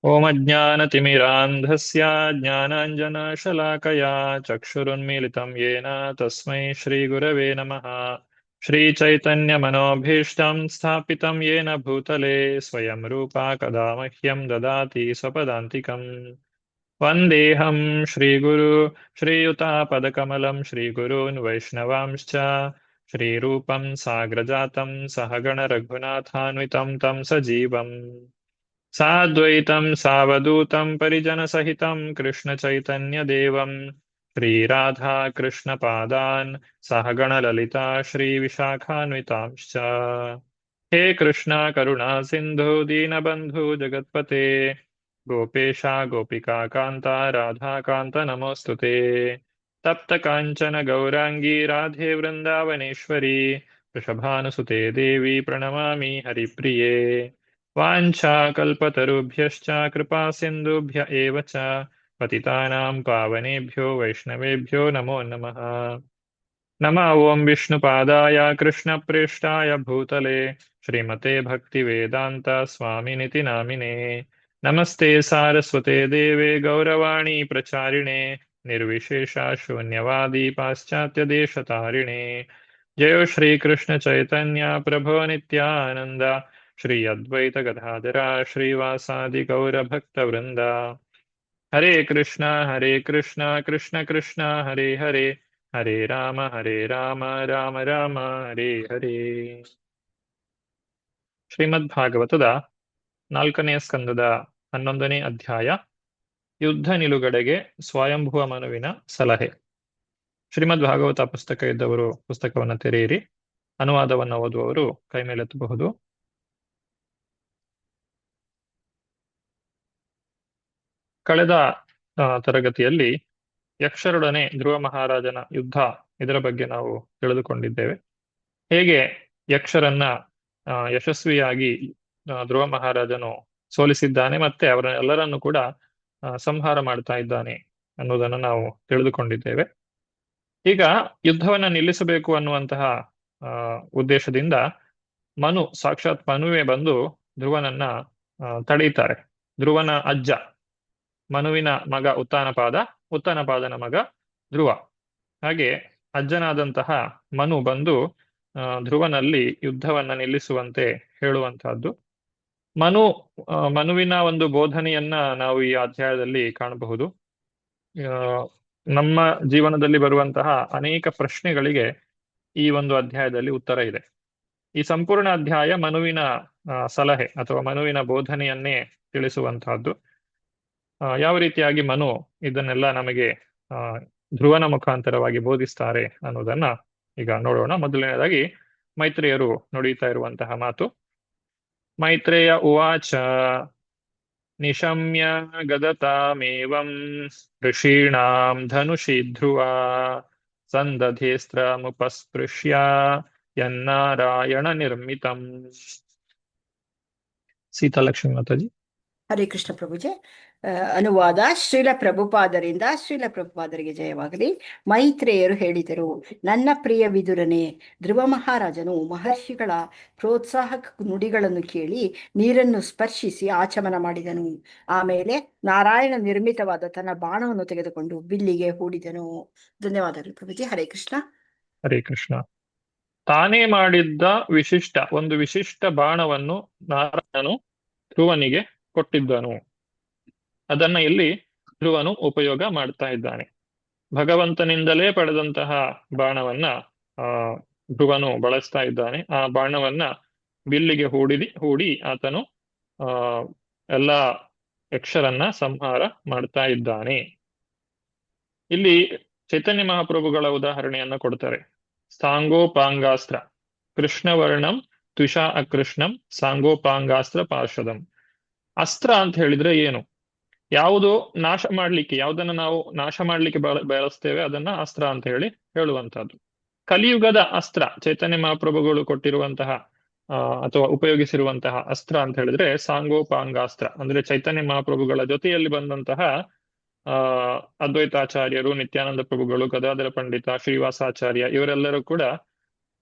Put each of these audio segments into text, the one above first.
ಓಂ ಅಜ್ಞಾನತಿಮಿರಾಂಧಸ್ಯ ಜ್ಞಾನಾಂಜನಶಲಾಕಯಾ ಚಕ್ಷುರುನ್ಮೀಲಿತಂ ಯೇನ ತಸ್ಮೈ ಶ್ರೀಗುರವೇ ನಮಃ. ಶ್ರೀಚೈತನ್ಯಮನೋಭೀಷ್ಟಂ ಸ್ಥಾಪಿತಂ ಯೇನ ಭೂತಲೆ ಸ್ವಯಂ ರೂಪಾ ಕದಾ ಮಹ್ಯಂ ದದಾತಿ ಸ್ವಪದಾಂತಿಕಂ. ವಂದೇಹಂ ಶ್ರೀಗುರು ಶ್ರೀಯುತಾಪದಕಮಲಂ ಶ್ರೀಗುರೂನ್ ವೈಷ್ಣವಾಂಶ್ಚ ಶ್ರೀರೂಪಂ ಸಾಗ್ರಜಾತಂ ಸಹಗಣ ರಘುನಾಥಾನ್ವಿತಂ ತಂ ಸಜೀವಂ ಸಾದ್ವೈತಂ ಸಾವಧೂತಂ ಪರಿಜನಸಹಿತಂ ಕೃಷ್ಣಚೈತನ್ಯದೇವಂ ಶ್ರೀರಾಧಾಕೃಷ್ಣಪಾದಾನ್ ಸಹಗಣಲಲಿತಾ ಶ್ರೀವಿಶಾಖಾನ್ವಿತಾಂಶ್ಚ. ಹೇ ಕೃಷ್ಣ ಕರುಣಾ ಸಿಂಧು ದೀನಬಂಧು ಜಗತ್ಪತೆ ಗೋಪೇಶ ಗೋಪಿಕಾ ಕಾಂತ ರಾಧಾಕಾಂತ ನಮೋಸ್ತುತೆ. ತಪ್ತ ಕಾಂಚನ ಗೌರಾಂಗಿ ರಾಧೆ ವೃಂದಾವನೇಶ್ವರಿ ವೃಷಭಾನುಸುತೆ ದೇವಿ ಪ್ರಣಮಾಮಿ ಹರಿಪ್ರಿಯೇ. ವಾಂಛಾಕಲ್ಪತರುಭ್ಯಶ್ಚ ಕೃಪಾ ಸಿಂಧುಭ್ಯ ಏವ ಚ ಪತಿತಾನಾಂ ಪಾವನೇಭ್ಯೋ ವೈಷ್ಣವೇಭ್ಯೋ ನಮೋ ನಮಃ. ನಮಃ ಓಂ ವಿಷ್ಣುಪಾದಾಯ ಕೃಷ್ಣಪ್ರೇಷ್ಠಾಯ ಭೂತಲೆ ಶ್ರೀಮತೆ ಭಕ್ತಿವೇದಾಂತ ಸ್ವಾಮಿನಿತಿ ನಾಮಿನೇ. ನಮಸ್ತೆ ಸಾರಸ್ವತೆ ದೇವೆ ಗೌರವಾಣಿ ಪ್ರಚಾರಿಣೆ ನಿರ್ವಿಶೇಷ ಶೂನ್ಯವಾದಿ ಪಾಶ್ಚಾತ್ಯ ದೇಶತಾರಿಣೆ. ಜಯ ಶ್ರೀ ಕೃಷ್ಣ ಚೈತನ್ಯ ಪ್ರಭೋ ನಿತ್ಯಾನಂದ ಶ್ರೀ ಅದ್ವೈತ ಗದಾಧರ ಶ್ರೀವಾಸಾದಿ ಗೌರ ಭಕ್ತ ವೃಂದ. ಹರೇ ಕೃಷ್ಣ ಕೃಷ್ಣ ಕೃಷ್ಣ ಹರೇ ಹರೇ ಹರೇ ರಾಮ ರಾಮ ರಾಮ ಹರೇ ಹರೇ. ಶ್ರೀಮದ್ ಭಾಗವತದ 4ನೇ ಸ್ಕಂದದ 11ನೇ ಅಧ್ಯಾಯ, ಯುದ್ಧ ನಿಲುಗಡೆಗೆ ಸ್ವಯಂಭುವ ಮನುವಿನ ಸಲಹೆ. ಶ್ರೀಮದ್ ಭಾಗವತ ಪುಸ್ತಕ ಇದ್ದವರು ಪುಸ್ತಕವನ್ನು ತೆರೆಯಿರಿ. ಅನುವಾದವನ್ನು ಓದುವವರು ಕೈಮೇಲೆತ್ತಬಹುದು. ಕಳೆದ ತರಗತಿಯಲ್ಲಿ ಯಕ್ಷರೊಡನೆ ಧ್ರುವ ಮಹಾರಾಜನ ಯುದ್ಧ, ಇದರ ಬಗ್ಗೆ ನಾವು ತಿಳಿದುಕೊಂಡಿದ್ದೇವೆ. ಹೇಗೆ ಯಕ್ಷರನ್ನ ಯಶಸ್ವಿಯಾಗಿ ಧ್ರುವ ಮಹಾರಾಜನು ಸೋಲಿಸಿದ್ದಾನೆ, ಮತ್ತೆ ಅವರೆಲ್ಲರನ್ನು ಕೂಡ ಸಂಹಾರ ಮಾಡ್ತಾ ಇದ್ದಾನೆ ಅನ್ನೋದನ್ನು ನಾವು ತಿಳಿದುಕೊಂಡಿದ್ದೇವೆ. ಈಗ ಯುದ್ಧವನ್ನ ನಿಲ್ಲಿಸಬೇಕು ಅನ್ನುವಂತಹ ಉದ್ದೇಶದಿಂದ ಸಾಕ್ಷಾತ್ ಮನುವೇ ಬಂದು ಧ್ರುವನನ್ನ ತಡೀತಾರೆ. ಧ್ರುವನ ಅಜ್ಜ ಮನುವಿನ ಮಗ ಉತ್ತಾನಪಾದನ ಮಗ ಧ್ರುವ. ಹಾಗೆ ಅಜ್ಜನಾದಂತಹ ಮನು ಬಂದು ಧ್ರುವನಲ್ಲಿ ಯುದ್ಧವನ್ನ ನಿಲ್ಲಿಸುವಂತೆ ಹೇಳುವಂತಹದ್ದು. ಮನುವಿನ ಒಂದು ಬೋಧನೆಯನ್ನ ನಾವು ಈ ಅಧ್ಯಾಯದಲ್ಲಿ ಕಾಣಬಹುದು. ನಮ್ಮ ಜೀವನದಲ್ಲಿ ಬರುವಂತಹ ಅನೇಕ ಪ್ರಶ್ನೆಗಳಿಗೆ ಈ ಒಂದು ಅಧ್ಯಾಯದಲ್ಲಿ ಉತ್ತರ ಇದೆ. ಈ ಸಂಪೂರ್ಣ ಅಧ್ಯಾಯ ಮನುವಿನ ಸಲಹೆ ಅಥವಾ ಮನುವಿನ ಬೋಧನೆಯನ್ನೇ ತಿಳಿಸುವಂತಹದ್ದು. ಯಾವ ರೀತಿಯಾಗಿ ಮನು ಇದನ್ನೆಲ್ಲ ನಮಗೆ ಧ್ರುವನ ಮುಖಾಂತರವಾಗಿ ಬೋಧಿಸ್ತಾರೆ ಅನ್ನೋದನ್ನ ಈಗ ನೋಡೋಣ. ಮೊದಲನೇದಾಗಿ ಮೈತ್ರೇಯರು ನುಡಿತಾ ಇರುವಂತಹ ಮಾತು. ಮೈತ್ರೇಯ ಉವಾಚ ನಿಶಮ್ಯ ಗದತಾಮೇವಂ ಋಷೀಣಾಂ ಧನುಷಿ ಧ್ರುವ ಸಂದಧೇಸ್ತ್ರಮುಪಸ್ಪೃಶ್ಯ ಯನ್ನಾರಾಯಣ ನಿರ್ಮಿತಂ. ಸೀತಾಲಕ್ಷ್ಮಿ ಮಾತಾಜಿ. ಹರೇ ಕೃಷ್ಣ ಪ್ರಭುಜೆ. ಅನುವಾದ ಶ್ರೀಲ ಪ್ರಭುಪಾದರಿಗೆ ಜಯವಾಗಲಿ. ಮೈತ್ರೇಯರು ಹೇಳಿದರು, ನನ್ನ ಪ್ರಿಯ ವಿದುರನೇ, ಧ್ರುವ ಮಹಾರಾಜನು ಮಹರ್ಷಿಗಳ ಪ್ರೋತ್ಸಾಹಕ ನುಡಿಗಳನ್ನು ಕೇಳಿ ನೀರನ್ನು ಸ್ಪರ್ಶಿಸಿ ಆಚಮನ ಮಾಡಿದನು. ಆಮೇಲೆ ನಾರಾಯಣ ನಿರ್ಮಿತವಾದ ತನ್ನ ಬಾಣವನ್ನು ತೆಗೆದುಕೊಂಡು ಬಿಲ್ಲಿಗೆ ಹೂಡಿದನು. ಧನ್ಯವಾದಗಳು ಪ್ರಭುಜಿ. ಹರೇ ಕೃಷ್ಣ. ಹರೇ ಕೃಷ್ಣ. ತಾನೇ ಮಾಡಿದ್ದ ಒಂದು ವಿಶಿಷ್ಟ ಬಾಣವನ್ನು ನಾರಾಯಣನು ಧ್ರುವನಿಗೆ ಕೊಟ್ಟಿದ್ದನು. ಅದನ್ನ ಇಲ್ಲಿ ಧ್ರುವನು ಉಪಯೋಗ ಮಾಡ್ತಾ ಇದ್ದಾನೆ. ಭಗವಂತನಿಂದಲೇ ಪಡೆದಂತಹ ಬಾಣವನ್ನ ಧ್ರುವನು ಬಳಸ್ತಾ ಇದ್ದಾನೆ. ಆ ಬಾಣವನ್ನ ಬಿಲ್ಲಿಗೆ ಹೂಡಿ ಆತನು ಎಲ್ಲ ಯಕ್ಷರನ್ನ ಸಂಹಾರ ಮಾಡ್ತಾ ಇದ್ದಾನೆ. ಇಲ್ಲಿ ಚೈತನ್ಯ ಮಹಾಪ್ರಭುಗಳ ಉದಾಹರಣೆಯನ್ನ ಕೊಡ್ತಾರೆ. ಸಾಂಗೋಪಾಂಗಾಸ್ತ್ರ ಕೃಷ್ಣವರ್ಣಂ ತ್ವಿಷಾ ಅಕೃಷ್ಣಂ ಸಾಂಗೋಪಾಂಗಾಸ್ತ್ರ ಪಾರ್ಷದಂ. ಅಸ್ತ್ರ ಅಂತ ಹೇಳಿದ್ರೆ ಏನು? ಯಾವುದನ್ನ ನಾವು ನಾಶ ಮಾಡ್ಲಿಕ್ಕೆ ಬಳಸ್ತೇವೆ ಅದನ್ನ ಅಸ್ತ್ರ ಅಂತ ಹೇಳುವಂತಹದ್ದು. ಕಲಿಯುಗದ ಅಸ್ತ್ರ ಚೈತನ್ಯ ಮಹಾಪ್ರಭುಗಳು ಕೊಟ್ಟಿರುವಂತಹ ಅಥವಾ ಉಪಯೋಗಿಸಿರುವಂತಹ ಅಸ್ತ್ರ ಅಂತ ಹೇಳಿದ್ರೆ ಸಾಂಗೋಪಾಂಗಾಸ್ತ್ರ. ಅಂದ್ರೆ ಚೈತನ್ಯ ಮಹಾಪ್ರಭುಗಳ ಜೊತೆಯಲ್ಲಿ ಬಂದಂತಹ ಅದ್ವೈತಾಚಾರ್ಯರು, ನಿತ್ಯಾನಂದ ಪ್ರಭುಗಳು, ಗದಾಧರ ಪಂಡಿತ, ಶ್ರೀವಾಸಾಚಾರ್ಯ ಇವರೆಲ್ಲರೂ ಕೂಡ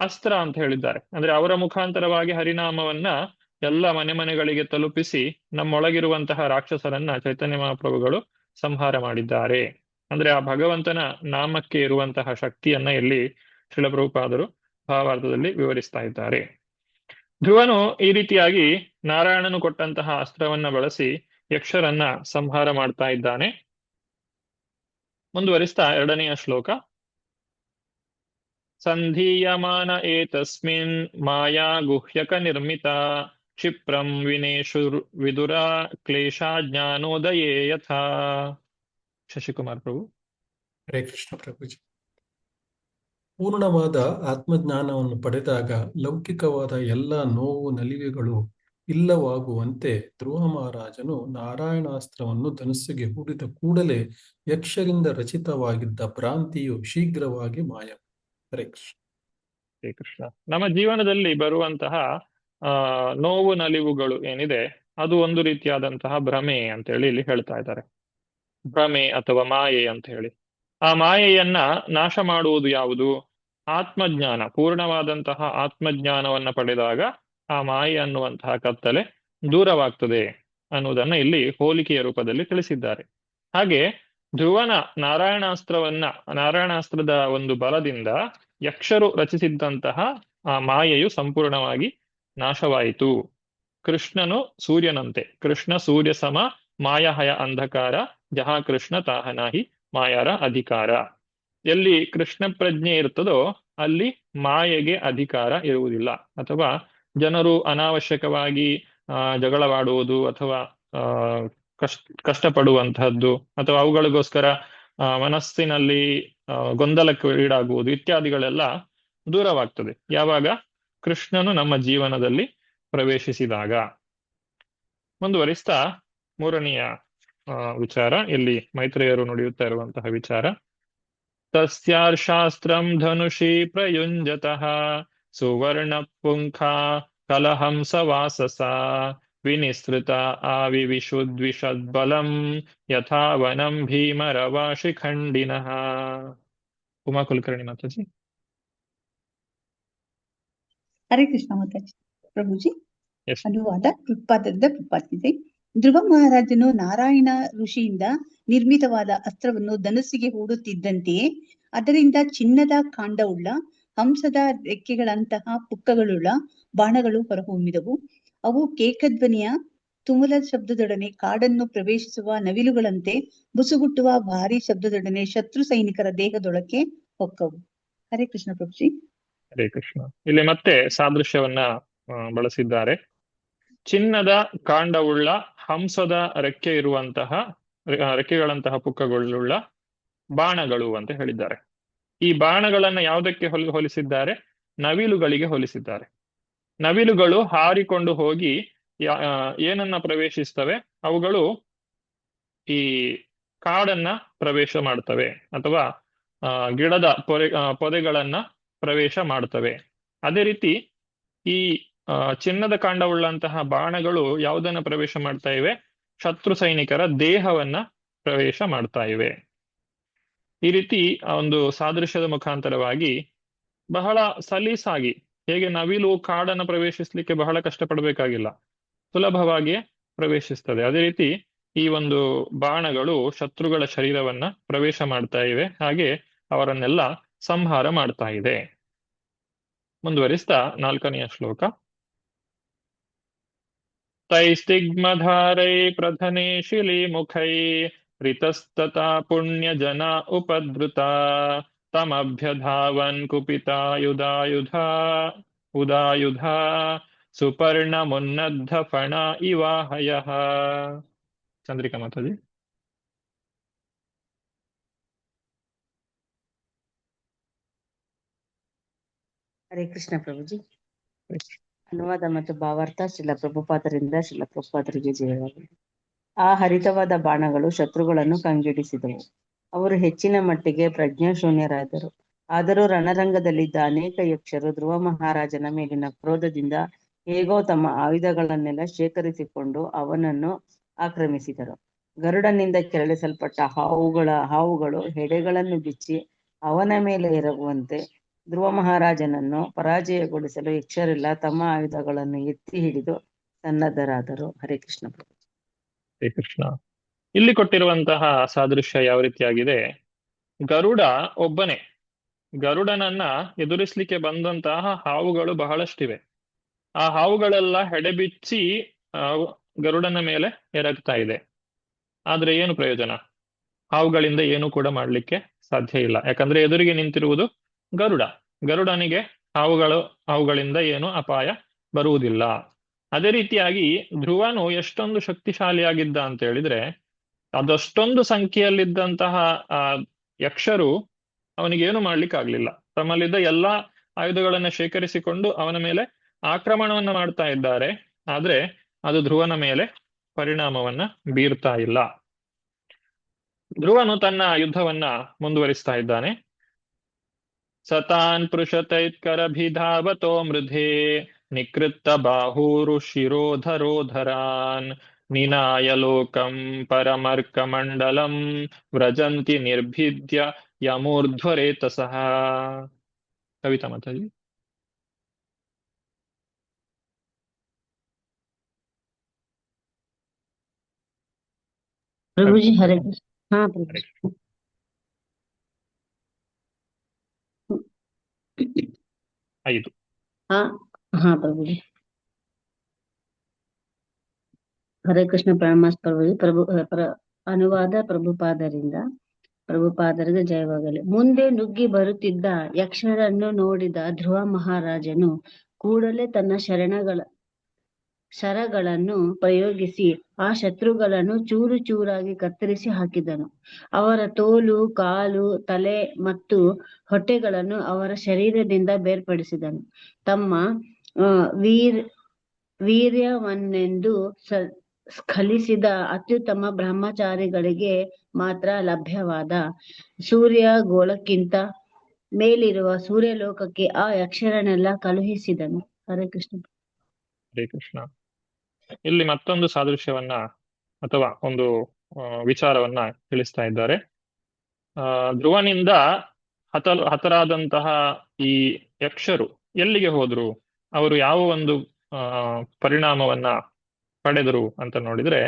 ಅಸ್ತ್ರ ಅಂತ ಹೇಳಿದ್ದಾರೆ. ಅಂದ್ರೆ ಅವರ ಮುಖಾಂತರವಾಗಿ ಹರಿನಾಮವನ್ನ ಎಲ್ಲ ಮನೆ ಮನೆಗಳಿಗೆ ತಲುಪಿಸಿ ನಮ್ಮೊಳಗಿರುವಂತಹ ರಾಕ್ಷಸರನ್ನ ಚೈತನ್ಯ ಮಹಾಪ್ರಭುಗಳು ಸಂಹಾರ ಮಾಡಿದ್ದಾರೆ. ಅಂದ್ರೆ ಆ ಭಗವಂತನ ನಾಮಕ್ಕೆ ಇರುವಂತಹ ಶಕ್ತಿಯನ್ನ ಇಲ್ಲಿ ಶ್ರೀಲ ಪ್ರಭುಪಾದರು ಭಾವಾರ್ಥದಲ್ಲಿ ವಿವರಿಸ್ತಾ ಇದ್ದಾರೆ. ಧ್ರುವನು ಈ ರೀತಿಯಾಗಿ ನಾರಾಯಣನು ಕೊಟ್ಟಂತಹ ಅಸ್ತ್ರವನ್ನ ಬಳಸಿ ಯಕ್ಷರನ್ನ ಸಂಹಾರ ಮಾಡ್ತಾ ಇದ್ದಾನೆ. ಮುಂದುವರಿಸ್ತಾ 2ನೆಯ ಶ್ಲೋಕ. ಸಂಧೀಯಮಾನ ಏತಸ್ಮಿನ್ ಮಾಯಾ ಗುಹ್ಯಕ ನಿರ್ಮಿತ ಕ್ಷಿಪ್ರಂ ವಿನೇಶು ವಿದುರ ಕ್ಲೇಶ ಜ್ಞಾನೋದಯೇ ಯಥಾ. ಶಶಿಕುಮಾರ್ ಪ್ರಭು. ಹರೇ ಕೃಷ್ಣ ಪ್ರಭುಜಿ. ಪೂರ್ಣವಾದ ಆತ್ಮಜ್ಞಾನವನ್ನು ಪಡೆದಾಗ ಲೌಕಿಕವಾದ ಎಲ್ಲ ನೋವು ನಲಿವೆಗಳು ಇಲ್ಲವಾಗುವಂತೆ ಧ್ರುವ ಮಹಾರಾಜನು ನಾರಾಯಣಾಸ್ತ್ರವನ್ನು ಧನುಸ್ಸಿಗೆ ಹೂಡಿದ ಕೂಡಲೇ ಯಕ್ಷರಿಂದ ರಚಿತವಾಗಿದ್ದ ಭ್ರಾಂತಿಯು ಶೀಘ್ರವಾಗಿ ಮಾಯ. ಹರೇ ಕೃಷ್ಣ. ಹರೇ ಕೃಷ್ಣ. ನಮ್ಮ ಜೀವನದಲ್ಲಿ ಬರುವಂತಹ ನೋವು ನಲಿವುಗಳು ಏನಿದೆ ಅದು ಒಂದು ರೀತಿಯಾದಂತಹ ಭ್ರಮೆ ಅಂತೇಳಿ ಇಲ್ಲಿ ಹೇಳ್ತಾ ಇದ್ದಾರೆ. ಭ್ರಮೆ ಅಥವಾ ಮಾಯೆ ಅಂತ ಹೇಳಿ. ಆ ಮಾಯೆಯನ್ನ ನಾಶ ಮಾಡುವುದು ಯಾವುದು? ಆತ್ಮಜ್ಞಾನ. ಪೂರ್ಣವಾದಂತಹ ಆತ್ಮಜ್ಞಾನವನ್ನ ಪಡೆದಾಗ ಆ ಮಾಯೆ ಅನ್ನುವಂತಹ ಕತ್ತಲೆ ದೂರವಾಗ್ತದೆ ಅನ್ನುವುದನ್ನ ಇಲ್ಲಿ ಹೋಲಿಕೆಯ ರೂಪದಲ್ಲಿ ತಿಳಿಸಿದ್ದಾರೆ. ಹಾಗೆ ಧ್ರುವನ ನಾರಾಯಣಾಸ್ತ್ರದ ಒಂದು ಬಲದಿಂದ ಯಕ್ಷರು ರಚಿಸಿದ್ದಂತಹ ಆ ಮಾಯೆಯು ಸಂಪೂರ್ಣವಾಗಿ ನಾಶವಾಯಿತು. ಕೃಷ್ಣನು ಸೂರ್ಯನಂತೆ. ಕೃಷ್ಣ ಸೂರ್ಯ ಸಮ ಮಾಯಹಯ ಅಂಧಕಾರ ಜಹಾ ಕೃಷ್ಣ ತಾಹನಾಹಿ ಮಾಯಾರ ಅಧಿಕಾರ. ಎಲ್ಲಿ ಕೃಷ್ಣ ಪ್ರಜ್ಞೆ ಇರ್ತದೋ ಅಲ್ಲಿ ಮಾಯೆಗೆ ಅಧಿಕಾರ ಇರುವುದಿಲ್ಲ. ಅಥವಾ ಜನರು ಅನಾವಶ್ಯಕವಾಗಿ ಜಗಳವಾಡುವುದು ಅಥವಾ ಕಷ್ಟಪಡುವಂತಹದ್ದು ಅಥವಾ ಅವುಗಳಿಗೋಸ್ಕರ ಮನಸ್ಸಿನಲ್ಲಿ ಗೊಂದಲಕ್ಕೆ ಈಡಾಗುವುದು ಇತ್ಯಾದಿಗಳೆಲ್ಲ ದೂರವಾಗ್ತದೆ ಯಾವಾಗ ಕೃಷ್ಣನು ನಮ್ಮ ಜೀವನದಲ್ಲಿ ಪ್ರವೇಶಿಸಿದಾಗ. ಮುಂದುವರಿಸ್ತಾ 3ನೆಯ ವಿಚಾರ ಇಲ್ಲಿ ಮೈತ್ರೇಯರು ನುಡಿಯುತ್ತಾ ಇರುವಂತಹ ವಿಚಾರ. ತಸ್ಯಾರ್ಶಾಸ್ತ್ರಂ ಧನುಷಿ ಪ್ರಯುಂಜತಃ ಸುವರ್ಣ ಪುಂಖ ಕಲಹಂಸ ವಾಸಸ ವಿನಿಸೃತ ಆವಿವಿಶುದ್ವಿಷದ್ಬಲಂ ಯಥಾ ವನಂ ಭೀಮರವಾ ಶಿಖಂಡಿನಃ. ಉಮಾ ಕುಲಕರ್ಣಿ ಮಾತಾಜಿ. ಹರೇ ಕೃಷ್ಣ ಮಾತಾಜಿ. ಪ್ರಭುಜಿ. ಎಸ್. ಅನುವಾದ ಪ್ರಪಾದಿದೆ. ಧ್ರುವ ಮಹಾರಾಜನು ನಾರಾಯಣ ಋಷಿಯಿಂದ ನಿರ್ಮಿತವಾದ ಅಸ್ತ್ರವನ್ನು ಧನುಸ್ಸಿಗೆ ಹೂಡುತ್ತಿದ್ದಂತೆಯೇ ಅದರಿಂದ ಚಿನ್ನದ ಕಾಂಡವುಳ್ಳ ಹಂಸದ ರೆಕ್ಕೆಗಳಂತಹ ಪುಕ್ಕಗಳುಳ್ಳ ಬಾಣಗಳು ಹೊರಹೊಮ್ಮಿದವು. ಅವು ಕೇಕಧ್ವನಿಯ ತುಮುಲ ಶಬ್ದದೊಡನೆ ಕಾಡನ್ನು ಪ್ರವೇಶಿಸುವ ನವಿಲುಗಳಂತೆ ಬುಸುಗುಟ್ಟುವ ಭಾರಿ ಶಬ್ದದೊಡನೆ ಶತ್ರು ಸೈನಿಕರ ದೇಹದೊಳಕ್ಕೆ ಹೊಕ್ಕವು. ಹರೇ ಕೃಷ್ಣ ಪ್ರಭುಜಿ. ಹರೇ ಕೃಷ್ಣ. ಇಲ್ಲಿ ಮತ್ತೆ ಸಾದೃಶ್ಯವನ್ನ ಬಳಸಿದ್ದಾರೆ. ಚಿನ್ನದ ಕಾಂಡವುಳ್ಳ ಹಂಸದ ರೆಕ್ಕೆಗಳಂತಹ ಪುಕ್ಕಗಳುಳ್ಳ ಬಾಣಗಳು ಅಂತ ಹೇಳಿದ್ದಾರೆ. ಈ ಬಾಣಗಳನ್ನ ಯಾವುದಕ್ಕೆ ಹೋಲಿಸಿದ್ದಾರೆ? ನವಿಲುಗಳಿಗೆ ಹೋಲಿಸಿದ್ದಾರೆ. ನವಿಲುಗಳು ಹಾರಿಕೊಂಡು ಹೋಗಿ ಏನನ್ನ ಪ್ರವೇಶಿಸ್ತವೆ? ಅವುಗಳು ಈ ಕಾಡನ್ನ ಪ್ರವೇಶ ಮಾಡ್ತವೆ ಅಥವಾ ಗಿಡದ ಪೊದೆಗಳನ್ನ ಪ್ರವೇಶ ಮಾಡ್ತವೆ. ಅದೇ ರೀತಿ ಈ ಚಿನ್ನದ ಕಾಂಡವುಳ್ಳಂತಹ ಬಾಣಗಳು ಯಾವುದನ್ನ ಪ್ರವೇಶ ಮಾಡ್ತಾ ಇವೆ? ಶತ್ರು ಸೈನಿಕರ ದೇಹವನ್ನ ಪ್ರವೇಶ ಮಾಡ್ತಾ ಇವೆ. ಈ ರೀತಿ ಒಂದು ಸಾದೃಶ್ಯದ ಮುಖಾಂತರವಾಗಿ ಬಹಳ ಸಲೀಸಾಗಿ, ಹೇಗೆ ನವಿಲು ಕಾಡನ್ನು ಪ್ರವೇಶಿಸ್ಲಿಕ್ಕೆ ಬಹಳ ಕಷ್ಟಪಡಬೇಕಾಗಿಲ್ಲ, ಸುಲಭವಾಗಿ ಪ್ರವೇಶಿಸ್ತದೆ, ಅದೇ ರೀತಿ ಈ ಒಂದು ಬಾಣಗಳು ಶತ್ರುಗಳ ಶರೀರವನ್ನ ಪ್ರವೇಶ ಮಾಡ್ತಾ ಇವೆ, ಹಾಗೆ ಅವರನ್ನೆಲ್ಲ ಸಂಹಾರ ಮಾಡ್ತಾ ಇದೆ. ಮುಂದುವರಿಸ್ತಾ 4ನೆಯ ಶ್ಲೋಕ. ತೈಸ್ತಿಗ್ಮಧಾರೈ ಪ್ರಧನೆ ಶಿಲಿಮುಖೈ ರಿತಸ್ತತಾ ಪುಣ್ಯ ಜನ ಉಪದ್ರುತ ತಮಭ್ಯಧಾವನ್ ಕುಪಿತಾಯುಧಾಯುಧ ಸುಪರ್ಣ ಮುನ್ನದ್ಧ ಫಣ ಇವಾಹಯಃ. ಚಂದ್ರಿಕಾ ಮಾತಾಜಿ. ಹರೇ ಕೃಷ್ಣ ಪ್ರಭುಜಿ. ಅನುವಾದ ಮತ್ತು ಭಾವಾರ್ಥ ಶ್ರೀಲ ಪ್ರಭುಪಾದರಿಗೆ ಜಯವಾಗಲಿ. ಆ ಹರಿತವಾದ ಬಾಣಗಳು ಶತ್ರುಗಳನ್ನು ಕಂಗೆಡಿಸಿದವು. ಅವರು ಹೆಚ್ಚಿನ ಮಟ್ಟಿಗೆ ಪ್ರಜ್ಞಾಶೂನ್ಯರಾದರು. ಆದರೂ ರಣರಂಗದಲ್ಲಿದ್ದ ಅನೇಕ ಯಕ್ಷರು ಧ್ರುವ ಮಹಾರಾಜನ ಮೇಲಿನ ಕ್ರೋಧದಿಂದ ಹೇಗೋ ತಮ್ಮ ಆಯುಧಗಳನ್ನೆಲ್ಲ ಶೇಖರಿಸಿಕೊಂಡು ಅವನನ್ನು ಆಕ್ರಮಿಸಿದರು. ಗರುಡನಿಂದ ಕೆರಳಿಸಲ್ಪಟ್ಟ ಹಾವುಗಳು ಹೆಡೆಗಳನ್ನು ಬಿಚ್ಚಿ ಅವನ ಮೇಲೆ ಎರಗುವಂತೆ ಧ್ರುವ ಮಹಾರಾಜನನ್ನು ಪರಾಜಯಗೊಳಿಸಲು ಯಕ್ಷರೆಲ್ಲ ತಮ್ಮ ಆಯುಧಗಳನ್ನು ಎತ್ತಿ ಹಿಡಿದು ಸನ್ನದ್ಧರಾದರು. ಹರೇ ಕೃಷ್ಣ. ಹರೇ ಕೃಷ್ಣ. ಇಲ್ಲಿ ಕೊಟ್ಟಿರುವಂತಹ ಸಾದೃಶ್ಯ ಯಾವ ರೀತಿಯಾಗಿದೆ? ಗರುಡ ಒಬ್ಬನೇ. ಗರುಡನನ್ನ ಎದುರಿಸ್ಲಿಕ್ಕೆ ಬಂದಂತಹ ಹಾವುಗಳು ಬಹಳಷ್ಟಿವೆ. ಆ ಹಾವುಗಳೆಲ್ಲ ಹೆಡೆಬಿಚ್ಚಿ ಗರುಡನ ಮೇಲೆ ಎರಗ್ತಾ ಇದೆ. ಆದ್ರೆ ಏನು ಪ್ರಯೋಜನ? ಹಾವುಗಳಿಂದ ಏನು ಕೂಡ ಮಾಡ್ಲಿಕ್ಕೆ ಸಾಧ್ಯ ಇಲ್ಲ. ಯಾಕಂದ್ರೆ ಎದುರಿಗೆ ನಿಂತಿರುವುದು ಗರುಡ. ಗರುಡನಿಗೆ ಹಾವುಗಳಿಂದ ಏನು ಅಪಾಯ ಬರುವುದಿಲ್ಲ. ಅದೇ ರೀತಿಯಾಗಿ ಧ್ರುವನು ಎಷ್ಟೊಂದು ಶಕ್ತಿಶಾಲಿಯಾಗಿದ್ದ ಅಂತ ಹೇಳಿದ್ರೆ, ಅದಷ್ಟೊಂದು ಸಂಖ್ಯೆಯಲ್ಲಿದ್ದಂತಹ ಯಕ್ಷರು ಅವನಿಗೇನು ಮಾಡ್ಲಿಕ್ಕಾಗ್ಲಿಲ್ಲ. ತಮ್ಮಲ್ಲಿದ್ದ ಎಲ್ಲಾ ಆಯುಧಗಳನ್ನ ಶೇಖರಿಸಿಕೊಂಡು ಅವನ ಮೇಲೆ ಆಕ್ರಮಣವನ್ನ ಮಾಡ್ತಾ ಇದ್ದಾರೆ. ಆದ್ರೆ ಅದು ಧ್ರುವನ ಮೇಲೆ ಪರಿಣಾಮವನ್ನ ಬೀರ್ತಾ ಇಲ್ಲ. ಧ್ರುವನು ತನ್ನ ಯುದ್ಧವನ್ನ ಮುಂದುವರಿಸ್ತಾ ಇದ್ದಾನೆ. ಸತಾನ್ ಪೃಷತೈತ್ಕರಭಿಧಾವತೋ ಮೃಧೇ ನಿಕೃತ್ತ ಬಾಹೂರು ಶಿರೋಧರೋಧರಾನ್ ನಿನಾಯ ಲೋಕಂ ಪರಮರ್ಕಮಂಡಲಂ ವ್ರಜಂತಿ ನಿರ್ಭಿದ್ಯ ಯಮೂರ್ಧ್ವರೇತಸಃ. ಕವಿತಾ ಮಾತಾಜಿ. ಪ್ರಭುಜಿ ಹರೇ ಕೃಷ್ಣ. ಹಾ ಪ್ರಭುಜಿ. 5. ಹಾ ಹಾ ಪ್ರಭುಜಿ. ಹರೇ ಕೃಷ್ಣ. ಪ್ರಣಾಮ ಪ್ರಭುಜಿ. ಅನುವಾದ ಪ್ರಭುಪಾದರಿಗೆ ಜಯವಾಗಲಿ. ಮುಂದೆ ನುಗ್ಗಿ ಬರುತ್ತಿದ್ದ ಯಕ್ಷರನ್ನು ನೋಡಿದ ಧ್ರುವ ಮಹಾರಾಜನು ಕೂಡಲೇ ತನ್ನ ಶರಗಳನ್ನು ಪ್ರಯೋಗಿಸಿ ಆ ಶತ್ರುಗಳನ್ನು ಚೂರು ಚೂರಾಗಿ ಕತ್ತರಿಸಿ ಹಾಕಿದನು. ಅವರ ತೋಲು, ಕಾಲು, ತಲೆ ಮತ್ತು ಹೊಟ್ಟೆಗಳನ್ನು ಅವರ ಶರೀರದಿಂದ ಬೇರ್ಪಡಿಸಿದನು. ತಮ್ಮ ವೀರ್ಯವನ್ನೆಂದು ಸ್ಖಲಿಸಿದ ಅತ್ಯುತ್ತಮ ಬ್ರಹ್ಮಚಾರಿಗಳಿಗೆ ಮಾತ್ರ ಲಭ್ಯವಾದ ಸೂರ್ಯ ಗೋಳಕ್ಕಿಂತ ಮೇಲಿರುವ ಸೂರ್ಯಲೋಕಕ್ಕೆ ಆ ಯಕ್ಷರನ್ನೆಲ್ಲ ಕಳುಹಿಸಿದನು. ಹರೇ ಕೃಷ್ಣ. ಹರೇ ಕೃಷ್ಣ. ಇಲ್ಲಿ ಮತ್ತೊಂದು ಸಾದೃಶ್ಯವನ್ನ ಅಥವಾ ಒಂದು ವಿಚಾರವನ್ನ ತಿಳಿಸ್ತಾ ಇದ್ದಾರೆ. ಧ್ರುವನಿಂದ ಹತರಾದಂತಹ ಈ ಯಕ್ಷರು ಎಲ್ಲಿಗೆ ಹೋದ್ರು, ಅವರು ಯಾವ ಒಂದು ಪರಿಣಾಮವನ್ನ ಪಡೆದರು ಅಂತ ನೋಡಿದ್ರೆ,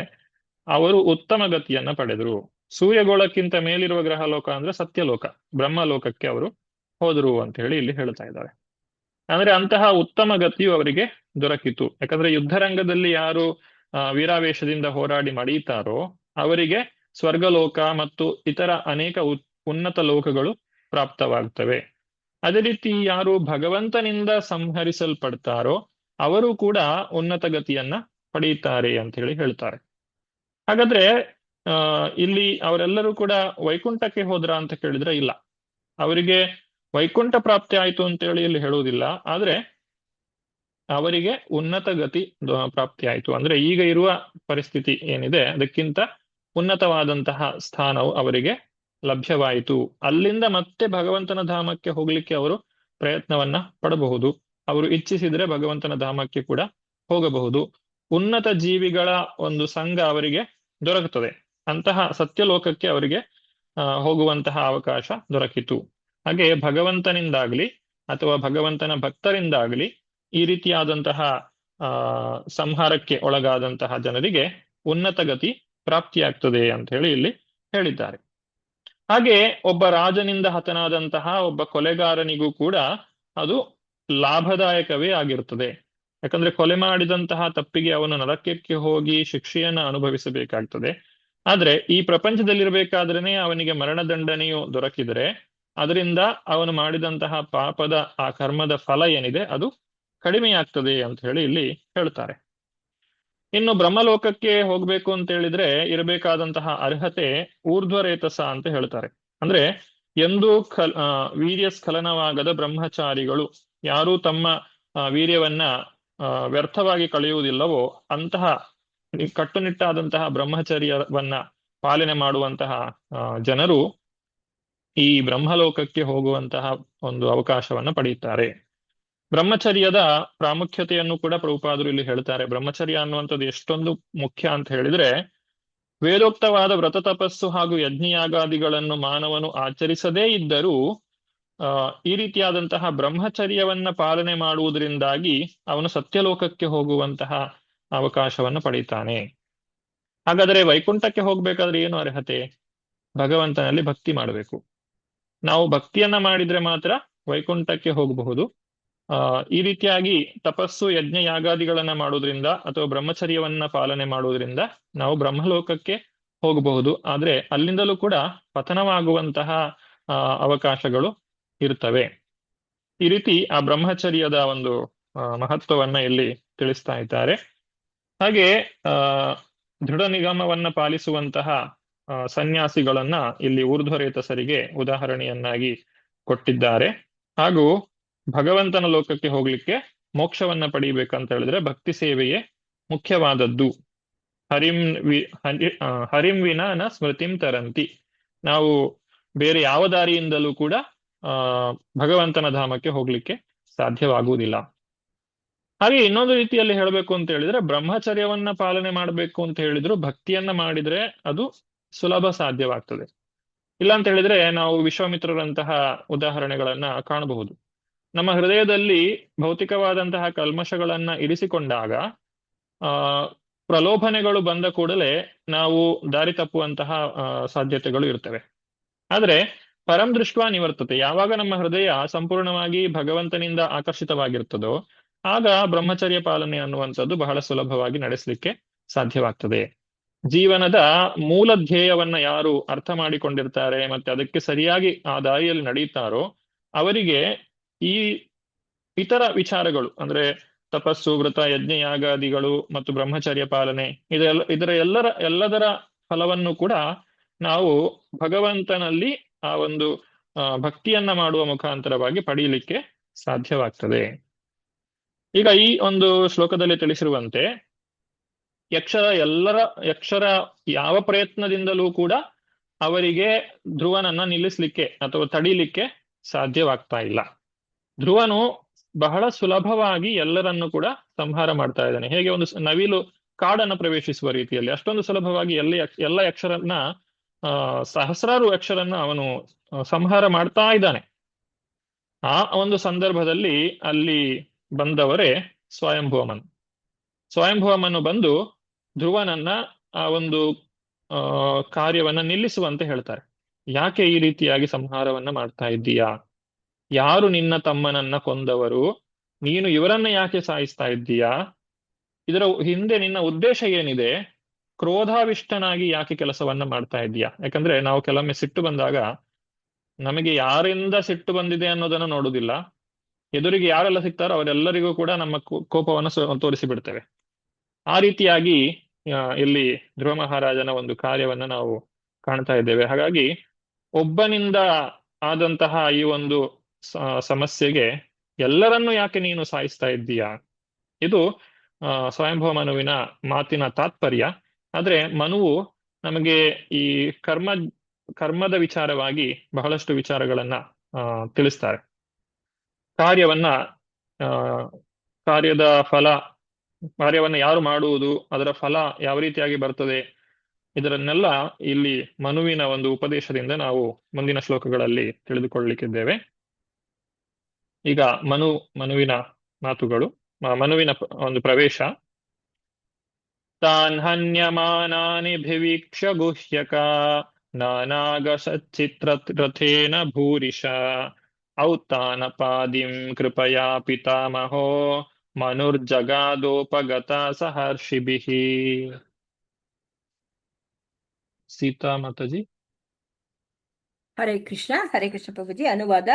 ಅವರು ಉತ್ತಮ ಗತಿಯನ್ನ ಪಡೆದರು. ಸೂರ್ಯಗೋಳಕ್ಕಿಂತ ಮೇಲಿರುವ ಗ್ರಹಲೋಕ ಅಂದ್ರೆ ಸತ್ಯಲೋಕ, ಬ್ರಹ್ಮಲೋಕಕ್ಕೆ ಅವರು ಹೋದರು ಅಂತ ಹೇಳಿ ಇಲ್ಲಿ ಹೇಳ್ತಾ ಇದ್ದಾರೆ. ಅಂದ್ರೆ ಅಂತಹ ಉತ್ತಮ ಗತಿಯು ಅವರಿಗೆ ದೊರಕಿತು. ಯಾಕಂದ್ರೆ ಯುದ್ಧರಂಗದಲ್ಲಿ ಯಾರು ವೀರಾವೇಶದಿಂದ ಹೋರಾಡಿ ಮಡಿತಾರೋ ಅವರಿಗೆ ಸ್ವರ್ಗಲೋಕ ಮತ್ತು ಇತರ ಅನೇಕ ಉನ್ನತ ಲೋಕಗಳು ಪ್ರಾಪ್ತವಾಗ್ತವೆ. ಅದೇ ರೀತಿ ಯಾರು ಭಗವಂತನಿಂದ ಸಂಹರಿಸಲ್ಪಡ್ತಾರೋ ಅವರು ಕೂಡ ಉನ್ನತ ಗತಿಯನ್ನ ಪಡೆಯುತ್ತಾರೆ ಅಂತ ಹೇಳಿ ಹೇಳ್ತಾರೆ. ಹಾಗಾದ್ರೆ ಇಲ್ಲಿ ಅವರೆಲ್ಲರೂ ಕೂಡ ವೈಕುಂಠಕ್ಕೆ ಹೋದ್ರ ಅಂತ ಕೇಳಿದ್ರೆ ಇಲ್ಲ. ಅವರಿಗೆ ವೈಕುಂಠ ಪ್ರಾಪ್ತಿ ಆಯ್ತು ಅಂತೇಳಿ ಇಲ್ಲಿ ಹೇಳುವುದಿಲ್ಲ. ಆದ್ರೆ ಅವರಿಗೆ ಉನ್ನತ ಗತಿ ಪ್ರಾಪ್ತಿ ಆಯ್ತು. ಅಂದ್ರೆ ಈಗ ಇರುವ ಪರಿಸ್ಥಿತಿ ಏನಿದೆ ಅದಕ್ಕಿಂತ ಉನ್ನತವಾದಂತಹ ಸ್ಥಾನವು ಅವರಿಗೆ ಲಭ್ಯವಾಯಿತು. ಅಲ್ಲಿಂದ ಮತ್ತೆ ಭಗವಂತನ ಧಾಮಕ್ಕೆ ಹೋಗ್ಲಿಕ್ಕೆ ಅವರು ಪ್ರಯತ್ನವನ್ನ ಪಡಬಹುದು. ಅವರು ಇಚ್ಛಿಸಿದ್ರೆ ಭಗವಂತನ ಧಾಮಕ್ಕೆ ಕೂಡ ಹೋಗಬಹುದು. ಉನ್ನತ ಜೀವಿಗಳ ಒಂದು ಸಂಘ ಅವರಿಗೆ ದೊರಕುತ್ತದೆ. ಅಂತಹ ಸತ್ಯಲೋಕಕ್ಕೆ ಅವರಿಗೆ ಹೋಗುವಂತಹ ಅವಕಾಶ ದೊರಕಿತು. ಹಾಗೆ ಭಗವಂತನಿಂದಾಗ್ಲಿ ಅಥವಾ ಭಗವಂತನ ಭಕ್ತರಿಂದಾಗ್ಲಿ ಈ ರೀತಿಯಾದಂತಹ ಸಂಹಾರಕ್ಕೆ ಒಳಗಾದಂತಹ ಜನರಿಗೆ ಉನ್ನತ ಗತಿ ಪ್ರಾಪ್ತಿಯಾಗ್ತದೆ ಅಂತ ಹೇಳಿ ಇಲ್ಲಿ ಹೇಳಿದ್ದಾರೆ. ಹಾಗೆ ಒಬ್ಬ ರಾಜನಿಂದ ಹತನಾದಂತಹ ಒಬ್ಬ ಕೊಲೆಗಾರನಿಗೂ ಕೂಡ ಅದು ಲಾಭದಾಯಕವೇ ಆಗಿರುತ್ತದೆ. ಯಾಕಂದ್ರೆ ಕೊಲೆ ಮಾಡಿದಂತಹ ತಪ್ಪಿಗೆ ಅವನು ನರಕಕ್ಕೆ ಹೋಗಿ ಶಿಕ್ಷೆಯನ್ನ ಅನುಭವಿಸಬೇಕಾಗ್ತದೆ. ಆದ್ರೆ ಈ ಪ್ರಪಂಚದಲ್ಲಿರ್ಬೇಕಾದ್ರೇನೆ ಅವನಿಗೆ ಮರಣದಂಡನೆಯು ದೊರಕಿದರೆ ಅದರಿಂದ ಅವನು ಮಾಡಿದಂತಹ ಪಾಪದ ಆ ಕರ್ಮದ ಫಲ ಏನಿದೆ ಅದು ಕಡಿಮೆಯಾಗ್ತದೆ ಅಂತ ಹೇಳಿ ಇಲ್ಲಿ ಹೇಳ್ತಾರೆ. ಇನ್ನು ಬ್ರಹ್ಮಲೋಕಕ್ಕೆ ಹೋಗ್ಬೇಕು ಅಂತ ಹೇಳಿದ್ರೆ ಇರಬೇಕಾದಂತಹ ಅರ್ಹತೆ ಊರ್ಧ್ವರೇತಸ ಅಂತ ಹೇಳ್ತಾರೆ. ಅಂದ್ರೆ ಎಂದೂ ವೀರ್ಯ ಸ್ಖಲನವಾಗದ ಬ್ರಹ್ಮಚಾರಿಗಳು ಯಾರು ತಮ್ಮ ವೀರ್ಯವನ್ನ ವ್ಯರ್ಥವಾಗಿ ಕಳೆಯುವುದಿಲ್ಲವೋ ಅಂತಹ ಕಟ್ಟುನಿಟ್ಟಾದಂತಹ ಬ್ರಹ್ಮಚರ್ಯವನ್ನ ಪಾಲನೆ ಮಾಡುವಂತಹ ಜನರು ಈ ಬ್ರಹ್ಮಲೋಕಕ್ಕೆ ಹೋಗುವಂತಹ ಒಂದು ಅವಕಾಶವನ್ನ ಪಡೆಯುತ್ತಾರೆ. ಬ್ರಹ್ಮಚರ್ಯದ ಪ್ರಾಮುಖ್ಯತೆಯನ್ನು ಕೂಡ ಪ್ರಭುಪಾದರು ಇಲ್ಲಿ ಹೇಳ್ತಾರೆ. ಬ್ರಹ್ಮಚರ್ಯ ಅನ್ನುವಂಥದ್ದು ಎಷ್ಟೊಂದು ಮುಖ್ಯ ಅಂತ ಹೇಳಿದ್ರೆ, ವೇದೋಕ್ತವಾದ ವ್ರತ ತಪಸ್ಸು ಹಾಗೂ ಯಜ್ಞಯಾಗಾದಿಗಳನ್ನು ಮಾನವನು ಆಚರಿಸದೇ ಇದ್ದರೂ ಈ ರೀತಿಯಾದಂತಹ ಬ್ರಹ್ಮಚರ್ಯವನ್ನ ಪಾಲನೆ ಮಾಡುವುದರಿಂದಾಗಿ ಅವನು ಸತ್ಯಲೋಕಕ್ಕೆ ಹೋಗುವಂತಹ ಅವಕಾಶವನ್ನು ಪಡೀತಾನೆ. ಹಾಗಾದರೆ ವೈಕುಂಠಕ್ಕೆ ಹೋಗ್ಬೇಕಾದ್ರೆ ಏನು ಅರ್ಹತೆ? ಭಗವಂತನಲ್ಲಿ ಭಕ್ತಿ ಮಾಡಬೇಕು. ನಾವು ಭಕ್ತಿಯನ್ನ ಮಾಡಿದ್ರೆ ಮಾತ್ರ ವೈಕುಂಠಕ್ಕೆ ಹೋಗಬಹುದು. ಈ ರೀತಿಯಾಗಿ ತಪಸ್ಸು, ಯಜ್ಞ, ಯಾಗಾದಿಗಳನ್ನ ಮಾಡುವುದರಿಂದ ಅಥವಾ ಬ್ರಹ್ಮಚರ್ಯವನ್ನ ಪಾಲನೆ ಮಾಡುವುದರಿಂದ ನಾವು ಬ್ರಹ್ಮಲೋಕಕ್ಕೆ ಹೋಗಬಹುದು. ಆದ್ರೆ ಅಲ್ಲಿಂದಲೂ ಕೂಡ ಪತನವಾಗುವಂತಹ ಅವಕಾಶಗಳು ಇರ್ತವೆ. ಈ ರೀತಿ ಆ ಬ್ರಹ್ಮಚರ್ಯದ ಒಂದು ಮಹತ್ವವನ್ನ ಇಲ್ಲಿ ತಿಳಿಸ್ತಾ ಇದ್ದಾರೆ. ಹಾಗೆ ದೃಢ ನಿಗಮವನ್ನ ಪಾಲಿಸುವಂತಹ ಸನ್ಯಾಸಿಗಳನ್ನ ಇಲ್ಲಿ ಊರ್ಧ್ವರೇತಸರಿಗೆ ಉದಾಹರಣೆಯನ್ನಾಗಿ ಕೊಟ್ಟಿದ್ದಾರೆ. ಹಾಗೂ ಭಗವಂತನ ಲೋಕಕ್ಕೆ ಹೋಗ್ಲಿಕ್ಕೆ, ಮೋಕ್ಷವನ್ನ ಪಡೀಬೇಕಂತ ಹೇಳಿದ್ರೆ ಭಕ್ತಿ ಸೇವೆಯೇ ಮುಖ್ಯವಾದದ್ದು. ಹರಿಂ ವಿನಾ ನ ಸ್ಮೃತಿಂ ತರಂತಿ. ನಾವು ಬೇರೆ ಯಾವ ದಾರಿಯಿಂದಲೂ ಕೂಡ ಭಗವಂತನ ಧಾಮಕ್ಕೆ ಹೋಗ್ಲಿಕ್ಕೆ ಸಾಧ್ಯವಾಗುವುದಿಲ್ಲ. ಹಾಗೆ ಇನ್ನೊಂದು ರೀತಿಯಲ್ಲಿ ಹೇಳಬೇಕು ಅಂತ ಹೇಳಿದ್ರೆ, ಬ್ರಹ್ಮಚರ್ಯವನ್ನ ಪಾಲನೆ ಮಾಡಬೇಕು ಅಂತ ಹೇಳಿದ್ರು ಭಕ್ತಿಯನ್ನ ಮಾಡಿದ್ರೆ ಅದು ಸುಲಭ ಸಾಧ್ಯವಾಗ್ತದೆ. ಇಲ್ಲ ಅಂತ ಹೇಳಿದ್ರೆ ನಾವು ವಿಶ್ವಾಮಿತ್ರರಂತಹ ಉದಾಹರಣೆಗಳನ್ನ ಕಾಣಬಹುದು. ನಮ್ಮ ಹೃದಯದಲ್ಲಿ ಭೌತಿಕವಾದಂತಹ ಕಲ್ಮಶಗಳನ್ನ ಇರಿಸಿಕೊಂಡಾಗ ಪ್ರಲೋಭನೆಗಳು ಬಂದ ಕೂಡಲೇ ನಾವು ದಾರಿ ತಪ್ಪುವಂತಹ ಸಾಧ್ಯತೆಗಳು ಇರ್ತವೆ. ಆದ್ರೆ ಪರಂ ದೃಷ್ಟ್ವಾ ನಿವರ್ತತೆ, ಯಾವಾಗ ನಮ್ಮ ಹೃದಯ ಸಂಪೂರ್ಣವಾಗಿ ಭಗವಂತನಿಂದ ಆಕರ್ಷಿತವಾಗಿರ್ತದೋ ಆಗ ಬ್ರಹ್ಮಚರ್ಯ ಪಾಲನೆ ಅನ್ನುವಂಥದ್ದು ಬಹಳ ಸುಲಭವಾಗಿ ನಡೆಸಲಿಕ್ಕೆ ಸಾಧ್ಯವಾಗ್ತದೆ. ಜೀವನದ ಮೂಲ ಧ್ಯೇಯವನ್ನ ಯಾರು ಅರ್ಥ ಮಾಡಿಕೊಂಡಿರ್ತಾರೆ ಮತ್ತೆ ಅದಕ್ಕೆ ಸರಿಯಾಗಿ ಆ ದಾರಿಯಲ್ಲಿ ನಡೆಯುತ್ತಾರೋ ಅವರಿಗೆ ಈ ಇತರ ವಿಚಾರಗಳು ಅಂದ್ರೆ ತಪಸ್ಸು, ವ್ರತ, ಯಜ್ಞ, ಯಾಗಾದಿಗಳು ಮತ್ತು ಬ್ರಹ್ಮಚರ್ಯ ಪಾಲನೆ ಎಲ್ಲದರ ಫಲವನ್ನು ಕೂಡ ನಾವು ಭಗವಂತನಲ್ಲಿ ಆ ಒಂದು ಭಕ್ತಿಯನ್ನ ಮಾಡುವ ಮುಖಾಂತರವಾಗಿ ಪಡೆಯಲಿಕ್ಕೆ ಸಾಧ್ಯವಾಗ್ತದೆ. ಈಗ ಈ ಒಂದು ಶ್ಲೋಕದಲ್ಲಿ ತಿಳಿಸಿರುವಂತೆ ಯಕ್ಷರ ಯಾವ ಪ್ರಯತ್ನದಿಂದಲೂ ಕೂಡ ಅವರಿಗೆ ಧ್ರುವನನ್ನ ನಿಲ್ಲಿಸ್ಲಿಕ್ಕೆ ಅಥವಾ ತಡೀಲಿಕ್ಕೆ ಸಾಧ್ಯವಾಗ್ತಾ ಇಲ್ಲ. ಧ್ರುವನು ಬಹಳ ಸುಲಭವಾಗಿ ಎಲ್ಲರನ್ನು ಕೂಡ ಸಂಹಾರ ಮಾಡ್ತಾ ಇದ್ದಾನೆ. ಹೇಗೆ ಒಂದು ನವಿಲು ಕಾಡನ್ನು ಪ್ರವೇಶಿಸುವ ರೀತಿಯಲ್ಲಿ ಅಷ್ಟೊಂದು ಸುಲಭವಾಗಿ ಎಲ್ಲ ಯಕ್ಷರನ್ನ ಸಹಸ್ರಾರು ಯಕ್ಷರನ್ನ ಅವನು ಸಂಹಾರ ಮಾಡ್ತಾ ಇದ್ದಾನೆ. ಆ ಒಂದು ಸಂದರ್ಭದಲ್ಲಿ ಅಲ್ಲಿ ಬಂದವರೇ ಸ್ವಯಂಭುವಮನು ಬಂದು ಧ್ರುವನನ್ನ ಆ ಒಂದು ಕಾರ್ಯವನ್ನ ನಿಲ್ಲಿಸುವಂತೆ ಹೇಳ್ತಾರೆ. ಯಾಕೆ ಈ ರೀತಿಯಾಗಿ ಸಂಹಾರವನ್ನ ಮಾಡ್ತಾ ಇದ್ದೀಯಾ? ಯಾರು ನಿನ್ನ ತಮ್ಮನನ್ನ ಕೊಂದವರು? ನೀನು ಇವರನ್ನ ಯಾಕೆ ಸಾಯಿಸ್ತಾ ಇದ್ದೀಯಾ? ಇದರ ಹಿಂದೆ ನಿನ್ನ ಉದ್ದೇಶ ಏನಿದೆ? ಕ್ರೋಧಾವಿಷ್ಟನಾಗಿ ಯಾಕೆ ಕೆಲಸವನ್ನ ಮಾಡ್ತಾ ಇದ್ದೀಯಾ? ಯಾಕಂದ್ರೆ ನಾವು ಕೆಲವೊಮ್ಮೆ ಸಿಟ್ಟು ಬಂದಾಗ ನಮಗೆ ಯಾರಿಂದ ಸಿಟ್ಟು ಬಂದಿದೆ ಅನ್ನೋದನ್ನ ನೋಡುದಿಲ್ಲ, ಎದುರಿಗೆ ಯಾರೆಲ್ಲ ಸಿಗ್ತಾರೋ ಅವರೆಲ್ಲರಿಗೂ ಕೂಡ ನಮ್ಮ ಕೋಪವನ್ನು ತೋರಿಸಿ ಬಿಡ್ತೇವೆ. ಆ ರೀತಿಯಾಗಿ ಇಲ್ಲಿ ಧ್ರುವ ಮಹಾರಾಜನ ಒಂದು ಕಾರ್ಯವನ್ನ ನಾವು ಕಾಣ್ತಾ ಇದ್ದೇವೆ. ಹಾಗಾಗಿ ಒಬ್ಬನಿಂದ ಆದಂತಹ ಈ ಒಂದು ಸಮಸ್ಯೆಗೆ ಎಲ್ಲರನ್ನೂ ಯಾಕೆ ನೀನು ಸಾಯಿಸ್ತಾ ಇದ್ದೀಯಾ? ಇದು ಸ್ವಯಂಭವ ಮನುವಿನ ಮಾತಿನ ತಾತ್ಪರ್ಯ. ಆದ್ರೆ ಮನುವು ನಮಗೆ ಈ ಕರ್ಮದ ವಿಚಾರವಾಗಿ ಬಹಳಷ್ಟು ವಿಚಾರಗಳನ್ನ ತಿಳಿಸ್ತಾರೆ. ಕಾರ್ಯವನ್ನ ಯಾರು ಮಾಡುವುದು, ಅದರ ಫಲ ಯಾವ ರೀತಿಯಾಗಿ ಬರ್ತದೆ, ಇದರನ್ನೆಲ್ಲ ಇಲ್ಲಿ ಮನುವಿನ ಒಂದು ಉಪದೇಶದಿಂದ ನಾವು ಮುಂದಿನ ಶ್ಲೋಕಗಳಲ್ಲಿ ತಿಳಿದುಕೊಳ್ಳಲಿಕ್ಕಿದ್ದೇವೆ. ಈಗ ಮನುವಿನ ಮಾತುಗಳು, ಮನುವಿನ ಒಂದು ಪ್ರವೇಶ. ತಾನ್ ಹನ್ಯಮಾನಾನಿ ಭಿವೀಕ್ಷ ಗುಹ್ಯಕ ನಾನಾಗ ಸಚ್ಚಿತ್ರಥೇನ ಭೂರಿಶ ಔತ್ತಾನಪಾದಿಂ ಕೃಪಯಾ ಪಿತಾಮಹೋ ಮನುರ್ಜಗಾದೋಪಗತ ಸಹರ್ಷಿಭಿಃ. ಸೀತಾ ಮಾತಾಜಿ. ಹರೇ ಕೃಷ್ಣ ಪ್ರಭುಜಿ. ಅನುವಾದ.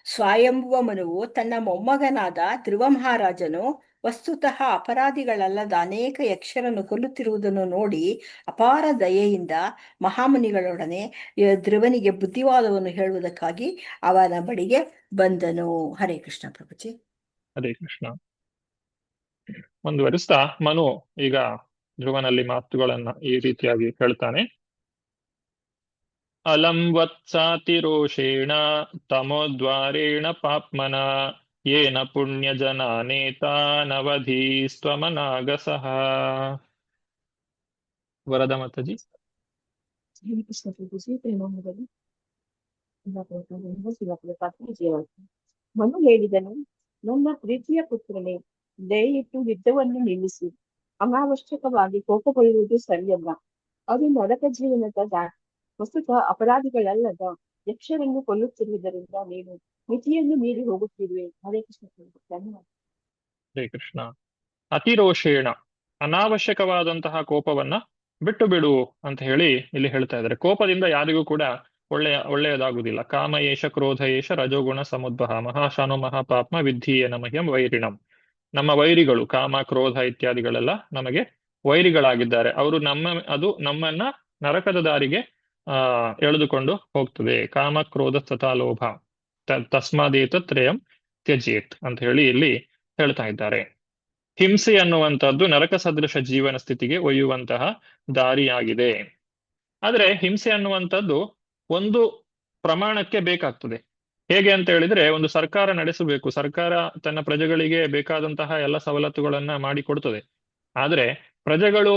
ಸ್ವಯಂಭುವ ಮನುವು ತನ್ನ ಮೊಮ್ಮಗನಾದ ಧ್ರುವ ಮಹಾರಾಜನು ವಸ್ತುತಃ ಅಪರಾಧಿಗಳಲ್ಲದ ಅನೇಕ ಯಕ್ಷರನ್ನು ಕೊಲ್ಲುತ್ತಿರುವುದನ್ನು ನೋಡಿ ಅಪಾರ ದಯೆಯಿಂದ ಮಹಾಮುನಿಗಳೊಡನೆ ಧ್ರುವನಿಗೆ ಬುದ್ಧಿವಾದವನ್ನು ಹೇಳುವುದಕ್ಕಾಗಿ ಅವನ ಬಳಿಗೆ ಬಂದನು. ಹರೇ ಕೃಷ್ಣ ಪ್ರಭುಜಿ. ಹರೇ ಕೃಷ್ಣ. ಮುಂದುವರಿಸ್ತಾ ಮನು ಈಗ ಧ್ರುವನಲ್ಲಿ ಮಾತುಗಳನ್ನ ಈ ರೀತಿಯಾಗಿ ಹೇಳ್ತಾನೆ. ಅಲಂ ವತ್ಸಾತಿರೋಷೇಣ ತಮೋದ್ವಾರೇಣ ಪಾಪ್ಮನ ಯೇನ ಪುಣ್ಯ ಜನಾನೇತಾನವಧೀಸ್ತ್ವಮನಾಗಸಃ. ವರದ ಮಾತಾಜಿ. ಮನು ಹೇಳಿದನು, ನನ್ನ ಪ್ರೀತಿಯ ಪುತ್ರನೇ, ದಯವಿಟ್ಟು ಯುದ್ಧವನ್ನು ನಿಲ್ಲಿಸಿ. ಅನಾವಶ್ಯಕವಾಗಿ ಕೋಪಗೊಳ್ಳುವುದು ಸರಿಯಲ್ಲ. ಅದು ನರಕ ಜೀವನದ ದಾರಿ. ವಸ್ತುತ ಅಪರಾಧಿಗಳಲ್ಲದ ಯಕ್ಷರನ್ನು ಕೊಲ್ಲುತ್ತಿರುವುದರಿಂದ ನೀನು ಮಿತಿಯನ್ನು ಮೀರಿ ಹೋಗುತ್ತಿರುವೆ. ಹರೇ ಕೃಷ್ಣ. ಧನ್ಯವಾದ. ಹರೇ ಕೃಷ್ಣ. ಅತಿರೋಷೇಣ, ಅನಾವಶ್ಯಕವಾದಂತಹ ಕೋಪವನ್ನ ಬಿಟ್ಟು ಬಿಡು ಅಂತ ಹೇಳಿ ಇಲ್ಲಿ ಹೇಳ್ತಾ ಇದ್ದಾರೆ. ಕೋಪದಿಂದ ಯಾರಿಗೂ ಕೂಡ ಒಳ್ಳೆಯದಾಗುವುದಿಲ್ಲ. ಕಾಮ ಏಷ ಕ್ರೋಧ ಏಷ ರಜೋಗುಣ ಸಮುದ್ಭವ ಮಹಾಶಾನೋ ಮಹಾಪಾಪ್ಮ ವಿದ್ಧೀಯೇನ ಮಹ್ಯಂ ವೈರಿಣಂ. ನಮ್ಮ ವೈರಿಗಳು ಕಾಮ ಕ್ರೋಧ ಇತ್ಯಾದಿಗಳೆಲ್ಲ ನಮಗೆ ವೈರಿಗಳಾಗಿದ್ದಾರೆ. ಅದು ನಮ್ಮನ್ನ ನರಕದ ದಾರಿಗೆ ಎಳೆದುಕೊಂಡು ಹೋಗ್ತದೆ. ಕಾಮ ಕ್ರೋಧ ತಥಾ ಲೋಭ ತಸ್ಮಾದೇತತ್ರಯಂ ತ್ಯಜೇತ್ ಅಂತ ಹೇಳಿ ಇಲ್ಲಿ ಹೇಳ್ತಾ ಇದ್ದಾರೆ. ಹಿಂಸೆ ಅನ್ನುವಂಥದ್ದು ನರಕ ಸದೃಶ ಜೀವನ ಸ್ಥಿತಿಗೆ ಒಯ್ಯುವಂತಹ ದಾರಿಯಾಗಿದೆ. ಆದ್ರೆ ಹಿಂಸೆ ಅನ್ನುವಂಥದ್ದು ಒಂದು ಪ್ರಮಾಣಕ್ಕೆ ಬೇಕಾಗ್ತದೆ. ಹೇಗೆ ಅಂತ ಹೇಳಿದ್ರೆ, ಒಂದು ಸರ್ಕಾರ ನಡೆಸಬೇಕು. ಸರ್ಕಾರ ತನ್ನ ಪ್ರಜೆಗಳಿಗೆ ಬೇಕಾದಂತಹ ಎಲ್ಲ ಸವಲತ್ತುಗಳನ್ನ ಮಾಡಿಕೊಡ್ತದೆ. ಆದ್ರೆ ಪ್ರಜೆಗಳು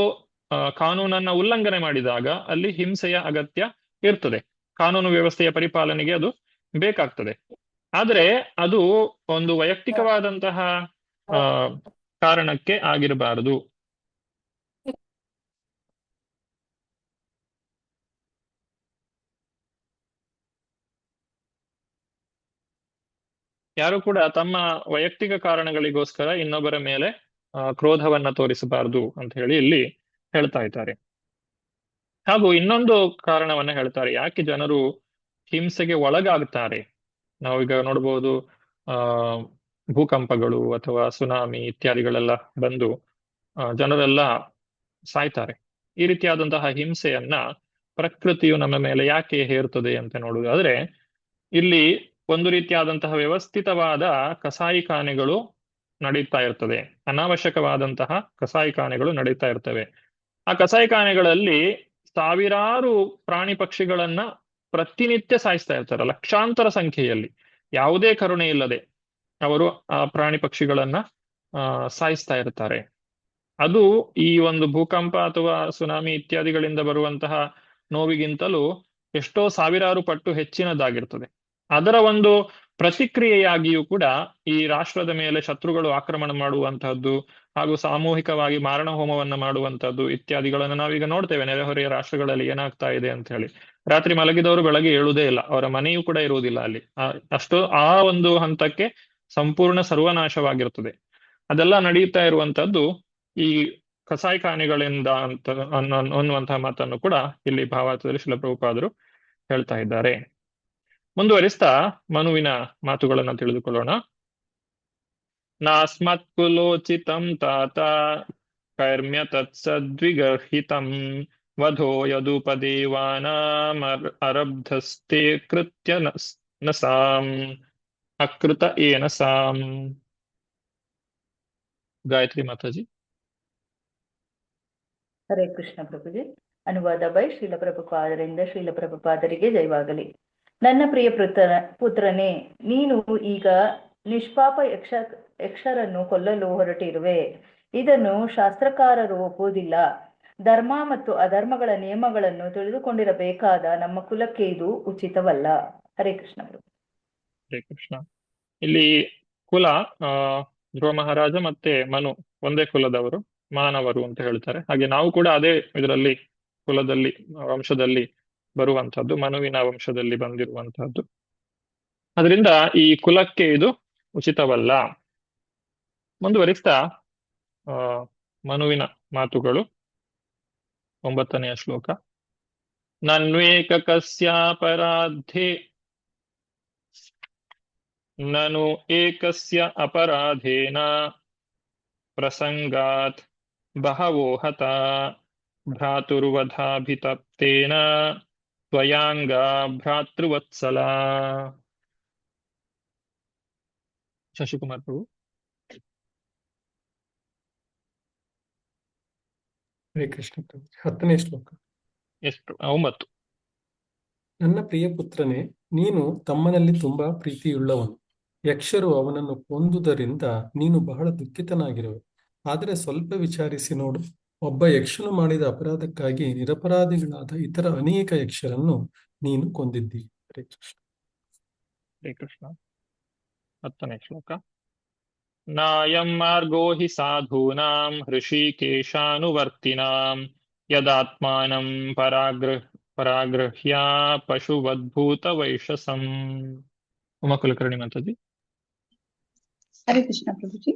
ಕಾನೂನನ್ನ ಉಲ್ಲಂಘನೆ ಮಾಡಿದಾಗ ಅಲ್ಲಿ ಹಿಂಸೆಯ ಅಗತ್ಯ ಇರ್ತದೆ. ಕಾನೂನು ವ್ಯವಸ್ಥೆಯ ಪರಿಪಾಲನೆಗೆ ಅದು ಬೇಕಾಗ್ತದೆ. ಆದ್ರೆ ಅದು ಒಂದು ವೈಯಕ್ತಿಕವಾದಂತಹ ಕಾರಣಕ್ಕೆ ಆಗಿರಬಾರದು. ಯಾರು ಕೂಡ ತಮ್ಮ ವೈಯಕ್ತಿಕ ಕಾರಣಗಳಿಗೋಸ್ಕರ ಇನ್ನೊಬ್ಬರ ಮೇಲೆ ಕ್ರೋಧವನ್ನ ತೋರಿಸಬಾರದು ಅಂತ ಹೇಳಿ ಇಲ್ಲಿ ಹೇಳ್ತಾ ಇದ್ದಾರೆ. ಹಾಗೂ ಇನ್ನೊಂದು ಕಾರಣವನ್ನ ಹೇಳ್ತಾರೆ, ಯಾಕೆ ಜನರು ಹಿಂಸೆಗೆ ಒಳಗಾಗ್ತಾರೆ. ನಾವೀಗ ನೋಡ್ಬೋದು, ಭೂಕಂಪಗಳು ಅಥವಾ ಸುನಾಮಿ ಇತ್ಯಾದಿಗಳೆಲ್ಲ ಬಂದು ಜನರೆಲ್ಲ ಸಾಯ್ತಾರೆ. ಈ ರೀತಿಯಾದಂತಹ ಹಿಂಸೆಯನ್ನ ಪ್ರಕೃತಿಯು ನಮ್ಮ ಮೇಲೆ ಯಾಕೆ ಹೇರ್ತದೆ ಅಂತ ನೋಡುವುದಾದ್ರೆ, ಇಲ್ಲಿ ಒಂದು ರೀತಿಯಾದಂತಹ ವ್ಯವಸ್ಥಿತವಾದ ಕಸಾಯಿಖಾನೆಗಳು ನಡೀತಾ ಇರ್ತದೆ. ಅನಾವಶ್ಯಕವಾದಂತಹ ಕಸಾಯಿಖಾನೆಗಳು ನಡೀತಾ ಇರ್ತವೆ. ಆ ಕಸಾಯಿಖಾನೆಗಳಲ್ಲಿ ಸಾವಿರಾರು ಪ್ರಾಣಿ ಪಕ್ಷಿಗಳನ್ನ ಪ್ರತಿನಿತ್ಯ ಸಾಯಿಸ್ತಾ ಇರ್ತಾರೆ. ಲಕ್ಷಾಂತರ ಸಂಖ್ಯೆಯಲ್ಲಿ ಯಾವುದೇ ಕರುಣೆ ಇಲ್ಲದೆ ಅವರು ಆ ಪ್ರಾಣಿ ಪಕ್ಷಿಗಳನ್ನ ಸಾಯಿಸ್ತಾ ಇರ್ತಾರೆ. ಅದು ಈ ಒಂದು ಭೂಕಂಪ ಅಥವಾ ಸುನಾಮಿ ಇತ್ಯಾದಿಗಳಿಂದ ಬರುವಂತಹ ನೋವಿಗಿಂತಲೂ ಎಷ್ಟೋ ಸಾವಿರಾರು ಪಟ್ಟು ಹೆಚ್ಚಿನದಾಗಿರ್ತದೆ. ಅದರ ಒಂದು ಪ್ರತಿಕ್ರಿಯೆಯಾಗಿಯೂ ಕೂಡ ಈ ರಾಷ್ಟ್ರದ ಮೇಲೆ ಶತ್ರುಗಳು ಆಕ್ರಮಣ ಮಾಡುವಂತಹದ್ದು ಹಾಗೂ ಸಾಮೂಹಿಕವಾಗಿ ಮಾರಣ ಹೋಮವನ್ನ ಮಾಡುವಂತಹದ್ದು ಇತ್ಯಾದಿಗಳನ್ನು ನಾವೀಗ ನೋಡ್ತೇವೆ. ನೆರೆಹೊರೆಯ ರಾಷ್ಟ್ರಗಳಲ್ಲಿ ಏನಾಗ್ತಾ ಇದೆ ಅಂತ ಹೇಳಿ. ರಾತ್ರಿ ಮಲಗಿದವರು ಬೆಳಗ್ಗೆ ಏಳುವುದೇ ಇಲ್ಲ, ಅವರ ಮನೆಯೂ ಕೂಡ ಇರುವುದಿಲ್ಲ ಅಲ್ಲಿ. ಅಷ್ಟು ಆ ಒಂದು ಹಂತಕ್ಕೆ ಸಂಪೂರ್ಣ ಸರ್ವನಾಶವಾಗಿರ್ತದೆ. ಅದೆಲ್ಲ ನಡೀತಾ ಇರುವಂತಹದ್ದು ಈ ಕಸಾಯಿಖಾನೆಗಳಿಂದ ಅಂತ ಅನ್ನುವಂತಹ ಮಾತನ್ನು ಕೂಡ ಇಲ್ಲಿ ಭಾವಾರ್ಥದಲ್ಲಿ ಶ್ರೀಲ ಪ್ರಭುಪಾದರು ಹೇಳ್ತಾ ಇದ್ದಾರೆ. ಮುಂದುವರಿಸ್ತಾ ಮನುವಿನ ಮಾತುಗಳನ್ನ ತಿಳಿದುಕೊಳ್ಳೋಣ. ನಾಸ್ಮತ್ ಕುಲೋಚಿತಂ ತಾತ ಕರ್ಮ್ಯ ತತ್ಸದ್ವಿಗರ್ಹಿತಂ ವಧೋ ಯದುಪದೇವಾನಾಂ ಅರಬ್ಧಸ್ತೆ ಕೃತ್ಯ ನಸಾಂ ಅಕೃತ ಏನ ಸಾಂ. ಗಾಯತ್ರಿ ಮಾತಾಜಿ. ಹರೇ ಕೃಷ್ಣ ಪ್ರಭುಜಿ. ಅನುವಾದ ಬೈ ಶ್ರೀಲ ಪ್ರಭುಪಾದರಿಂದ ಶ್ರೀಲ ಪ್ರಭುಪಾದರಿಗೆ ಜಯವಾಗಲಿ. ನನ್ನ ಪ್ರಿಯ ಪುತ್ರನೇ, ನೀನು ಈಗ ನಿಷ್ಪಾಪ ಯಕ್ಷರನ್ನು ಕೊಲ್ಲಲು ಹೊರಟಿರುವೆ. ಇದನ್ನು ಶಾಸ್ತ್ರಕಾರರು ಒಪ್ಪುವುದಿಲ್ಲ. ಧರ್ಮ ಮತ್ತು ಅಧರ್ಮಗಳ ನಿಯಮಗಳನ್ನು ತಿಳಿದುಕೊಂಡಿರಬೇಕಾದ ನಮ್ಮ ಕುಲಕ್ಕೆ ಇದು ಉಚಿತವಲ್ಲ. ಹರೇ ಕೃಷ್ಣ ಪ್ರಭು. ಹರೇ ಕೃಷ್ಣ. ಇಲ್ಲಿ ಕುಲ ಧ್ರುವ ಮಹಾರಾಜ ಮತ್ತೆ ಮನು ಒಂದೇ ಕುಲದವರು, ಮಾನವರು ಅಂತ ಹೇಳ್ತಾರೆ. ಹಾಗೆ ನಾವು ಕೂಡ ಅದೇ ಇದರಲ್ಲಿ ಕುಲದಲ್ಲಿ ವಂಶದಲ್ಲಿ ಬರುವಂತಹದ್ದು, ಮನುವಿನ ವಂಶದಲ್ಲಿ ಬಂದಿರುವಂತಹದ್ದು. ಅದರಿಂದ ಈ ಕುಲಕ್ಕೆ ಇದು ಉಚಿತವಲ್ಲ. ಮುಂದುವರಿಸ್ತಾ ಮನುವಿನ ಮಾತುಗಳು 9ನೆಯ ಶ್ಲೋಕ. ನನ್ವೇಕ ಕಸ್ಯಾಪರಾಧೇ ನನು ಏಕಸ್ಯ ಅಪರಾಧೇನ ಪ್ರಸಂಗಾತ್ ಬಹವೋ ಹತ ಭ್ರಾತುರ್ವಧಾಭಿತಪ್ತೇನ ತ್ವಯಾಂಗ ಭ್ರಾತೃವತ್ಸಲ. ಶಶಿಕುಮಾರ್ ಪ್ರಭು. ಹರೇ ಕೃಷ್ಣ ಪ್ರಭು. 10ನೇ ಶ್ಲೋಕ. ಎಷ್ಟು? 9. ನನ್ನ ಪ್ರಿಯ ಪುತ್ರನೇ, ನೀನು ತಮ್ಮನಲ್ಲಿ ತುಂಬಾ ಪ್ರೀತಿಯುಳ್ಳವನು. ಯಕ್ಷರು ಅವನನ್ನು ಕೊಂದುದರಿಂದ ನೀನು ಬಹಳ ದುಃಖಿತನಾಗಿರುವೆ. ಆದರೆ ಸ್ವಲ್ಪ ವಿಚಾರಿಸಿ ನೋಡು, ಒಬ್ಬ ಯಕ್ಷನು ಮಾಡಿದ ಅಪರಾಧಕ್ಕಾಗಿ ನಿರಪರಾಧಿಗಳಾದ ಇತರ ಅನೇಕ ಯಕ್ಷರನ್ನು ನೀನು ಕೊಂದಿದ್ದಿ. ಹರೇ ಕೃಷ್ಣ. ಹರೇ ಕೃಷ್ಣ. 10ನೇ ಶ್ಲೋಕ. ನಾಯಂ ಮಾರ್ಗೋ ಹಿ ಸಾಧೂನಾಂ ಹೃಷಿಕೇಶಾನುವರ್ತಿನಾಂ ಯದಾತ್ಮಾನಂ ಪರಾಗೃಹ್ಯ ಪಶುವದ್ಭೂತ ವೈಶಸಂ. ಉಮಾಕುಲಕರ್ಣಿ ಮಾತಾಜಿ. ಹರೇ ಕೃಷ್ಣ ಪ್ರಭುಜಿ.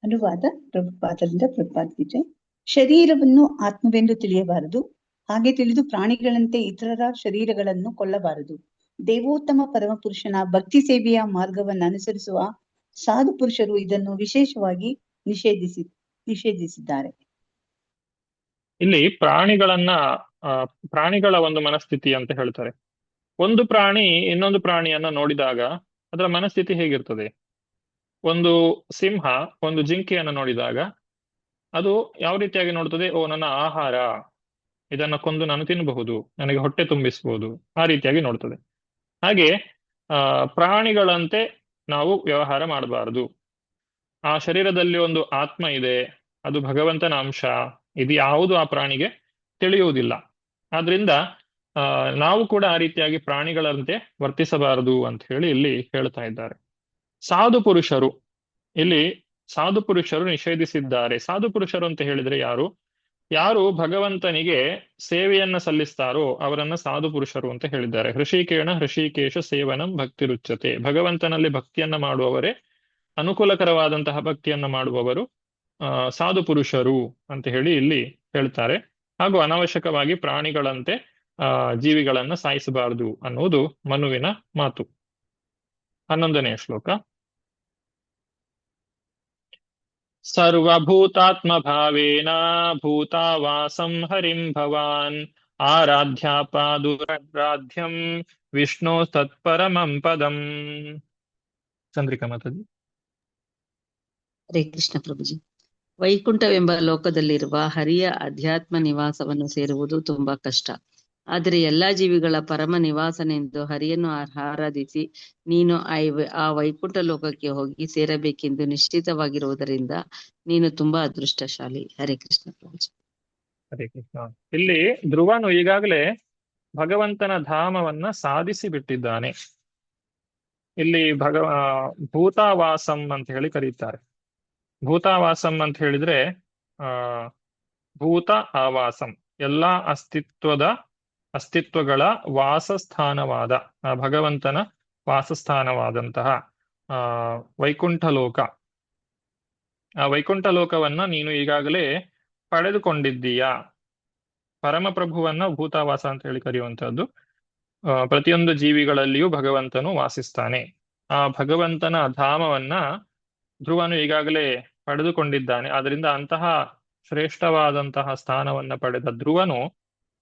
ಅನುವಾದ ಪ್ರಭುಪಾದರಿಂದ ಪ್ರಭುಪಾದ ವಿಜಯ್. ಶರೀರವನ್ನು ಆತ್ಮವೆಂದು ತಿಳಿಯಬಾರದು. ಹಾಗೆ ತಿಳಿದು ಪ್ರಾಣಿಗಳಂತೆ ಇತರರ ಶರೀರಗಳನ್ನು ಕೊಲ್ಲಬಾರದು. ದೇವೋತ್ತಮ ಪರಮಪುರುಷನ ಭಕ್ತಿ ಸೇವೆಯ ಮಾರ್ಗವನ್ನು ಅನುಸರಿಸುವ ಸಾಧು ಪುರುಷರು ಇದನ್ನು ವಿಶೇಷವಾಗಿ ನಿಷೇಧಿಸಿದ್ದಾರೆ. ಇಲ್ಲಿ ಪ್ರಾಣಿಗಳ ಒಂದು ಮನಸ್ಥಿತಿ ಅಂತ ಹೇಳ್ತಾರೆ. ಒಂದು ಪ್ರಾಣಿ ಇನ್ನೊಂದು ಪ್ರಾಣಿಯನ್ನ ನೋಡಿದಾಗ ಅದರ ಮನಸ್ಥಿತಿ ಹೇಗಿರ್ತದೆ? ಒಂದು ಸಿಂಹ ಒಂದು ಜಿಂಕೆಯನ್ನು ನೋಡಿದಾಗ ಅದು ಯಾವ ರೀತಿಯಾಗಿ ನೋಡ್ತದೆ? ಓ, ನನ್ನ ಆಹಾರ, ಇದನ್ನ ಕೊಂದು ನಾನು ತಿನ್ನಬಹುದು, ನನಗೆ ಹೊಟ್ಟೆ ತುಂಬಿಸಬಹುದು, ಆ ರೀತಿಯಾಗಿ ನೋಡ್ತದೆ. ಹಾಗೆ ಪ್ರಾಣಿಗಳಂತೆ ನಾವು ವ್ಯವಹಾರ ಮಾಡಬಾರದು. ಆ ಶರೀರದಲ್ಲಿ ಒಂದು ಆತ್ಮ ಇದೆ, ಅದು ಭಗವಂತನ ಅಂಶ, ಇದು ಯಾವುದು ಆ ಪ್ರಾಣಿಗೆ ತಿಳಿಯುವುದಿಲ್ಲ. ಆದ್ರಿಂದ ನಾವು ಕೂಡ ಆ ರೀತಿಯಾಗಿ ಪ್ರಾಣಿಗಳಂತೆ ವರ್ತಿಸಬಾರದು ಅಂತ ಹೇಳಿ ಇಲ್ಲಿ ಹೇಳ್ತಾ ಇದ್ದಾರೆ. ಸಾಧು ಪುರುಷರು, ಇಲ್ಲಿ ಸಾಧು ಪುರುಷರು ನಿಷೇಧಿಸಿದ್ದಾರೆ. ಸಾಧು ಪುರುಷರು ಅಂತ ಹೇಳಿದ್ರೆ ಯಾರು? ಯಾರು ಭಗವಂತನಿಗೆ ಸೇವೆಯನ್ನ ಸಲ್ಲಿಸ್ತಾರೋ ಅವರನ್ನ ಸಾಧು ಪುರುಷರು ಅಂತ ಹೇಳಿದ್ದಾರೆ. ಹೃಷಿಕೇಶ ಸೇವನಂ ಭಕ್ತಿ ರುಚ್ಯತೆ. ಭಗವಂತನಲ್ಲಿ ಭಕ್ತಿಯನ್ನ ಮಾಡುವವರೇ, ಅನುಕೂಲಕರವಾದಂತಹ ಭಕ್ತಿಯನ್ನ ಮಾಡುವವರು ಸಾಧು ಪುರುಷರು ಅಂತ ಹೇಳಿ ಇಲ್ಲಿ ಹೇಳ್ತಾರೆ. ಹಾಗೂ ಅನಾವಶ್ಯಕವಾಗಿ ಪ್ರಾಣಿಗಳಂತೆ ಜೀವಿಗಳನ್ನ ಸಾಯಿಸಬಾರದು ಅನ್ನುವುದು ಮನುವಿನ ಮಾತು. 11ನೇ ಶ್ಲೋಕ. ಸರ್ವಭೂತಾತ್ಮ ಭಾವೇನ ಭೂತಾವಾಸಂ ಹರಿಂ ಭವಾನ್ ಆರಾಧ್ಯಾಪಾದುರಾಧ್ಯಾಂ ವಿಷ್ಣು ತತ್ಪರಮಂ ಪದಂ. ಚಂದ್ರಿಕಾ ಮಾತಾಜಿ. ಹರೇ ಕೃಷ್ಣ ಪ್ರಭುಜಿ. ವೈಕುಂಠವೆಂಬ ಲೋಕದಲ್ಲಿರುವ ಹರಿಯ ಅಧ್ಯಾತ್ಮ ನಿವಾಸವನ್ನು ಸೇರುವುದು ತುಂಬಾ ಕಷ್ಟ. ಆದರೆ ಎಲ್ಲಾ ಜೀವಿಗಳ ಪರಮ ನಿವಾಸನೆಂದು ಹರಿಯನ್ನು ಆರಾಧಿಸಿ ನೀನು ಆ ವೈಕುಂಠ ಲೋಕಕ್ಕೆ ಹೋಗಿ ಸೇರಬೇಕೆಂದು ನಿಶ್ಚಿತವಾಗಿರುವುದರಿಂದ ನೀನು ತುಂಬಾ ಅದೃಷ್ಟಶಾಲಿ. ಹರೇ ಕೃಷ್ಣ ಪ್ರಭುಜಿ. ಹರೇ ಕೃಷ್ಣ. ಇಲ್ಲಿ ಧ್ರುವನು ಈಗಾಗಲೇ ಭಗವಂತನ ಧಾಮವನ್ನ ಸಾಧಿಸಿ ಬಿಟ್ಟಿದ್ದಾನೆ. ಇಲ್ಲಿ ಭೂತಾವಾಸಂ ಅಂತ ಹೇಳಿ ಕರೀತಾರೆ. ಭೂತಾವಾಸಂ ಅಂತ ಹೇಳಿದ್ರೆ ಭೂತ ಆವಾಸಂ, ಎಲ್ಲಾ ಅಸ್ತಿತ್ವಗಳ ವಾಸಸ್ಥಾನವಾದ ಭಗವಂತನ ವಾಸಸ್ಥಾನವಾದಂತಹ ವೈಕುಂಠ ಲೋಕ. ಆ ವೈಕುಂಠ ಲೋಕವನ್ನ ನೀನು ಈಗಾಗಲೇ ಪಡೆದುಕೊಂಡಿದ್ದೀಯಾ. ಪರಮಪ್ರಭುವನ್ನ ಭೂತಾವಾಸ ಅಂತ ಹೇಳಿ ಕರೆಯುವಂತಹದ್ದು. ಪ್ರತಿಯೊಂದು ಜೀವಿಗಳಲ್ಲಿಯೂ ಭಗವಂತನು ವಾಸಿಸ್ತಾನೆ. ಆ ಭಗವಂತನ ಧಾಮವನ್ನ ಧ್ರುವನು ಈಗಾಗಲೇ ಪಡೆದುಕೊಂಡಿದ್ದಾನೆ. ಆದ್ರಿಂದ ಅಂತಹ ಶ್ರೇಷ್ಠವಾದಂತಹ ಸ್ಥಾನವನ್ನ ಪಡೆದ ಧ್ರುವನು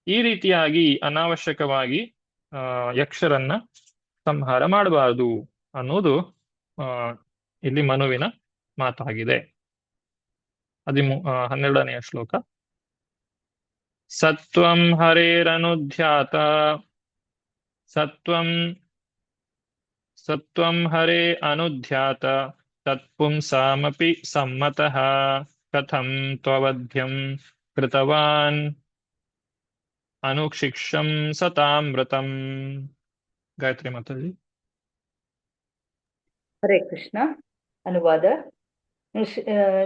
ಈ ರೀತಿಯಾಗಿ ಅನಾವಶ್ಯಕವಾಗಿ ಯಕ್ಷರನ್ನ ಸಂಹಾರ ಮಾಡಬಾರದು ಅನ್ನೋದು ಇಲ್ಲಿ ಮನುವಿನ ಮಾತಾಗಿದೆ. 12ನೇ ಶ್ಲೋಕ. ಸತ್ವಂ ಹರೇರನುಧ್ಯಾತ ಸತ್ವಂ ಹರೇ ಅನುಧ್ಯಾತ ತತ್ಪುಂಸಾಮಪಿ ಸಮ್ಮತಃ ಕಥಂ ತ್ವವಧ್ಯಂ ಕೃತವಾನ್ ಅನುಕ್ಷಿಕ್ಷಂ ಸತಾಮೃತಂ. ಗಾಯತ್ರಿ ಮಾತಾಜಿ. ಹರೇ ಕೃಷ್ಣ. ಅನುವಾದ.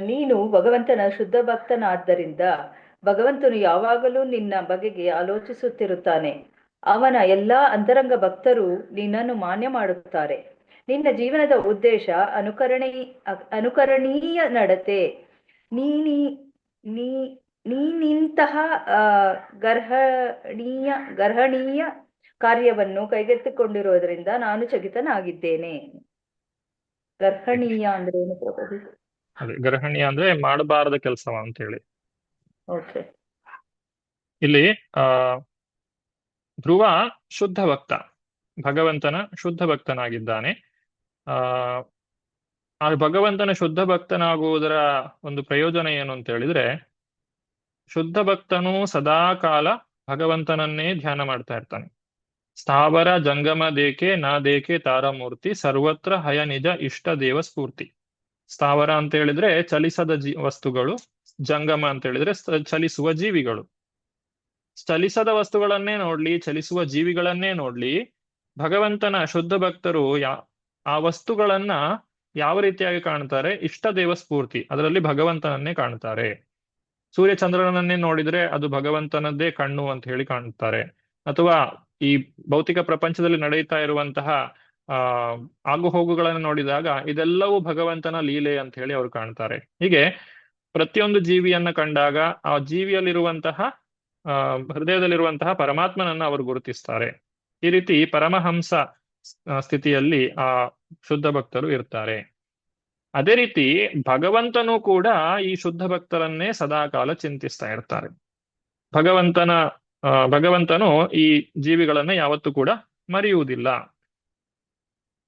ನೀನು ಭಗವಂತನ ಶುದ್ಧ ಭಕ್ತನಾದ್ದರಿಂದ ಭಗವಂತನು ಯಾವಾಗಲೂ ನಿನ್ನ ಬಗೆಗೆ ಆಲೋಚಿಸುತ್ತಿರುತ್ತಾನೆ. ಅವನ ಎಲ್ಲಾ ಅಂತರಂಗ ಭಕ್ತರು ನಿನ್ನನ್ನು ಮಾನ್ಯ ಮಾಡುತ್ತಾರೆ. ನಿನ್ನ ಜೀವನದ ಉದ್ದೇಶ ಅನುಕರಣೀಯ ನಡತೆ. ನೀನಿಂತಹ ಗರ್ಹಣೀಯ ಕಾರ್ಯವನ್ನು ಕೈಗೆತ್ತಿಕೊಂಡಿರುವುದರಿಂದ ನಾನು ಚಕಿತನಾಗಿದ್ದೇನೆ. ಗರ್ಹಣೀಯ ಅಂದ್ರೆ ಏನು ಪ್ರಭು? ಅದೇ ಗರ್ಹಣೀಯ ಅಂದ್ರೆ ಮಾಡಬಾರದ ಕೆಲಸವ ಅಂತ ಹೇಳಿ. ಓಕೆ. ಇಲ್ಲಿ ಧ್ರುವ ಶುದ್ಧ ಭಕ್ತ, ಭಗವಂತನ ಶುದ್ಧ ಭಕ್ತನಾಗಿದ್ದಾನೆ. ಆ ಭಗವಂತನ ಶುದ್ಧ ಭಕ್ತನಾಗುವುದರ ಒಂದು ಪ್ರಯೋಜನ ಏನು ಅಂತ ಹೇಳಿದ್ರೆ, ಶುದ್ಧ ಭಕ್ತನು ಸದಾಕಾಲ ಭಗವಂತನನ್ನೇ ಧ್ಯಾನ ಮಾಡ್ತಾ ಇರ್ತಾನೆ. ಸ್ಥಾವರ ಜಂಗಮ ದೇಕೆ ನಾ ದೇಕೆ ತಾರಮೂರ್ತಿ ಸರ್ವತ್ರ ಹಯ ನಿಜ ಇಷ್ಟ ದೇವ ಸ್ಫೂರ್ತಿ. ಸ್ಥಾವರ ಅಂತ ಹೇಳಿದ್ರೆ ಚಲಿಸದ ವಸ್ತುಗಳು, ಜಂಗಮ ಅಂತ ಹೇಳಿದ್ರೆ ಚಲಿಸುವ ಜೀವಿಗಳು. ಚಲಿಸದ ವಸ್ತುಗಳನ್ನೇ ನೋಡ್ಲಿ, ಚಲಿಸುವ ಜೀವಿಗಳನ್ನೇ ನೋಡ್ಲಿ, ಭಗವಂತನ ಶುದ್ಧ ಭಕ್ತರು ಆ ವಸ್ತುಗಳನ್ನ ಯಾವ ರೀತಿಯಾಗಿ ಕಾಣ್ತಾರೆ? ಇಷ್ಟ ದೇವ ಸ್ಫೂರ್ತಿ, ಅದರಲ್ಲಿ ಭಗವಂತನನ್ನೇ ಕಾಣ್ತಾರೆ. ಸೂರ್ಯ ಚಂದ್ರನನ್ನೇ ನೋಡಿದ್ರೆ ಅದು ಭಗವಂತನದ್ದೇ ಕಣ್ಣು ಅಂತ ಹೇಳಿ ಕಾಣುತ್ತಾರೆ. ಅಥವಾ ಈ ಭೌತಿಕ ಪ್ರಪಂಚದಲ್ಲಿ ನಡೆಯುತ್ತಾ ಇರುವಂತಹ ಆಗುಹೋಗುಗಳನ್ನು ನೋಡಿದಾಗ ಇದೆಲ್ಲವೂ ಭಗವಂತನ ಲೀಲೆ ಅಂತ ಹೇಳಿ ಅವರು ಕಾಣ್ತಾರೆ. ಹೀಗೆ ಪ್ರತಿಯೊಂದು ಜೀವಿಯನ್ನ ಕಂಡಾಗ ಆ ಜೀವಿಯಲ್ಲಿರುವಂತಹ ಹೃದಯದಲ್ಲಿರುವಂತಹ ಪರಮಾತ್ಮನನ್ನ ಅವರು ಗುರುತಿಸ್ತಾರೆ. ಈ ರೀತಿ ಪರಮಹಂಸ ಸ್ಥಿತಿಯಲ್ಲಿ ಆ ಶುದ್ಧ ಭಕ್ತರು ಇರ್ತಾರೆ. ಅದೇ ರೀತಿ ಭಗವಂತನು ಕೂಡ ಈ ಶುದ್ಧ ಭಕ್ತರನ್ನೇ ಸದಾಕಾಲ ಚಿಂತಿಸ್ತಾ ಇರ್ತಾರೆ. ಭಗವಂತನು ಈ ಜೀವಿಗಳನ್ನ ಯಾವತ್ತೂ ಕೂಡ ಮರೆಯುವುದಿಲ್ಲ.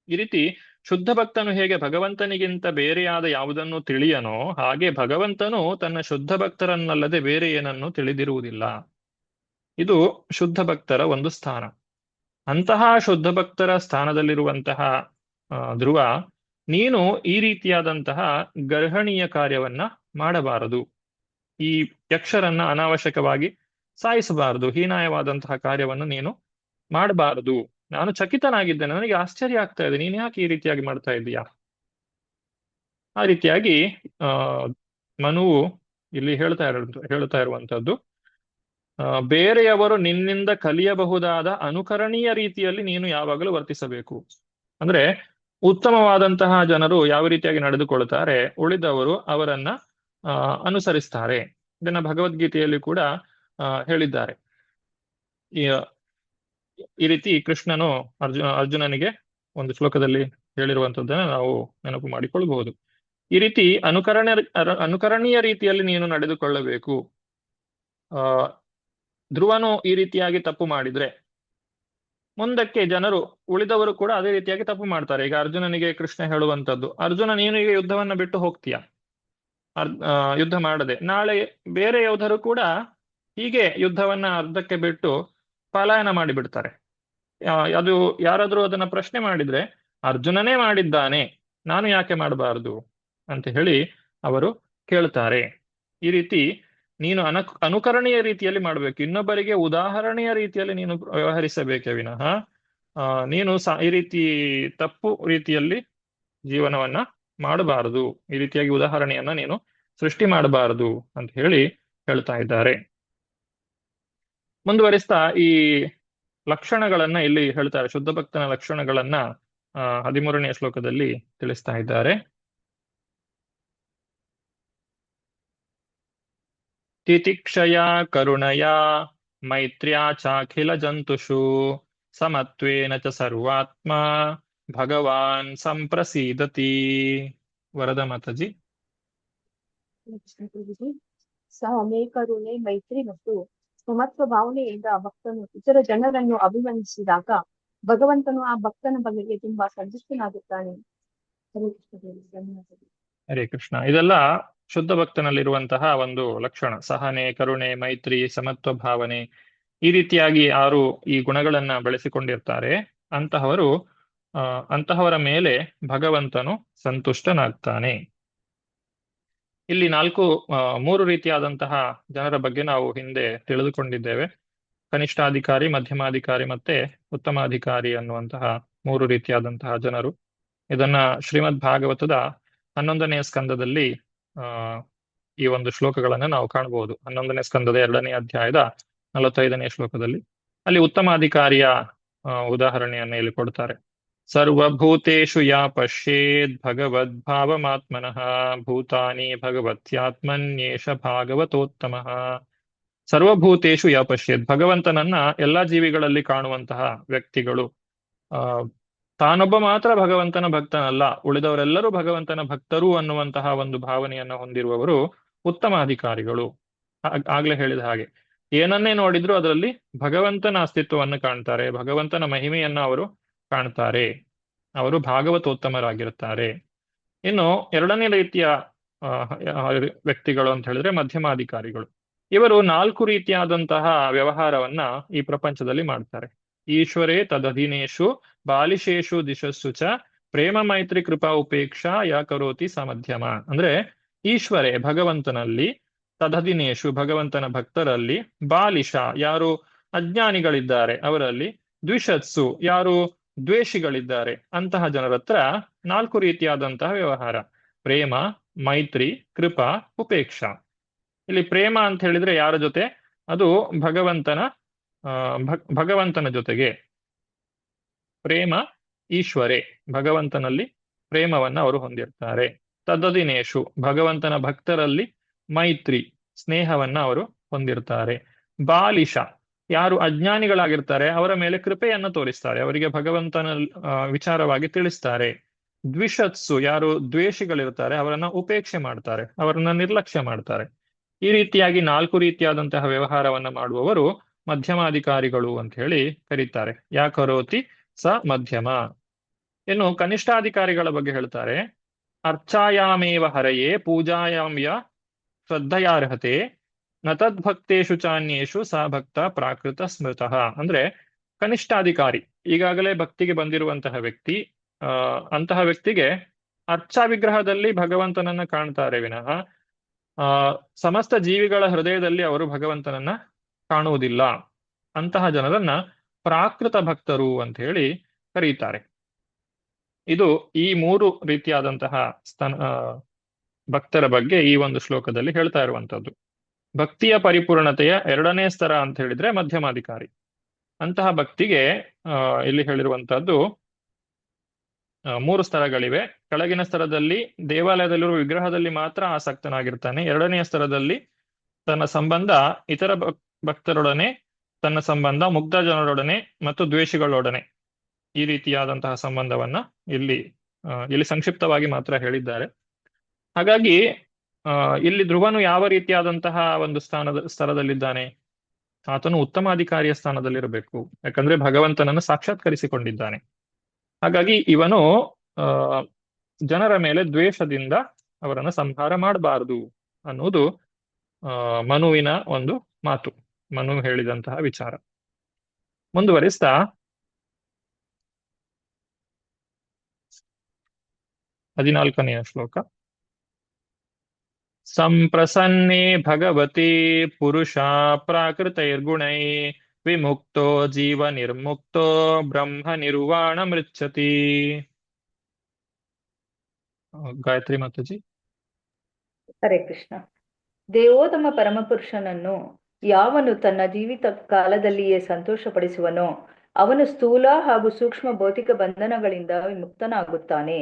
ಈ ರೀತಿ ಶುದ್ಧ ಭಕ್ತನು ಹೇಗೆ ಭಗವಂತನಿಗಿಂತ ಬೇರೆಯಾದ ಯಾವುದನ್ನು ತಿಳಿಯನೋ ಹಾಗೆ ಭಗವಂತನು ತನ್ನ ಶುದ್ಧ ಭಕ್ತರನ್ನಲ್ಲದೆ ಬೇರೆ ಏನನ್ನು ತಿಳಿದಿರುವುದಿಲ್ಲ. ಇದು ಶುದ್ಧ ಭಕ್ತರ ಒಂದು ಸ್ಥಾನ. ಅಂತಹ ಶುದ್ಧ ಭಕ್ತರ ಸ್ಥಾನದಲ್ಲಿರುವಂತಹ ಧ್ರುವ, ನೀನು ಈ ರೀತಿಯಾದಂತಹ ಗರ್ಹಣೀಯ ಕಾರ್ಯವನ್ನ ಮಾಡಬಾರದು. ಈ ಯಕ್ಷರನ್ನ ಅನಾವಶ್ಯಕವಾಗಿ ಸಾಯಿಸಬಾರದು. ಹೀನಾಯವಾದಂತಹ ಕಾರ್ಯವನ್ನು ನೀನು ಮಾಡಬಾರದು. ನಾನು ಚಕಿತನಾಗಿದ್ದೇನೆ, ನನಗೆ ಆಶ್ಚರ್ಯ ಆಗ್ತಾ ಇದೆ, ನೀನು ಯಾಕೆ ಈ ರೀತಿಯಾಗಿ ಮಾಡ್ತಾ ಇದ್ದೀಯಾ? ಆ ರೀತಿಯಾಗಿ ಮನುವು ಇಲ್ಲಿ ಹೇಳ್ತಾ ಇರುವಂತದ್ದು, ಬೇರೆಯವರು ನಿನ್ನಿಂದ ಕಲಿಯಬಹುದಾದ ಅನುಕರಣೀಯ ರೀತಿಯಲ್ಲಿ ನೀನು ಯಾವಾಗಲೂ ವರ್ತಿಸಬೇಕು. ಅಂದ್ರೆ ಉತ್ತಮವಾದಂತಹ ಜನರು ಯಾವ ರೀತಿಯಾಗಿ ನಡೆದುಕೊಳ್ತಾರೆ, ಉಳಿದವರು ಅವರನ್ನ ಅನುಸರಿಸ್ತಾರೆ. ಇದನ್ನ ಭಗವದ್ಗೀತೆಯಲ್ಲಿ ಕೂಡ ಹೇಳಿದ್ದಾರೆ. ಈ ರೀತಿ ಕೃಷ್ಣನು ಅರ್ಜುನನಿಗೆ ಒಂದು ಶ್ಲೋಕದಲ್ಲಿ ಹೇಳಿರುವಂತದ್ದನ್ನ ನಾವು ನೆನಪು ಮಾಡಿಕೊಳ್ಳಬಹುದು. ಈ ರೀತಿ ಅನುಕರಣೀಯ ರೀತಿಯಲ್ಲಿ ನೀನು ನಡೆದುಕೊಳ್ಳಬೇಕು. ಧ್ರುವನು ಈ ರೀತಿಯಾಗಿ ತಪ್ಪು ಮಾಡಿದ್ರೆ ಮುಂದಕ್ಕೆ ಜನರು ಉಳಿದವರು ಕೂಡ ಅದೇ ರೀತಿಯಾಗಿ ತಪ್ಪು ಮಾಡ್ತಾರೆ. ಈಗ ಅರ್ಜುನನಿಗೆ ಕೃಷ್ಣ ಹೇಳುವಂತದ್ದು, ಅರ್ಜುನ ನೀನು ಈಗ ಯುದ್ಧವನ್ನ ಬಿಟ್ಟು ಹೋಗ್ತೀಯ, ಯುದ್ಧ ಮಾಡದೆ. ನಾಳೆ ಬೇರೆ ಯೋಧರು ಕೂಡ ಹೀಗೆ ಯುದ್ಧವನ್ನ ಅರ್ಧಕ್ಕೆ ಬಿಟ್ಟು ಪಲಾಯನ ಮಾಡಿಬಿಡ್ತಾರೆ. ಅದು ಯಾರಾದ್ರೂ ಅದನ್ನ ಪ್ರಶ್ನೆ ಮಾಡಿದ್ರೆ ಅರ್ಜುನನೇ ಮಾಡಿದ್ದಾನೆ, ನಾನು ಯಾಕೆ ಮಾಡಬಾರದು ಅಂತ ಹೇಳಿ ಅವರು ಕೇಳ್ತಾರೆ. ಈ ರೀತಿ ನೀನು ಅನುಕರಣೀಯ ರೀತಿಯಲ್ಲಿ ಮಾಡಬೇಕು. ಇನ್ನೊಬ್ಬರಿಗೆ ಉದಾಹರಣೆಯ ರೀತಿಯಲ್ಲಿ ನೀನು ವ್ಯವಹರಿಸಬೇಕೇ ವಿನಃ ನೀನು ಈ ರೀತಿ ತಪ್ಪು ರೀತಿಯಲ್ಲಿ ಜೀವನವನ್ನ ಮಾಡಬಾರದು. ಈ ರೀತಿಯಾಗಿ ಉದಾಹರಣೆಯನ್ನ ನೀನು ಸೃಷ್ಟಿ ಮಾಡಬಾರದು ಅಂತ ಹೇಳಿ ಹೇಳ್ತಾ ಇದ್ದಾರೆ. ಮುಂದುವರಿಸ್ತಾ ಈ ಲಕ್ಷಣಗಳನ್ನ ಇಲ್ಲಿ ಹೇಳ್ತಾರೆ. ಶುದ್ಧ ಭಕ್ತನ ಲಕ್ಷಣಗಳನ್ನ 13ನೇ ಶ್ಲೋಕದಲ್ಲಿ ತಿಳಿಸ್ತಾ ಇದ್ದಾರೆ. ತಿತಿಕ್ಷಯ ಕರುಣಯ ಮೈತ್ರ್ಯಾ ಚಾಖಿಲ ಜಂತುಷು ಸಮತ್ವೇನ ಚ ಸರ್ವಾತ್ಮ ಭಗವಾನ್ ಸಂಪ್ರಸೀದತಿ. ವರದ ಮಾತಾಜಿ. ಸಹನೆ, ಕರುಣೆ, ಮೈತ್ರಿ ಮತ್ತು ಸಮತ್ವ ಭಾವನೆಯಿಂದ ಭಕ್ತನು ಇತರ ಜನರನ್ನು ಅಭಿಮನ್ಯಿಸಿದಾಗ ಭಗವಂತನು ಆ ಭಕ್ತನ ಬಗೆಗೆ ತುಂಬಾ ಸಂತುಷ್ಟನಾಗುತ್ತಾನೆ. ಹರೇ ಕೃಷ್ಣ. ಇದೆಲ್ಲ ಶುದ್ಧ ಭಕ್ತನಲ್ಲಿರುವಂತಹ ಒಂದು ಲಕ್ಷಣ. ಸಹನೆ, ಕರುಣೆ, ಮೈತ್ರಿ, ಸಮತ್ವ ಭಾವನೆ, ಈ ರೀತಿಯಾಗಿ ಯಾರು ಈ ಗುಣಗಳನ್ನ ಬೆಳೆಸಿಕೊಂಡಿರ್ತಾರೆ ಅಂತಹವರ ಮೇಲೆ ಭಗವಂತನು ಸಂತುಷ್ಟನಾಗ್ತಾನೆ. ಇಲ್ಲಿ 3 ರೀತಿಯಾದಂತಹ ಜನರ ಬಗ್ಗೆ ನಾವು ಹಿಂದೆ ತಿಳಿದುಕೊಂಡಿದ್ದೇವೆ. ಕನಿಷ್ಠಾಧಿಕಾರಿ, ಮಧ್ಯಮಾಧಿಕಾರಿ ಮತ್ತೆ ಉತ್ತಮಾಧಿಕಾರಿ ಅನ್ನುವಂತಹ 3 ರೀತಿಯಾದಂತಹ ಜನರು. ಇದನ್ನ ಶ್ರೀಮದ್ ಭಾಗವತದ 11ನೇ ಸ್ಕಂದದಲ್ಲಿ ಈ ಒಂದು ಶ್ಲೋಕಗಳನ್ನ ನಾವು ಕಾಣಬಹುದು. 11ನೇ ಸ್ಕಂದದ 2ನೇ ಅಧ್ಯಾಯದ 45ನೇ ಶ್ಲೋಕದಲ್ಲಿ ಅಲ್ಲಿ ಉತ್ತಮಾಧಿಕಾರಿಯ ಉದಾಹರಣೆಯನ್ನು ಇಲ್ಲಿ ಕೊಡ್ತಾರೆ. ಸರ್ವಭೂತೇಷು ಯಾ ಪಶ್ಯೇದ್ ಭಗವದ್ಭಾವಮಾತ್ಮನಃ ಭೂತಾನಿ ಭಗವತ್ಯಾತ್ಮನ್ಯೇಷ ಭಾಗವತೋತ್ತಮಃ. ಸರ್ವಭೂತೇಷು ಯಾ ಪಶ್ಯೇದ್, ಭಗವಂತನನ್ನ ಎಲ್ಲಾ ಜೀವಿಗಳಲ್ಲಿ ಕಾಣುವಂತಹ ವ್ಯಕ್ತಿಗಳು. ತಾನೊಬ್ಬ ಮಾತ್ರ ಭಗವಂತನ ಭಕ್ತನಲ್ಲ, ಉಳಿದವರೆಲ್ಲರೂ ಭಗವಂತನ ಭಕ್ತರು ಅನ್ನುವಂತಹ ಒಂದು ಭಾವನೆಯನ್ನ ಹೊಂದಿರುವವರು ಉತ್ತಮ ಅಧಿಕಾರಿಗಳು. ಆಗ್ಲೇ ಹೇಳಿದ ಹಾಗೆ ಏನನ್ನೇ ನೋಡಿದ್ರು ಅದರಲ್ಲಿ ಭಗವಂತನ ಅಸ್ತಿತ್ವವನ್ನು ಕಾಣ್ತಾರೆ, ಭಗವಂತನ ಮಹಿಮೆಯನ್ನ ಅವರು ಕಾಣ್ತಾರೆ. ಅವರು ಭಾಗವತೋತ್ತಮರಾಗಿರುತ್ತಾರೆ. ಇನ್ನು 2ನೇ ರೀತಿಯ ವ್ಯಕ್ತಿಗಳು ಅಂತ ಹೇಳಿದ್ರೆ ಮಧ್ಯಮಾಧಿಕಾರಿಗಳು. ಇವರು 4 ರೀತಿಯಾದಂತಹ ವ್ಯವಹಾರವನ್ನ ಈ ಪ್ರಪಂಚದಲ್ಲಿ ಮಾಡ್ತಾರೆ. ಈಶ್ವರೇ ತದಧೀನೇಶು ಬಾಲಿಶೇಷು ದಿಶಸ್ಸು ಚ ಪ್ರೇಮ ಮೈತ್ರಿ ಕೃಪಾ ಉಪೇಕ್ಷಾ ಯಾ ಕರೋತಿ ಸಮಧ್ಯಮ. ಅಂದ್ರೆ ಈಶ್ವರೇ ಭಗವಂತನಲ್ಲಿ, ತದಧೀನೇಶು ಭಗವಂತನ ಭಕ್ತರಲ್ಲಿ, ಬಾಲಿಶ ಯಾರು ಅಜ್ಞಾನಿಗಳಿದ್ದಾರೆ ಅವರಲ್ಲಿ, ದ್ವಿಷತ್ಸು ಯಾರು ದ್ವೇಷಿಗಳಿದ್ದಾರೆ ಅಂತಹ ಜನರ ಹತ್ರ 4 ರೀತಿಯಾದಂತಹ ವ್ಯವಹಾರ: ಪ್ರೇಮ, ಮೈತ್ರಿ, ಕೃಪಾ, ಉಪೇಕ್ಷಾ. ಇಲ್ಲಿ ಪ್ರೇಮ ಅಂತ ಹೇಳಿದ್ರೆ ಯಾರ ಜೊತೆ? ಅದು ಭಗವಂತನ ಜೊತೆಗೆ. ಪ್ರೇಮ ಈಶ್ವರೇ, ಭಗವಂತನಲ್ಲಿ ಪ್ರೇಮವನ್ನ ಅವರು ಹೊಂದಿರ್ತಾರೆ. ತದದಿನೇಶು, ಭಗವಂತನ ಭಕ್ತರಲ್ಲಿ ಮೈತ್ರಿ, ಸ್ನೇಹವನ್ನ ಅವರು ಹೊಂದಿರ್ತಾರೆ. ಬಾಲಿಶ, ಯಾರು ಅಜ್ಞಾನಿಗಳಾಗಿರ್ತಾರೆ ಅವರ ಮೇಲೆ ಕೃಪೆಯನ್ನು ತೋರಿಸ್ತಾರೆ, ಅವರಿಗೆ ಭಗವಂತನ ವಿಚಾರವಾಗಿ ತಿಳಿಸ್ತಾರೆ. ದ್ವಿಷತ್ಸು, ಯಾರು ದ್ವೇಷಿಗಳಿರ್ತಾರೆ ಅವರನ್ನ ಉಪೇಕ್ಷೆ ಮಾಡ್ತಾರೆ, ಅವರನ್ನ ನಿರ್ಲಕ್ಷ್ಯ ಮಾಡ್ತಾರೆ. ಈ ರೀತಿಯಾಗಿ 4 ರೀತಿಯಾದಂತಹ ವ್ಯವಹಾರವನ್ನ ಮಾಡುವವರು ಮಧ್ಯಮಾಧಿಕಾರಿಗಳು ಅಂತ ಹೇಳಿ ಕರೀತಾರೆ. ಯಾಕರೋತಿ ಸ ಮಧ್ಯಮ. ಇನ್ನು ಕನಿಷ್ಠಾಧಿಕಾರಿಗಳ ಬಗ್ಗೆ ಹೇಳ್ತಾರೆ: ಅರ್ಚಾಯಾಮೇವ ಹರಯೇ ಪೂಜಾಯಾಮ್ಯ ಶ್ರದ್ಧೆಯಾರ್ಹತೆ ನ ತದ್ಭಕ್ತೇಶು ಚಾನ್ಯೇಷು ಸ ಭಕ್ತ ಪ್ರಾಕೃತ ಸ್ಮೃತಃ. ಅಂದ್ರೆ ಕನಿಷ್ಠಾಧಿಕಾರಿ, ಈಗಾಗಲೇ ಭಕ್ತಿಗೆ ಬಂದಿರುವಂತಹ ವ್ಯಕ್ತಿ, ಅಂತಹ ವ್ಯಕ್ತಿಗೆ ಅರ್ಚಾ ವಿಗ್ರಹದಲ್ಲಿ ಭಗವಂತನನ್ನ ಕಾಣ್ತಾರೆ ವಿನಃ ಸಮಸ್ತ ಜೀವಿಗಳ ಹೃದಯದಲ್ಲಿ ಅವರು ಭಗವಂತನನ್ನ ಕಾಣುವುದಿಲ್ಲ. ಅಂತಹ ಜನರನ್ನ ಪ್ರಾಕೃತ ಭಕ್ತರು ಅಂತ ಹೇಳಿ ಕರೀತಾರೆ. ಇದು ಈ 3 ರೀತಿಯಾದಂತಹ ಭಕ್ತರ ಬಗ್ಗೆ ಈ ಒಂದು ಶ್ಲೋಕದಲ್ಲಿ ಹೇಳ್ತಾ ಇರುವಂತದ್ದು. ಭಕ್ತಿಯ ಪರಿಪೂರ್ಣತೆಯ 2ನೇ ಸ್ತರ ಅಂತ ಹೇಳಿದ್ರೆ ಮಧ್ಯಮಾಧಿಕಾರಿ. ಅಂತಹ ಭಕ್ತಿಗೆ ಇಲ್ಲಿ ಹೇಳಿರುವಂತಹದ್ದು 3 ಸ್ತರಗಳಿವೆ. ಕೆಳಗಿನ ಸ್ತರದಲ್ಲಿ ದೇವಾಲಯದಲ್ಲಿರುವ ವಿಗ್ರಹದಲ್ಲಿ ಮಾತ್ರ ಆಸಕ್ತನಾಗಿರ್ತಾನೆ. 2ನೇ ಸ್ತರದಲ್ಲಿ ತನ್ನ ಸಂಬಂಧ ಇತರ ಭಕ್ತರೊಡನೆ, ತನ್ನ ಸಂಬಂಧ ಮುಗ್ಧ ಜನರೊಡನೆ ಮತ್ತು ದ್ವೇಷಿಗಳೊಡನೆ, ಈ ರೀತಿಯಾದಂತಹ ಸಂಬಂಧವನ್ನ ಇಲ್ಲಿ ಸಂಕ್ಷಿಪ್ತವಾಗಿ ಮಾತ್ರ ಹೇಳಿದ್ದಾರೆ. ಹಾಗಾಗಿ ಇಲ್ಲಿ ಧ್ರುವನು ಯಾವ ರೀತಿಯಾದಂತಹ ಒಂದು ಸ್ತರದಲ್ಲಿದ್ದಾನೆ? ಆತನು ಉತ್ತಮಾಧಿಕಾರಿಯ ಸ್ಥಾನದಲ್ಲಿರಬೇಕು, ಯಾಕಂದ್ರೆ ಭಗವಂತನನ್ನು ಸಾಕ್ಷಾತ್ಕರಿಸಿಕೊಂಡಿದ್ದಾನೆ. ಹಾಗಾಗಿ ಇವನು ಜನರ ಮೇಲೆ ದ್ವೇಷದಿಂದ ಅವರನ್ನು ಸಂಹಾರ ಮಾಡಬಾರದು ಅನ್ನುವುದು ಮನುವಿನ ಒಂದು ಮಾತು, ಮನು ಹೇಳಿದಂತಹ ವಿಚಾರ. ಮುಂದುವರಿಸ್ತಾ 14ನೆಯ ಶ್ಲೋಕ. ಸಂಪ್ರಸನ್ನೇ ಭಗವತಿ ಪುರುಷ ಪ್ರಾಕೃತೈರ್ಗುಣೈ ವಿಮುಕ್ತೋ ಜೀವ ನಿರ್ಮುಕ್ತೋ ಬ್ರಹ್ಮ ನಿರ್ವಾಣ ಮೃಚ್ಛತಿ. ಗಾಯತ್ರಿ ಮಾತಾಜಿ. ಹರೇ ಕೃಷ್ಣ. ದೇವೋತ್ತಮ ಪರಮಪುರುಷನನ್ನು ಯಾವನು ತನ್ನ ಜೀವಿತ ಕಾಲದಲ್ಲಿಯೇ ಸಂತೋಷಪಡಿಸುವನೋ ಅವನು ಸ್ಥೂಲ ಹಾಗೂ ಸೂಕ್ಷ್ಮ ಭೌತಿಕ ಬಂಧನಗಳಿಂದ ವಿಮುಕ್ತನಾಗುತ್ತಾನೆ.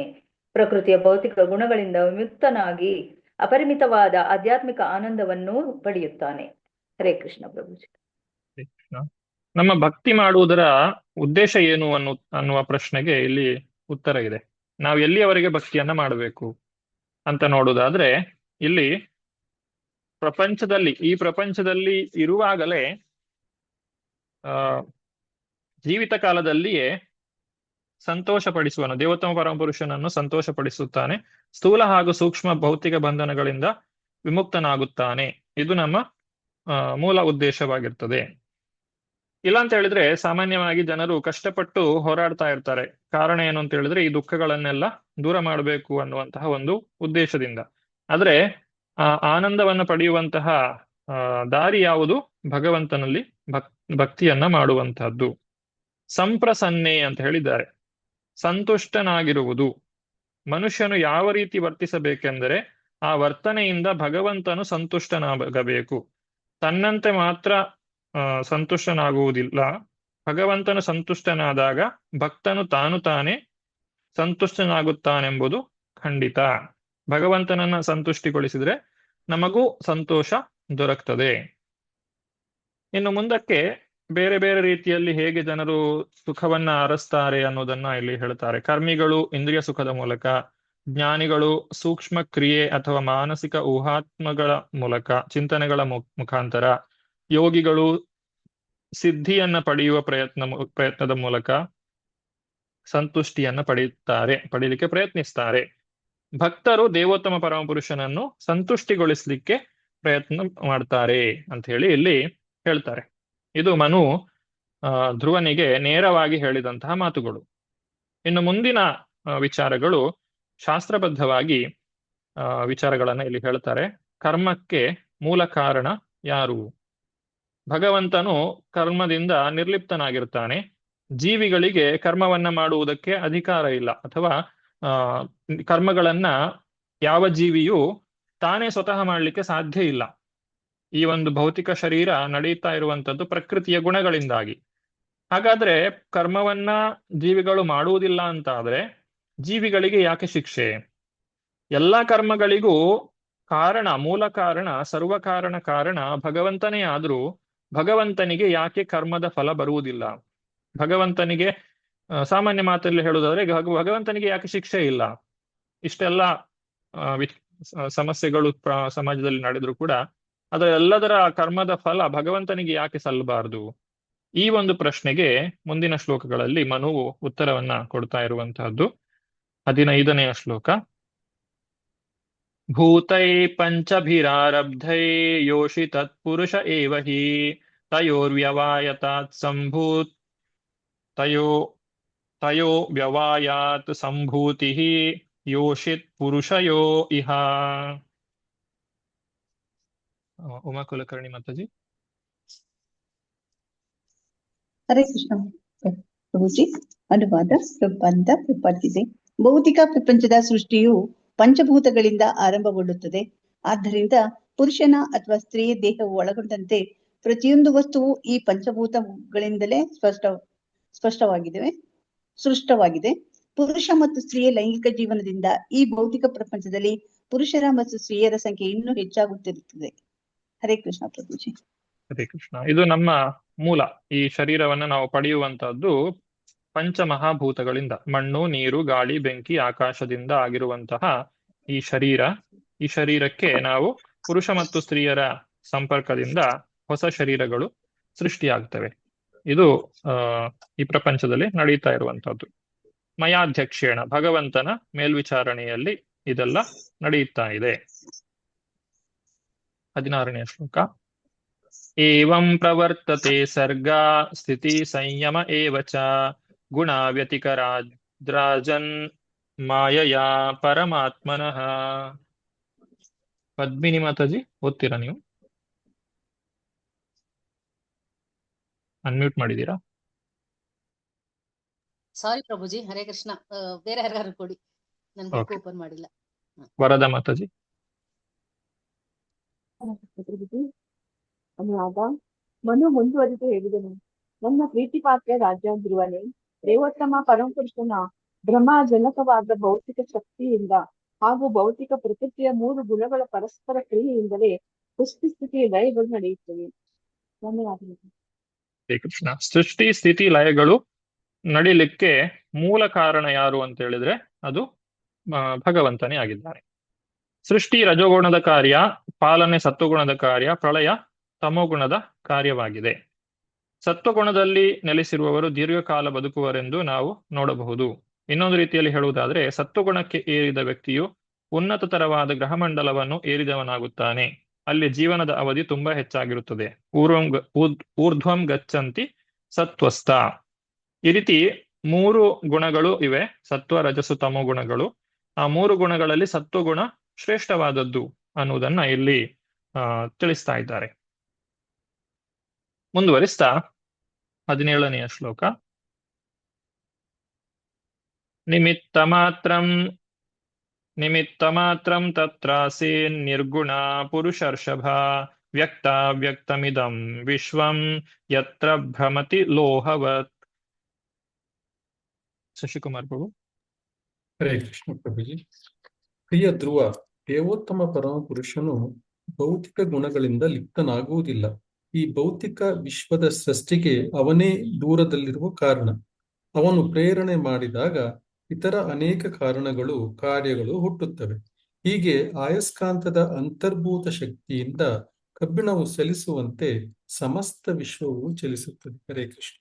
ಪ್ರಕೃತಿಯ ಭೌತಿಕ ಗುಣಗಳಿಂದ ವಿಮುಕ್ತನಾಗಿ ಅಪರಿಮಿತವಾದ ಆಧ್ಯಾತ್ಮಿಕ ಆನಂದವನ್ನು ಪಡೆಯುತ್ತಾನೆ. ಹರೇ ಕೃಷ್ಣ ಪ್ರಭುಜಿ. ನಮ್ಮ ಭಕ್ತಿ ಮಾಡುವುದರ ಉದ್ದೇಶ ಏನು ಅನ್ನುವ ಪ್ರಶ್ನೆಗೆ ಇಲ್ಲಿ ಉತ್ತರ ಇದೆ. ನಾವು ಎಲ್ಲಿಯವರೆಗೆ ಭಕ್ತಿಯನ್ನ ಮಾಡಬೇಕು ಅಂತ ನೋಡುವುದಾದ್ರೆ, ಇಲ್ಲಿ ಈ ಪ್ರಪಂಚದಲ್ಲಿ ಇರುವಾಗಲೇ ಜೀವಿತ ಕಾಲದಲ್ಲಿಯೇ ಸಂತೋಷಪಡಿಸುವನು, ದೇವೋತ್ತಮ ಪರಮಪುರುಷನನ್ನು ಸಂತೋಷಪಡಿಸುತ್ತಾನೆ, ಸ್ಥೂಲ ಹಾಗೂ ಸೂಕ್ಷ್ಮ ಭೌತಿಕ ಬಂಧನಗಳಿಂದ ವಿಮುಕ್ತನಾಗುತ್ತಾನೆ. ಇದು ನಮ್ಮ ಮೂಲ ಉದ್ದೇಶವಾಗಿರ್ತದೆ. ಇಲ್ಲ ಅಂತ ಹೇಳಿದ್ರೆ ಸಾಮಾನ್ಯವಾಗಿ ಜನರು ಕಷ್ಟಪಟ್ಟು ಹೋರಾಡ್ತಾ ಇರ್ತಾರೆ. ಕಾರಣ ಏನು ಅಂತ ಹೇಳಿದ್ರೆ ಈ ದುಃಖಗಳನ್ನೆಲ್ಲ ದೂರ ಮಾಡಬೇಕು ಅನ್ನುವಂತಹ ಒಂದು ಉದ್ದೇಶದಿಂದ. ಆದ್ರೆ ಆ ಆನಂದವನ್ನು ಪಡೆಯುವಂತಹ ದಾರಿ ಯಾವುದು? ಭಗವಂತನಲ್ಲಿ ಭಕ್ತಿಯನ್ನ ಮಾಡುವಂತಹದ್ದು. ಸಂಪ್ರಸನ್ನೆ ಅಂತ ಹೇಳಿದ್ದಾರೆ. ಸಂತುಷ್ಟನಾಗಿರುವುದು. ಮನುಷ್ಯನು ಯಾವ ರೀತಿ ವರ್ತಿಸಬೇಕೆಂದರೆ ಆ ವರ್ತನೆಯಿಂದ ಭಗವಂತನು ಸಂತುಷ್ಟನಾಗಬೇಕು. ತನ್ನಂತೆ ಮಾತ್ರ ಸಂತುಷ್ಟನಾಗುವುದಿಲ್ಲ. ಭಗವಂತನು ಸಂತುಷ್ಟನಾದಾಗ ಭಕ್ತನು ತಾನೇ ಸಂತುಷ್ಟನಾಗುತ್ತಾನೆಂಬುದು ಖಂಡಿತ. ಭಗವಂತನನ್ನ ಸಂತುಷ್ಟಿಗೊಳಿಸಿದ್ರೆ ನಮಗೂ ಸಂತೋಷ ದೊರಕ್ತದೆ. ಇನ್ನು ಮುಂದಕ್ಕೆ ಬೇರೆ ಬೇರೆ ರೀತಿಯಲ್ಲಿ ಹೇಗೆ ಜನರು ಸುಖವನ್ನ ಅರಸ್ತಾರೆ ಅನ್ನೋದನ್ನ ಇಲ್ಲಿ ಹೇಳ್ತಾರೆ. ಕರ್ಮಿಗಳು ಇಂದ್ರಿಯ ಸುಖದ ಮೂಲಕ, ಜ್ಞಾನಿಗಳು ಸೂಕ್ಷ್ಮ ಕ್ರಿಯೆ ಅಥವಾ ಮಾನಸಿಕ ಊಹಾತ್ಮಗಳ ಮೂಲಕ, ಚಿಂತನೆಗಳ ಮುಖಾಂತರ, ಯೋಗಿಗಳು ಸಿದ್ಧಿಯನ್ನ ಪಡೆಯುವ ಪ್ರಯತ್ನದ ಮೂಲಕ ಸಂತುಷ್ಟಿಯನ್ನ ಪಡೀಲಿಕ್ಕೆ ಪ್ರಯತ್ನಿಸ್ತಾರೆ. ಭಕ್ತರು ದೇವೋತ್ತಮ ಪರಮಪುರುಷನನ್ನು ಸಂತುಷ್ಟಿಗೊಳಿಸ್ಲಿಕ್ಕೆ ಪ್ರಯತ್ನ ಮಾಡ್ತಾರೆ ಅಂತ ಹೇಳಿ ಇಲ್ಲಿ ಹೇಳ್ತಾರೆ. ಇದು ಮನು ಧ್ರುವನಿಗೆ ನೇರವಾಗಿ ಹೇಳಿದಂತಹ ಮಾತುಗಳು. ಇನ್ನು ಮುಂದಿನ ವಿಚಾರಗಳು ಶಾಸ್ತ್ರಬದ್ಧವಾಗಿ ವಿಚಾರಗಳನ್ನ ಇಲ್ಲಿ ಹೇಳ್ತಾರೆ. ಕರ್ಮಕ್ಕೆ ಮೂಲ ಕಾರಣ ಯಾರು? ಭಗವಂತನು ಕರ್ಮದಿಂದ ನಿರ್ಲಿಪ್ತನಾಗಿರ್ತಾನೆ. ಜೀವಿಗಳಿಗೆ ಕರ್ಮವನ್ನ ಮಾಡುವುದಕ್ಕೆ ಅಧಿಕಾರ ಇಲ್ಲ, ಅಥವಾ ಆ, ಕರ್ಮಗಳನ್ನ ಯಾವ ಜೀವಿಯೂ ತಾನೇ ಸ್ವತಃ ಮಾಡಲಿಕ್ಕೆ ಸಾಧ್ಯ ಇಲ್ಲ. ಈ ಒಂದು ಭೌತಿಕ ಶರೀರ ನಡೀತಾ ಇರುವಂತದ್ದು ಪ್ರಕೃತಿಯ ಗುಣಗಳಿಂದಾಗಿ. ಹಾಗಾದ್ರೆ ಕರ್ಮವನ್ನ ಜೀವಿಗಳು ಮಾಡುವುದಿಲ್ಲ ಅಂತ ಆದ್ರೆ ಜೀವಿಗಳಿಗೆ ಯಾಕೆ ಶಿಕ್ಷೆ? ಎಲ್ಲ ಕರ್ಮಗಳಿಗೂ ಕಾರಣ, ಮೂಲ ಕಾರಣ, ಸರ್ವ ಕಾರಣ ಭಗವಂತನೇ ಆದ್ರೂ ಭಗವಂತನಿಗೆ ಯಾಕೆ ಕರ್ಮದ ಫಲ ಬರುವುದಿಲ್ಲ? ಭಗವಂತನಿಗೆ ಸಾಮಾನ್ಯ ಮಾತಲ್ಲಿ ಹೇಳುವುದಾದ್ರೆ ಭಗವಂತನಿಗೆ ಯಾಕೆ ಶಿಕ್ಷೆ ಇಲ್ಲ? ಇಷ್ಟೆಲ್ಲ ಸಮಸ್ಯೆಗಳು ಸಮಾಜದಲ್ಲಿ ನಡೆದ್ರು ಕೂಡ ಅದರ ಎಲ್ಲದರ ಕರ್ಮದ ಫಲ ಭಗವಂತನಿಗೆ ಯಾಕೆ ಸಲ್ಲಬಾರದು? ಈ ಒಂದು ಪ್ರಶ್ನೆಗೆ ಮುಂದಿನ ಶ್ಲೋಕಗಳಲ್ಲಿ ಮನುವು ಉತ್ತರವನ್ನ ಕೊಡ್ತಾ ಇರುವಂತಹದ್ದು. 15ನೆಯ ಶ್ಲೋಕ. ಭೂತೈ ಪಂಚಭಿರಾರಬ್ಧೈ ಯೋಷಿ ತತ್ಪುರುಷ ಏವ ಹಿ ತಯೋರ್ವ್ಯವಾಯತಾತ್ ಸಂಭೂತ್ ತಯೋ ವ್ಯವಾಯಾತ್ ಸಂಭೂತಿ ಯೋಷಿತ್ ಪುರುಷಯೋ ಇಹ. ಉಮಾ ಕುಲಕರ್ಣಿ ಮಾತಾಜಿ. ಹರೇ ಕೃಷ್ಣ ಪ್ರಭುಜಿ. ಅನುವಾದ ಪ್ರಬಂಧ ಪ್ರಪಾದಿದೆ. ಭೌತಿಕ ಪ್ರಪಂಚದ ಸೃಷ್ಟಿಯು ಪಂಚಭೂತಗಳಿಂದ ಆರಂಭಗೊಳ್ಳುತ್ತದೆ. ಆದ್ದರಿಂದ ಪುರುಷನ ಅಥವಾ ಸ್ತ್ರೀಯ ದೇಹವು ಒಳಗೊಂಡಂತೆ ಪ್ರತಿಯೊಂದು ವಸ್ತುವು ಈ ಪಂಚಭೂತಗಳಿಂದಲೇ ಸೃಷ್ಟವಾಗಿದೆ. ಪುರುಷ ಮತ್ತು ಸ್ತ್ರೀಯ ಲೈಂಗಿಕ ಜೀವನದಿಂದ ಈ ಭೌತಿಕ ಪ್ರಪಂಚದಲ್ಲಿ ಪುರುಷರ ಮತ್ತು ಸ್ತ್ರೀಯರ ಸಂಖ್ಯೆ ಇನ್ನೂ ಹೆಚ್ಚಾಗುತ್ತಿರುತ್ತದೆ. ಹರೇ ಕೃಷ್ಣ ಪ್ರಭುಜಿ. ಹರೇ ಕೃಷ್ಣ. ಇದು ನಮ್ಮ ಮೂಲ. ಈ ಶರೀರವನ್ನ ನಾವು ಪಡೆಯುವಂತಹದ್ದು ಪಂಚಮಹಾಭೂತಗಳಿಂದ, ಮಣ್ಣು, ನೀರು, ಗಾಳಿ, ಬೆಂಕಿ, ಆಕಾಶದಿಂದ ಆಗಿರುವಂತಹ ಈ ಶರೀರ. ಈ ಶರೀರಕ್ಕೆ ನಾವು ಪುರುಷ ಮತ್ತು ಸ್ತ್ರೀಯರ ಸಂಪರ್ಕದಿಂದ ಹೊಸ ಶರೀರಗಳು ಸೃಷ್ಟಿಯಾಗ್ತವೆ. ಇದು ಈ ಪ್ರಪಂಚದಲ್ಲಿ ನಡೀತಾ ಇರುವಂತಹದ್ದು. ಮಯಾಧ್ಯಕ್ಷೇಣ, ಭಗವಂತನ ಮೇಲ್ವಿಚಾರಣೆಯಲ್ಲಿ ಇದೆಲ್ಲ ನಡೆಯುತ್ತಾ ಇದೆ. 16ನೇ ಶ್ಲೋಕ. ಏವಂ ಪ್ರವರ್ತತೆ ಸರ್ಗಾ ಸ್ಥಿತಿ ಸಂಯಮ ಏವ ಚ ಗುಣ ವ್ಯತಿಕರಾಜನ್ ಮಾಯಯಾ ಪರಮಾತ್ಮನಃ. ಪದ್ಮಿನಿ ಮಾತಾಜಿ ಓದ್ತೀರಾ ನೀವು? ಅನ್ಮ್ಯೂಟ್ ಮಾಡಿದೀರಾ? ಸಾರಿ ಪ್ರಭುಜಿ. ಹರೇ ಕೃಷ್ಣ. ಬೇರೆ ಯಾರು ಕೊಡಿ, ನನ್ ಬುಕ್ Okay. ಓಪನ್ ಮಾಡಿಲ್ಲ. ವರದಾ ಮಾತಾಜಿ. ಅನುವಾದ. ಮನು ಮುಂದುವರಿದು ಹೇಳಿದನು, ನನ್ನ ಪ್ರೀತಿ ಪಾತ್ರ ರಾಜ ದೇವೋತ್ತಮ ಪರಮಪುರುಷನ ಭ್ರಮಾಜನಕವಾದ ಭೌತಿಕ ಶಕ್ತಿಯಿಂದ ಹಾಗೂ ಭೌತಿಕ ಪ್ರಕೃತಿಯ 3 ಗುಣಗಳ ಪರಸ್ಪರ ಕ್ರಿಯೆಯಿಂದಲೇ ಸೃಷ್ಟಿ ಸ್ಥಿತಿ ಲಯಗಳು ನಡೆಯುತ್ತವೆ. ಧನ್ಯವಾದಗಳು. ಹರೇ ಕೃಷ್ಣ. ಸೃಷ್ಟಿ ಸ್ಥಿತಿ ಲಯಗಳು ನಡಿಲಿಕ್ಕೆ ಮೂಲ ಕಾರಣ ಯಾರು ಅಂತ ಹೇಳಿದ್ರೆ ಅದು ಭಗವಂತನೇ ಆಗಿದ್ದಾನೆ. ಸೃಷ್ಟಿ ರಜೋಗುಣದ ಕಾರ್ಯ, ಪಾಲನೆ ಸತ್ವಗುಣದ ಕಾರ್ಯ, ಪ್ರಳಯ ತಮೋಗುಣದ ಕಾರ್ಯವಾಗಿದೆ. ಸತ್ವಗುಣದಲ್ಲಿ ನೆಲೆಸಿರುವವರು ದೀರ್ಘಕಾಲ ಬದುಕುವರೆಂದು ನಾವು ನೋಡಬಹುದು. ಇನ್ನೊಂದು ರೀತಿಯಲ್ಲಿ ಹೇಳುವುದಾದ್ರೆ ಸತ್ವಗುಣಕ್ಕೆ ಏರಿದ ವ್ಯಕ್ತಿಯು ಉನ್ನತತರವಾದ ಗ್ರಹಮಂಡಲವನ್ನು ಏರಿದವನಾಗುತ್ತಾನೆ. ಅಲ್ಲಿ ಜೀವನದ ಅವಧಿ ತುಂಬಾ ಹೆಚ್ಚಾಗಿರುತ್ತದೆ. ಊರ್ಧ್ವಂ ಗಚ್ಚಂತಿ ಸತ್ವಸ್ಥ. ಈ ರೀತಿ 3 ಗುಣಗಳು ಇವೆ, ಸತ್ವ, ರಜಸ್ಸು, ತಮೋ ಗುಣಗಳು. ಆ 3 ಗುಣಗಳಲ್ಲಿ ಸತ್ವಗುಣ ಶ್ರೇಷ್ಠವಾದದ್ದು ಅನ್ನುವುದನ್ನ ಇಲ್ಲಿ ತಿಳಿಸ್ತಾ ಇದ್ದಾರೆ. ಮುಂದುವರಿಸ್ತಾ 17ನೆಯ ಶ್ಲೋಕ. ನಿಮಿತ್ತ ಮಾತ್ರಂ ತತ್ರಾಸೇನ್ ನಿರ್ಗುಣ ಪುರುಷರ್ಷಭ ವ್ಯಕ್ತ ವ್ಯಕ್ತಮಿದಂ ವಿಶ್ವಂ ಯತ್ರ ಭ್ರಮತಿ ಲೋಹವತ್. ಶಶಿಕುಮಾರ್ ಪ್ರಭು. ಹರೇ ಕೃಷ್ಣ ಪ್ರಭುಜಿ. ಪ್ರಿಯ ಧ್ರುವ, ದೇವೋತ್ತಮ ಪರಮ ಪುರುಷನು ಭೌತಿಕ ಗುಣಗಳಿಂದ ಲಿಪ್ತನಾಗುವುದಿಲ್ಲ. ಈ ಭೌತಿಕ ವಿಶ್ವದ ಸೃಷ್ಟಿಗೆ ಅವನೇ ದೂರದಲ್ಲಿರುವ ಕಾರಣ. ಅವನು ಪ್ರೇರಣೆ ಮಾಡಿದಾಗ ಇತರ ಅನೇಕ ಕಾರಣಗಳು, ಕಾರ್ಯಗಳು ಹುಟ್ಟುತ್ತವೆ. ಹೀಗೆ ಆಯಸ್ಕಾಂತದ ಅಂತರ್ಭೂತ ಶಕ್ತಿಯಿಂದ ಕಬ್ಬಿಣವು ಚಲಿಸುವಂತೆ ಸಮಸ್ತ ವಿಶ್ವವು ಚಲಿಸುತ್ತದೆ. ಹರೇ ಕೃಷ್ಣ.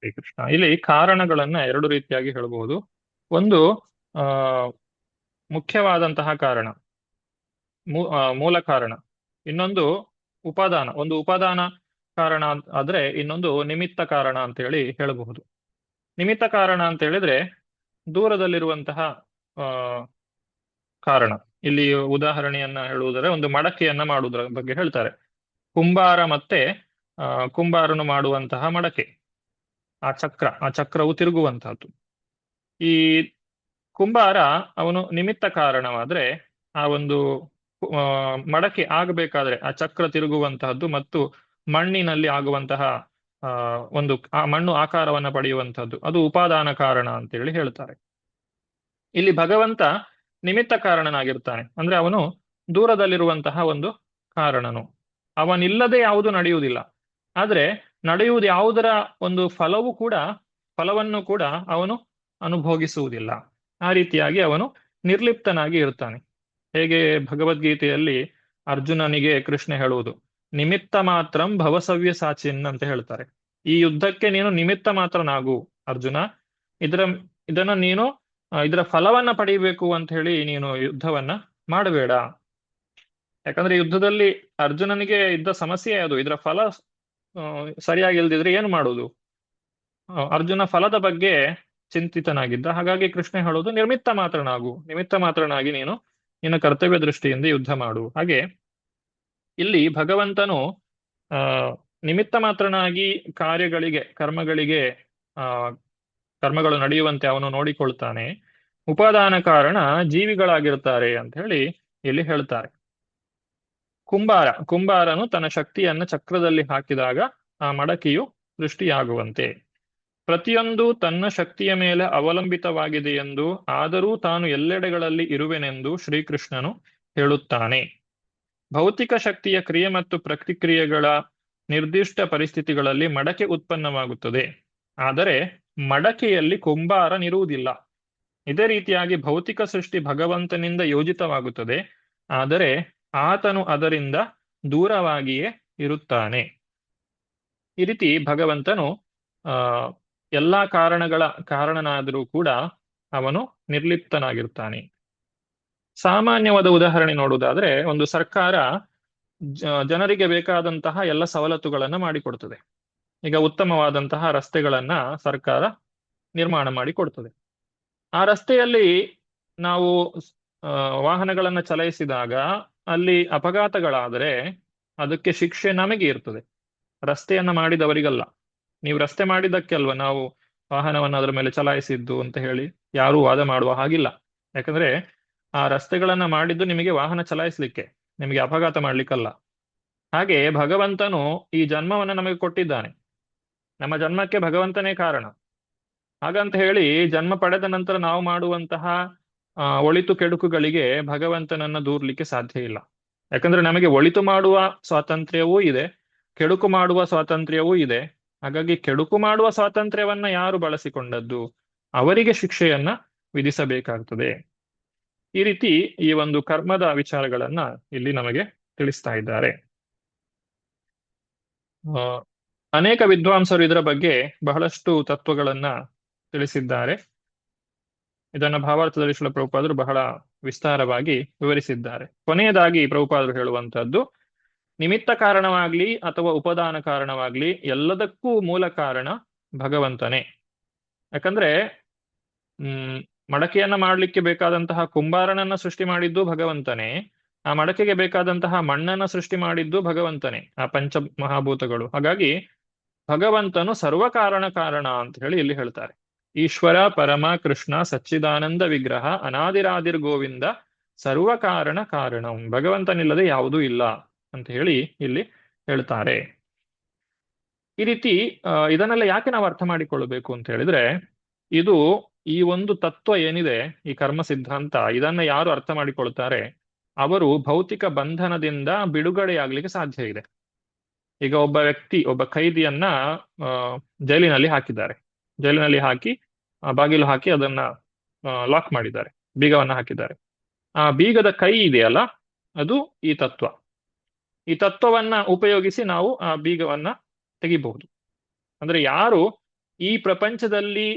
ಹರೇ ಕೃಷ್ಣ. ಇಲ್ಲಿ ಕಾರಣಗಳನ್ನ 2 ರೀತಿಯಾಗಿ ಹೇಳಬಹುದು. ಒಂದು ಮುಖ್ಯವಾದಂತಹ ಕಾರಣ, ಮೂಲ ಕಾರಣ. ಇನ್ನೊಂದು ಉಪಾದಾನ. ಒಂದು ಉಪಾದಾನ ಕಾರಣ ಆದ್ರೆ ಇನ್ನೊಂದು ನಿಮಿತ್ತ ಕಾರಣ ಅಂತ ಹೇಳಿ ಹೇಳಬಹುದು. ನಿಮಿತ್ತ ಕಾರಣ ಅಂತ ಹೇಳಿದ್ರೆ ದೂರದಲ್ಲಿರುವಂತಹ ಕಾರಣ. ಇಲ್ಲಿ ಉದಾಹರಣೆಯನ್ನ ಹೇಳುವುದರೆ ಒಂದು ಮಡಕೆಯನ್ನ ಮಾಡುವುದರ ಬಗ್ಗೆ ಹೇಳ್ತಾರೆ. ಕುಂಬಾರನು ಮಾಡುವಂತಹ ಮಡಕೆ. ಆ ಚಕ್ರವು ತಿರುಗುವಂತಹದ್ದು. ಈ ಕುಂಬಾರ ಅವನು ನಿಮಿತ್ತ ಕಾರಣವಾದ್ರೆ ಆ ಒಂದು ಮಡಕೆ ಆಗಬೇಕಾದ್ರೆ ಆ ಚಕ್ರ ತಿರುಗುವಂತಹದ್ದು ಮತ್ತು ಮಣ್ಣಿನಲ್ಲಿ ಆಗುವಂತಹ ಆ ಮಣ್ಣು ಆಕಾರವನ್ನ ಪಡೆಯುವಂತಹದ್ದು ಅದು ಉಪಾದಾನ ಕಾರಣ ಅಂತೇಳಿ ಹೇಳ್ತಾರೆ. ಇಲ್ಲಿ ಭಗವಂತ ನಿಮಿತ್ತ ಕಾರಣನಾಗಿರ್ತಾನೆ. ಅಂದ್ರೆ ಅವನು ದೂರದಲ್ಲಿರುವಂತಹ ಒಂದು ಕಾರಣನು. ಅವನಿಲ್ಲದೆ ಯಾವುದು ನಡೆಯುವುದಿಲ್ಲ. ಆದ್ರೆ ನಡೆಯುವುದು ಯಾವುದರ ಒಂದು ಫಲವನ್ನು ಕೂಡ ಅವನು ಅನುಭೋಗಿಸುವುದಿಲ್ಲ. ಆ ರೀತಿಯಾಗಿ ಅವನು ನಿರ್ಲಿಪ್ತನಾಗಿ ಇರ್ತಾನೆ. ಹೇಗೆ ಭಗವದ್ಗೀತೆಯಲ್ಲಿ ಅರ್ಜುನನಿಗೆ ಕೃಷ್ಣ ಹೇಳುವುದು, ನಿಮಿತ್ತ ಮಾತ್ರಂ ಭವಸವ್ಯ ಸಾಚಿನ್ ಅಂತ ಹೇಳ್ತಾರೆ. ಈ ಯುದ್ಧಕ್ಕೆ ನೀನು ನಿಮಿತ್ತ ಮಾತ್ರನಾಗು ಅರ್ಜುನ. ಇದನ್ನ ನೀನು ಇದರ ಫಲವನ್ನ ಪಡೆಯಬೇಕು ಅಂತ ಹೇಳಿ ನೀನು ಯುದ್ಧವನ್ನ ಮಾಡಬೇಡ. ಯಾಕಂದ್ರೆ ಯುದ್ಧದಲ್ಲಿ ಅರ್ಜುನನಿಗೆ ಇದ್ದ ಸಮಸ್ಯೆ ಅದು. ಇದರ ಫಲ ಸರಿಯಾಗಿ ಇಲ್ದಿದ್ರೆ ಏನು ಮಾಡುವುದು? ಅರ್ಜುನ ಫಲದ ಬಗ್ಗೆ ಚಿಂತಿತನಾಗಿದ್ದ. ಹಾಗಾಗಿ ಕೃಷ್ಣ ಹೇಳೋದು ನಿಮಿತ್ತ ಮಾತ್ರನಾಗಿ ನೀನು ನಿನ್ನ ಕರ್ತವ್ಯ ದೃಷ್ಟಿಯಿಂದ ಯುದ್ಧ ಮಾಡು. ಹಾಗೆ ಇಲ್ಲಿ ಭಗವಂತನು ನಿಮಿತ್ತ ಮಾತ್ರನಾಗಿ ಕರ್ಮಗಳು ನಡೆಯುವಂತೆ ಅವನು ನೋಡಿಕೊಳ್ತಾನೆ. ಉಪಾದಾನ ಕಾರಣ ಜೀವಿಗಳಾಗಿರ್ತಾರೆ ಅಂತ ಹೇಳಿ ಇಲ್ಲಿ ಹೇಳ್ತಾರೆ. ಕುಂಬಾರನು ತನ್ನ ಶಕ್ತಿಯನ್ನ ಚಕ್ರದಲ್ಲಿ ಹಾಕಿದಾಗ ಆ ಮಡಕೆಯು ಸೃಷ್ಟಿಯಾಗುವಂತೆ. ಪ್ರತಿಯೊಂದು ತನ್ನ ಶಕ್ತಿಯ ಮೇಲೆ ಅವಲಂಬಿತವಾಗಿದೆ ಎಂದು, ಆದರೂ ತಾನು ಎಲ್ಲೆಡೆಗಳಲ್ಲಿ ಇರುವೆನೆಂದು ಶ್ರೀಕೃಷ್ಣನು ಹೇಳುತ್ತಾನೆ. ಭೌತಿಕ ಶಕ್ತಿಯ ಕ್ರಿಯೆ ಮತ್ತು ಪ್ರತಿಕ್ರಿಯೆಗಳ ನಿರ್ದಿಷ್ಟ ಪರಿಸ್ಥಿತಿಗಳಲ್ಲಿ ಮಡಕೆ ಉತ್ಪನ್ನವಾಗುತ್ತದೆ. ಆದರೆ ಮಡಕೆಯಲ್ಲಿ ಕುಂಬಾರನಿರುವುದಿಲ್ಲ. ಇದೇ ರೀತಿಯಾಗಿ ಭೌತಿಕ ಸೃಷ್ಟಿ ಭಗವಂತನಿಂದ ಯೋಜಿತವಾಗುತ್ತದೆ. ಆದರೆ ಆತನು ಅದರಿಂದ ದೂರವಾಗಿಯೇ ಇರುತ್ತಾನೆ. ಈ ರೀತಿ ಭಗವಂತನು ಎಲ್ಲಾ ಕಾರಣಗಳ ಕಾರಣನಾದರೂ ಕೂಡ ಅವನು ನಿರ್ಲಿಪ್ತನಾಗಿರ್ತಾನೆ. ಸಾಮಾನ್ಯವಾದ ಉದಾಹರಣೆ ನೋಡುವುದಾದ್ರೆ, ಒಂದು ಸರ್ಕಾರ ಜನರಿಗೆ ಬೇಕಾದಂತಹ ಎಲ್ಲ ಸವಲತ್ತುಗಳನ್ನ ಮಾಡಿಕೊಡ್ತದೆ. ಈಗ ಉತ್ತಮವಾದಂತಹ ರಸ್ತೆಗಳನ್ನ ಸರ್ಕಾರ ನಿರ್ಮಾಣ ಮಾಡಿಕೊಡ್ತದೆ. ಆ ರಸ್ತೆಯಲ್ಲಿ ನಾವು ವಾಹನಗಳನ್ನ ಚಲಾಯಿಸಿದಾಗ ಅಲ್ಲಿ ಅಪಘಾತಗಳಾದರೆ ಅದಕ್ಕೆ ಶಿಕ್ಷೆ ನಮಗೆ ಇರ್ತದೆ, ರಸ್ತೆಯನ್ನ ಮಾಡಿದವರಿಗಲ್ಲ. ನೀವು ರಸ್ತೆ ಮಾಡಿದ್ದಕ್ಕೆ ಅಲ್ವಾ ನಾವು ವಾಹನವನ್ನು ಅದರ ಮೇಲೆ ಚಲಾಯಿಸಿದ್ದು ಅಂತ ಹೇಳಿ ಯಾರೂ ವಾದ ಮಾಡುವ ಹಾಗಿಲ್ಲ. ಯಾಕಂದ್ರೆ ಆ ರಸ್ತೆಗಳನ್ನ ಮಾಡಿದ್ದು ನಿಮಗೆ ವಾಹನ ಚಲಾಯಿಸ್ಲಿಕ್ಕೆ, ನಿಮಗೆ ಅಪಘಾತ ಮಾಡ್ಲಿಕ್ಕಲ್ಲ. ಹಾಗೆ ಭಗವಂತನು ಈ ಜನ್ಮವನ್ನು ನಮಗೆ ಕೊಟ್ಟಿದ್ದಾನೆ. ನಮ್ಮ ಜನ್ಮಕ್ಕೆ ಭಗವಂತನೇ ಕಾರಣ. ಹಾಗಂತ ಹೇಳಿ ಜನ್ಮ ಪಡೆದ ನಂತರ ನಾವು ಮಾಡುವಂತಹ ಒಳಿತು ಕೆಡುಕುಗಳಿಗೆ ಭಗವಂತನನ್ನ ದೂರ್ಲಿಕ್ಕೆ ಸಾಧ್ಯ ಇಲ್ಲ. ಯಾಕಂದ್ರೆ ನಮಗೆ ಒಳಿತು ಮಾಡುವ ಸ್ವಾತಂತ್ರ್ಯವೂ ಇದೆ, ಕೆಡುಕು ಮಾಡುವ ಸ್ವಾತಂತ್ರ್ಯವೂ ಇದೆ. ಹಾಗಾಗಿ ಕೆಡುಕು ಮಾಡುವ ಸ್ವಾತಂತ್ರ್ಯವನ್ನ ಯಾರು ಬಳಸಿಕೊಂಡದ್ದು ಅವರಿಗೆ ಶಿಕ್ಷೆಯನ್ನ ವಿಧಿಸಬೇಕಾಗ್ತದೆ. ಈ ರೀತಿ ಈ ಒಂದು ಕರ್ಮದ ವಿಚಾರಗಳನ್ನ ಇಲ್ಲಿ ನಮಗೆ ತಿಳಿಸ್ತಾ ಇದ್ದಾರೆ. ಅನೇಕ ವಿದ್ವಾಂಸರು ಇದರ ಬಗ್ಗೆ ಬಹಳಷ್ಟು ತತ್ವಗಳನ್ನ ತಿಳಿಸಿದ್ದಾರೆ. ಇದನ್ನ ಭಾವಾರ್ಥದಲ್ಲಿ ಶ್ರೀಲ ಪ್ರಭುಪಾದರು ಬಹಳ ವಿಸ್ತಾರವಾಗಿ ವಿವರಿಸಿದ್ದಾರೆ. ಕೊನೆಯದಾಗಿ ಪ್ರಭುಪಾದರು ಹೇಳುವಂತಹದ್ದು, ನಿಮಿತ್ತ ಕಾರಣವಾಗ್ಲಿ ಅಥವಾ ಉಪದಾನ ಕಾರಣವಾಗ್ಲಿ ಎಲ್ಲದಕ್ಕೂ ಮೂಲ ಕಾರಣ ಭಗವಂತನೇ. ಯಾಕಂದ್ರೆ ಮಡಕೆಯನ್ನ ಮಾಡ್ಲಿಕ್ಕೆ ಬೇಕಾದಂತಹ ಕುಂಬಾರನನ್ನ ಸೃಷ್ಟಿ ಮಾಡಿದ್ದು ಭಗವಂತನೇ. ಆ ಮಡಕೆಗೆ ಬೇಕಾದಂತಹ ಮಣ್ಣನ್ನ ಸೃಷ್ಟಿ ಮಾಡಿದ್ದು ಭಗವಂತನೇ, ಆ ಪಂಚ ಮಹಾಭೂತಗಳು. ಹಾಗಾಗಿ ಭಗವಂತನು ಸರ್ವ ಕಾರಣ ಅಂತ ಹೇಳಿ ಇಲ್ಲಿ ಹೇಳ್ತಾರೆ. ಈಶ್ವರ ಪರಮ ಕೃಷ್ಣ ಸಚ್ಚಿದಾನಂದ ವಿಗ್ರಹ ಅನಾದಿರಾದಿರ್ ಗೋವಿಂದ ಸರ್ವ ಕಾರಣಂ. ಭಗವಂತನಿಲ್ಲದೆ ಯಾವುದೂ ಇಲ್ಲ ಅಂತ ಹೇಳಿ ಇಲ್ಲಿ ಹೇಳ್ತಾರೆ. ಈ ರೀತಿ ಇದನ್ನೆಲ್ಲ ಯಾಕೆ ನಾವು ಅರ್ಥ ಮಾಡಿಕೊಳ್ಳಬೇಕು ಅಂತ ಹೇಳಿದ್ರೆ, ಇದು ಈ ಒಂದು ತತ್ವ ಏನಿದೆ, ಈ ಕರ್ಮ ಸಿದ್ಧಾಂತ, ಇದನ್ನ ಯಾರು ಅರ್ಥ ಮಾಡಿಕೊಳ್ತಾರೆ ಅವರು ಭೌತಿಕ ಬಂಧನದಿಂದ ಬಿಡುಗಡೆಯಾಗ್ಲಿಕ್ಕೆ ಸಾಧ್ಯ ಇದೆ. ಈಗ ಒಬ್ಬ ಖೈದಿಯನ್ನ ಜೈಲಿನಲ್ಲಿ ಹಾಕಿದ್ದಾರೆ. ಜೈಲಿನಲ್ಲಿ ಹಾಕಿ ಬಾಗಿಲು ಹಾಕಿ ಅದನ್ನ ಲಾಕ್ ಮಾಡಿದ್ದಾರೆ, ಬೀಗವನ್ನ ಹಾಕಿದ್ದಾರೆ. ಆ ಬೀಗದ ಕೈ ಇದೆಯಲ್ಲ, ಅದು ಈ ತತ್ವ. ಈ ತತ್ವವನ್ನ ಉಪಯೋಗಿಸಿ ನಾವು ಆ ಬೀಗವನ್ನ ತೆಗಿಬಹುದು. ಅಂದ್ರೆ ಯಾರು ಈ ಪ್ರಪಂಚದಲ್ಲಿ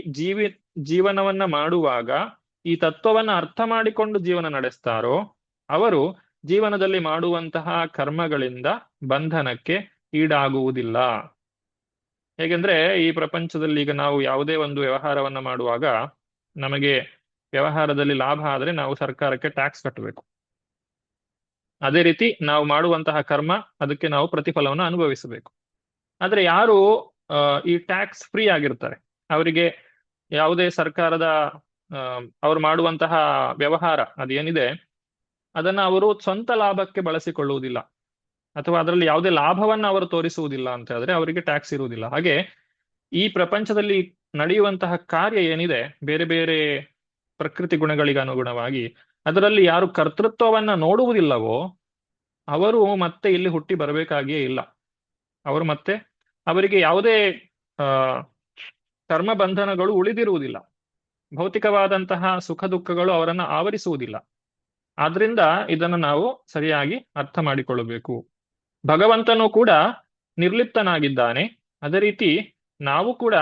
ಜೀವನವನ್ನ ಮಾಡುವಾಗ ಈ ತತ್ವವನ್ನ ಅರ್ಥ ಮಾಡಿಕೊಂಡು ಜೀವನ ನಡೆಸ್ತಾರೋ ಅವರು ಜೀವನದಲ್ಲಿ ಮಾಡುವಂತಹ ಕರ್ಮಗಳಿಂದ ಬಂಧನಕ್ಕೆ ಈಡಾಗುವುದಿಲ್ಲ. ಹೇಗೆಂದ್ರೆ ಈ ಪ್ರಪಂಚದಲ್ಲಿ ಈಗ ನಾವು ಯಾವುದೇ ಒಂದು ವ್ಯವಹಾರವನ್ನ ಮಾಡುವಾಗ ನಮಗೆ ವ್ಯವಹಾರದಲ್ಲಿ ಲಾಭ ಆದರೆ ನಾವು ಸರ್ಕಾರಕ್ಕೆ ಟ್ಯಾಕ್ಸ್ ಕಟ್ಟಬೇಕು. ಅದೇ ರೀತಿ ನಾವು ಮಾಡುವಂತಹ ಕರ್ಮ, ಅದಕ್ಕೆ ನಾವು ಪ್ರತಿಫಲವನ್ನು ಅನುಭವಿಸಬೇಕು. ಆದ್ರೆ ಯಾರು ಈ ಟ್ಯಾಕ್ಸ್ ಫ್ರೀ ಆಗಿರ್ತಾರೆ. ಅವರಿಗೆ ಯಾವುದೇ ಸರ್ಕಾರದ ಅವ್ರು ಮಾಡುವಂತಹ ವ್ಯವಹಾರ ಅದೇನಿದೆ ಅದನ್ನ ಅವರು ಸ್ವಂತ ಲಾಭಕ್ಕೆ ಬಳಸಿಕೊಳ್ಳುವುದಿಲ್ಲ, ಅಥವಾ ಅದರಲ್ಲಿ ಯಾವುದೇ ಲಾಭವನ್ನ ಅವರು ತೋರಿಸುವುದಿಲ್ಲ ಅಂತ ಹೇಳಿದ್ರೆ ಅವರಿಗೆ ಟ್ಯಾಕ್ಸ್ ಇರುವುದಿಲ್ಲ. ಹಾಗೆ ಈ ಪ್ರಪಂಚದಲ್ಲಿ ನಡೆಯುವಂತಹ ಕಾರ್ಯ ಏನಿದೆ ಬೇರೆ ಬೇರೆ ಪ್ರಕೃತಿ ಗುಣಗಳಿಗೆ ಅನುಗುಣವಾಗಿ ಅದರಲ್ಲಿ ಯಾರು ಕರ್ತೃತ್ವವನ್ನ ನೋಡುವುದಿಲ್ಲವೋ ಅವರು ಮತ್ತೆ ಇಲ್ಲಿ ಹುಟ್ಟಿ ಬರಬೇಕಾಗಿಯೇ ಇಲ್ಲ. ಅವರು ಮತ್ತೆ ಅವರಿಗೆ ಯಾವುದೇ ಕರ್ಮ ಬಂಧನಗಳು ಉಳಿದಿರುವುದಿಲ್ಲ, ಭೌತಿಕವಾದಂತಹ ಸುಖ ದುಃಖಗಳು ಅವರನ್ನ ಆವರಿಸುವುದಿಲ್ಲ. ಆದ್ರಿಂದ ಇದನ್ನು ನಾವು ಸರಿಯಾಗಿ ಅರ್ಥ ಮಾಡಿಕೊಳ್ಳಬೇಕು. ಭಗವಂತನು ಕೂಡ ನಿರ್ಲಿಪ್ತನಾಗಿದ್ದಾನೆ, ಅದೇ ರೀತಿ ನಾವು ಕೂಡ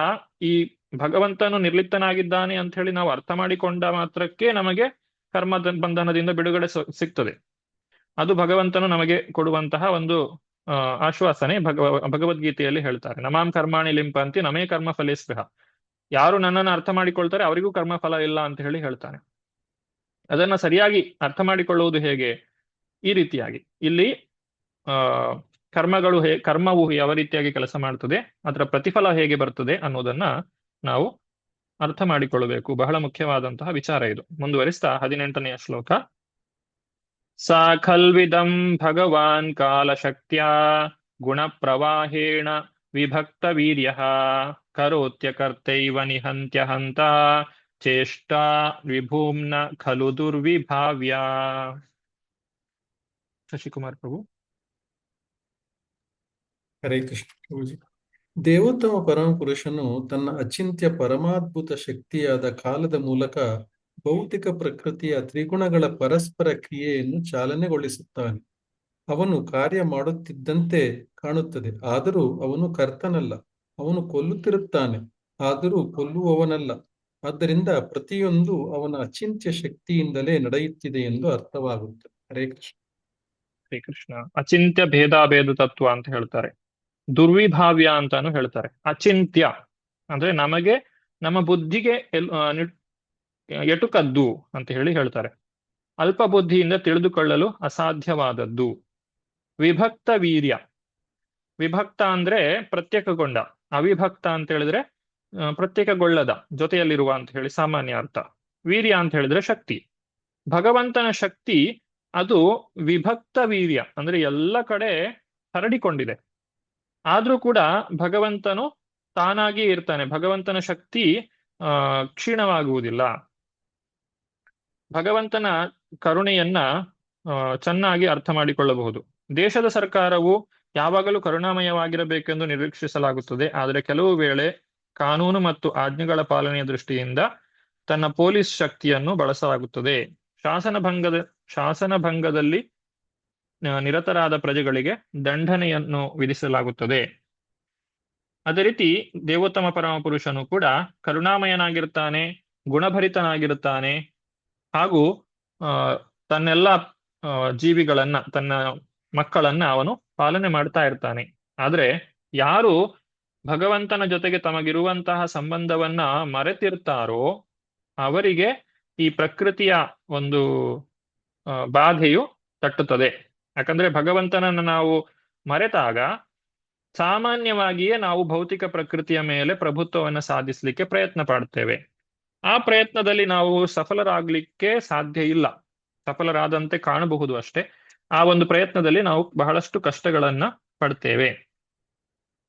ಈ ಭಗವಂತನು ನಿರ್ಲಿಪ್ತನಾಗಿದ್ದಾನೆ ಅಂತ ಹೇಳಿ ನಾವು ಅರ್ಥ ಮಾಡಿಕೊಂಡ ಮಾತ್ರಕ್ಕೆ ನಮಗೆ ಕರ್ಮ ಬಂಧನದಿಂದ ಬಿಡುಗಡೆ ಸಿಗ್ತದೆ. ಅದು ಭಗವಂತನು ನಮಗೆ ಕೊಡುವಂತಹ ಒಂದು ಆಶ್ವಾಸನೆ. ಭಗವದ್ಗೀತೆಯಲ್ಲಿ ಹೇಳ್ತಾರೆ, ನಮಾಂ ಕರ್ಮಾಣಿ ಲಿಂಪಂತಿ ನಮೇ ಕರ್ಮ ಫಲೇಸ್ಪೃಹ. ಯಾರು ನನ್ನನ್ನು ಅರ್ಥ ಮಾಡಿಕೊಳ್ತಾರೆ ಅವರಿಗೂ ಕರ್ಮ ಫಲ ಇಲ್ಲ ಅಂತ ಹೇಳಿ ಹೇಳ್ತಾನೆ. ಅದನ್ನ ಸರಿಯಾಗಿ ಅರ್ಥ ಮಾಡಿಕೊಳ್ಳುವುದು ಹೇಗೆ? ಈ ರೀತಿಯಾಗಿ ಇಲ್ಲಿ ಕರ್ಮವು ಯಾವ ರೀತಿಯಾಗಿ ಕೆಲಸ ಮಾಡ್ತದೆ, ಅದರ ಪ್ರತಿಫಲ ಹೇಗೆ ಬರ್ತದೆ ಅನ್ನೋದನ್ನ ನಾವು ಅರ್ಥ ಮಾಡಿಕೊಳ್ಳಬೇಕು. ಬಹಳ ಮುಖ್ಯವಾದಂತಹ ವಿಚಾರ ಇದು. ಮುಂದುವರಿಸ್ತಾ 18ನೆಯ ಶ್ಲೋಕ. ಸಾ ಖಲ್ವಿದಂ ಭಗವಾನ್ ಕಾಲಶಕ್ತ್ಯಾ ಗುಣ ಪ್ರವಾಹೇಣ ವಿಭಕ್ತ ವೀರ್ಯ ಕರೋತ್ಯ ಕರ್ತೈವ ನಿಹಂತ್ಯ ಹಂತ ಚೇಷ್ಟಾ ವಿಭೂಮ್ನ ಖಲು ದುರ್ವಿಭಾವ್ಯ. ಶಶಿಕುಮಾರ್ ಪ್ರಭು. ಹರೇ ಕೃಷ್ಣ ಪ್ರಭುಜಿ. ದೇವೋತ್ತಮ ಪರಮಪುರುಷನು ತನ್ನ ಅಚಿಂತ್ಯ ಪರಮಾದ್ಭುತ ಶಕ್ತಿಯಾದ ಕಾಲದ ಮೂಲಕ ಭೌತಿಕ ಪ್ರಕೃತಿಯ ತ್ರಿಗುಣಗಳ ಪರಸ್ಪರ ಕ್ರಿಯೆಯನ್ನು ಚಾಲನೆಗೊಳಿಸುತ್ತಾನೆ. ಅವನು ಕಾರ್ಯ ಮಾಡುತ್ತಿದ್ದಂತೆ ಕಾಣುತ್ತದೆ, ಆದರೂ ಅವನು ಕರ್ತನಲ್ಲ. ಅವನು ಕೊಲ್ಲುತ್ತಿರುತ್ತಾನೆ, ಆದರೂ ಕೊಲ್ಲುವವನಲ್ಲ. ಆದ್ದರಿಂದ ಪ್ರತಿಯೊಂದು ಅವನ ಅಚಿಂತ್ಯ ಶಕ್ತಿಯಿಂದಲೇ ನಡೆಯುತ್ತಿದೆ ಎಂದು ಅರ್ಥವಾಗುತ್ತದೆ. ಹರೇ ಕೃಷ್ಣ. ಹರೇ ಕೃಷ್ಣ. ಅಚಿಂತ್ಯ ಭೇದಾಭೇದ ತತ್ವ ಅಂತ ಹೇಳ್ತಾರೆ, ದುರ್ವಿಭಾವ್ಯ ಅಂತಾನು ಹೇಳ್ತಾರೆ. ಅಚಿಂತ್ಯ ಅಂದ್ರೆ ನಮಗೆ ನಮ್ಮ ಬುದ್ಧಿಗೆ ಎಟುಕದ್ದು ಅಂತ ಹೇಳ್ತಾರೆ. ಅಲ್ಪ ಬುದ್ಧಿಯಿಂದ ತಿಳಿದುಕೊಳ್ಳಲು ಅಸಾಧ್ಯವಾದದ್ದು. ವಿಭಕ್ತ ವೀರ್ಯ. ವಿಭಕ್ತ ಅಂದ್ರೆ ಪ್ರತ್ಯೇಕಗೊಂಡ, ಅವಿಭಕ್ತ ಅಂತ ಹೇಳಿದ್ರೆ ಪ್ರತ್ಯೇಕಗೊಳ್ಳದ, ಜೊತೆಯಲ್ಲಿರುವ ಅಂತ ಹೇಳಿ ಸಾಮಾನ್ಯ ಅರ್ಥ. ವೀರ್ಯ ಅಂತ ಹೇಳಿದ್ರೆ ಶಕ್ತಿ. ಭಗವಂತನ ಶಕ್ತಿ ಅದು ವಿಭಕ್ತ ವೀರ್ಯ ಅಂದ್ರೆ ಎಲ್ಲ ಕಡೆ ಹರಡಿಕೊಂಡಿದೆ. ಆದ್ರೂ ಕೂಡ ಭಗವಂತನು ತಾನಾಗಿ ಇರ್ತಾನೆ. ಭಗವಂತನ ಶಕ್ತಿ ಕ್ಷೀಣವಾಗುವುದಿಲ್ಲ. ಭಗವಂತನ ಕರುಣೆಯನ್ನ ಚೆನ್ನಾಗಿ ಅರ್ಥ ಮಾಡಿಕೊಳ್ಳಬಹುದು. ದೇಶದ ಸರ್ಕಾರವು ಯಾವಾಗಲೂ ಕರುಣಾಮಯವಾಗಿರಬೇಕೆಂದು ನಿರೀಕ್ಷಿಸಲಾಗುತ್ತದೆ. ಆದರೆ ಕೆಲವು ವೇಳೆ ಕಾನೂನು ಮತ್ತು ಆಜ್ಞೆಗಳ ಪಾಲನೆಯ ದೃಷ್ಟಿಯಿಂದ ತನ್ನ ಪೊಲೀಸ್ ಶಕ್ತಿಯನ್ನು ಬಳಸಲಾಗುತ್ತದೆ. ಶಾಸನಭಂಗದಲ್ಲಿ ನಿರತರಾದ ಪ್ರಜೆಗಳಿಗೆ ದಂಡನೆಯನ್ನು ವಿಧಿಸಲಾಗುತ್ತದೆ. ಅದೇ ರೀತಿ ದೇವೋತ್ತಮ ಪರಮಪುರುಷನು ಕೂಡ ಕರುಣಾಮಯನಾಗಿರ್ತಾನೆ, ಗುಣಭರಿತನಾಗಿರುತ್ತಾನೆ, ಹಾಗೂ ತನ್ನೆಲ್ಲ ಜೀವಿಗಳನ್ನ, ತನ್ನ ಮಕ್ಕಳನ್ನ ಅವನು ಪಾಲನೆ ಮಾಡ್ತಾ ಇರ್ತಾನೆ. ಆದ್ರೆ ಯಾರು ಭಗವಂತನ ಜೊತೆಗೆ ತಮಗಿರುವಂತಹ ಸಂಬಂಧವನ್ನ ಮರೆತಿರ್ತಾರೋ ಅವರಿಗೆ ಈ ಪ್ರಕೃತಿಯ ಒಂದು ಬಾಧೆಯು ತಟ್ಟುತ್ತದೆ. ಯಾಕಂದ್ರೆ ಭಗವಂತನನ್ನು ನಾವು ಮರೆತಾಗ ಸಾಮಾನ್ಯವಾಗಿಯೇ ನಾವು ಭೌತಿಕ ಪ್ರಕೃತಿಯ ಮೇಲೆ ಪ್ರಭುತ್ವವನ್ನು ಸಾಧಿಸಲಿಕ್ಕೆ ಪ್ರಯತ್ನ ಪಡ್ತೇವೆ. ಆ ಪ್ರಯತ್ನದಲ್ಲಿ ನಾವು ಸಫಲರಾಗ್ಲಿಕ್ಕೆ ಸಾಧ್ಯ ಇಲ್ಲ, ಸಫಲರಾದಂತೆ ಕಾಣಬಹುದು ಅಷ್ಟೇ. ಆ ಒಂದು ಪ್ರಯತ್ನದಲ್ಲಿ ನಾವು ಬಹಳಷ್ಟು ಕಷ್ಟಗಳನ್ನ ಪಡ್ತೇವೆ.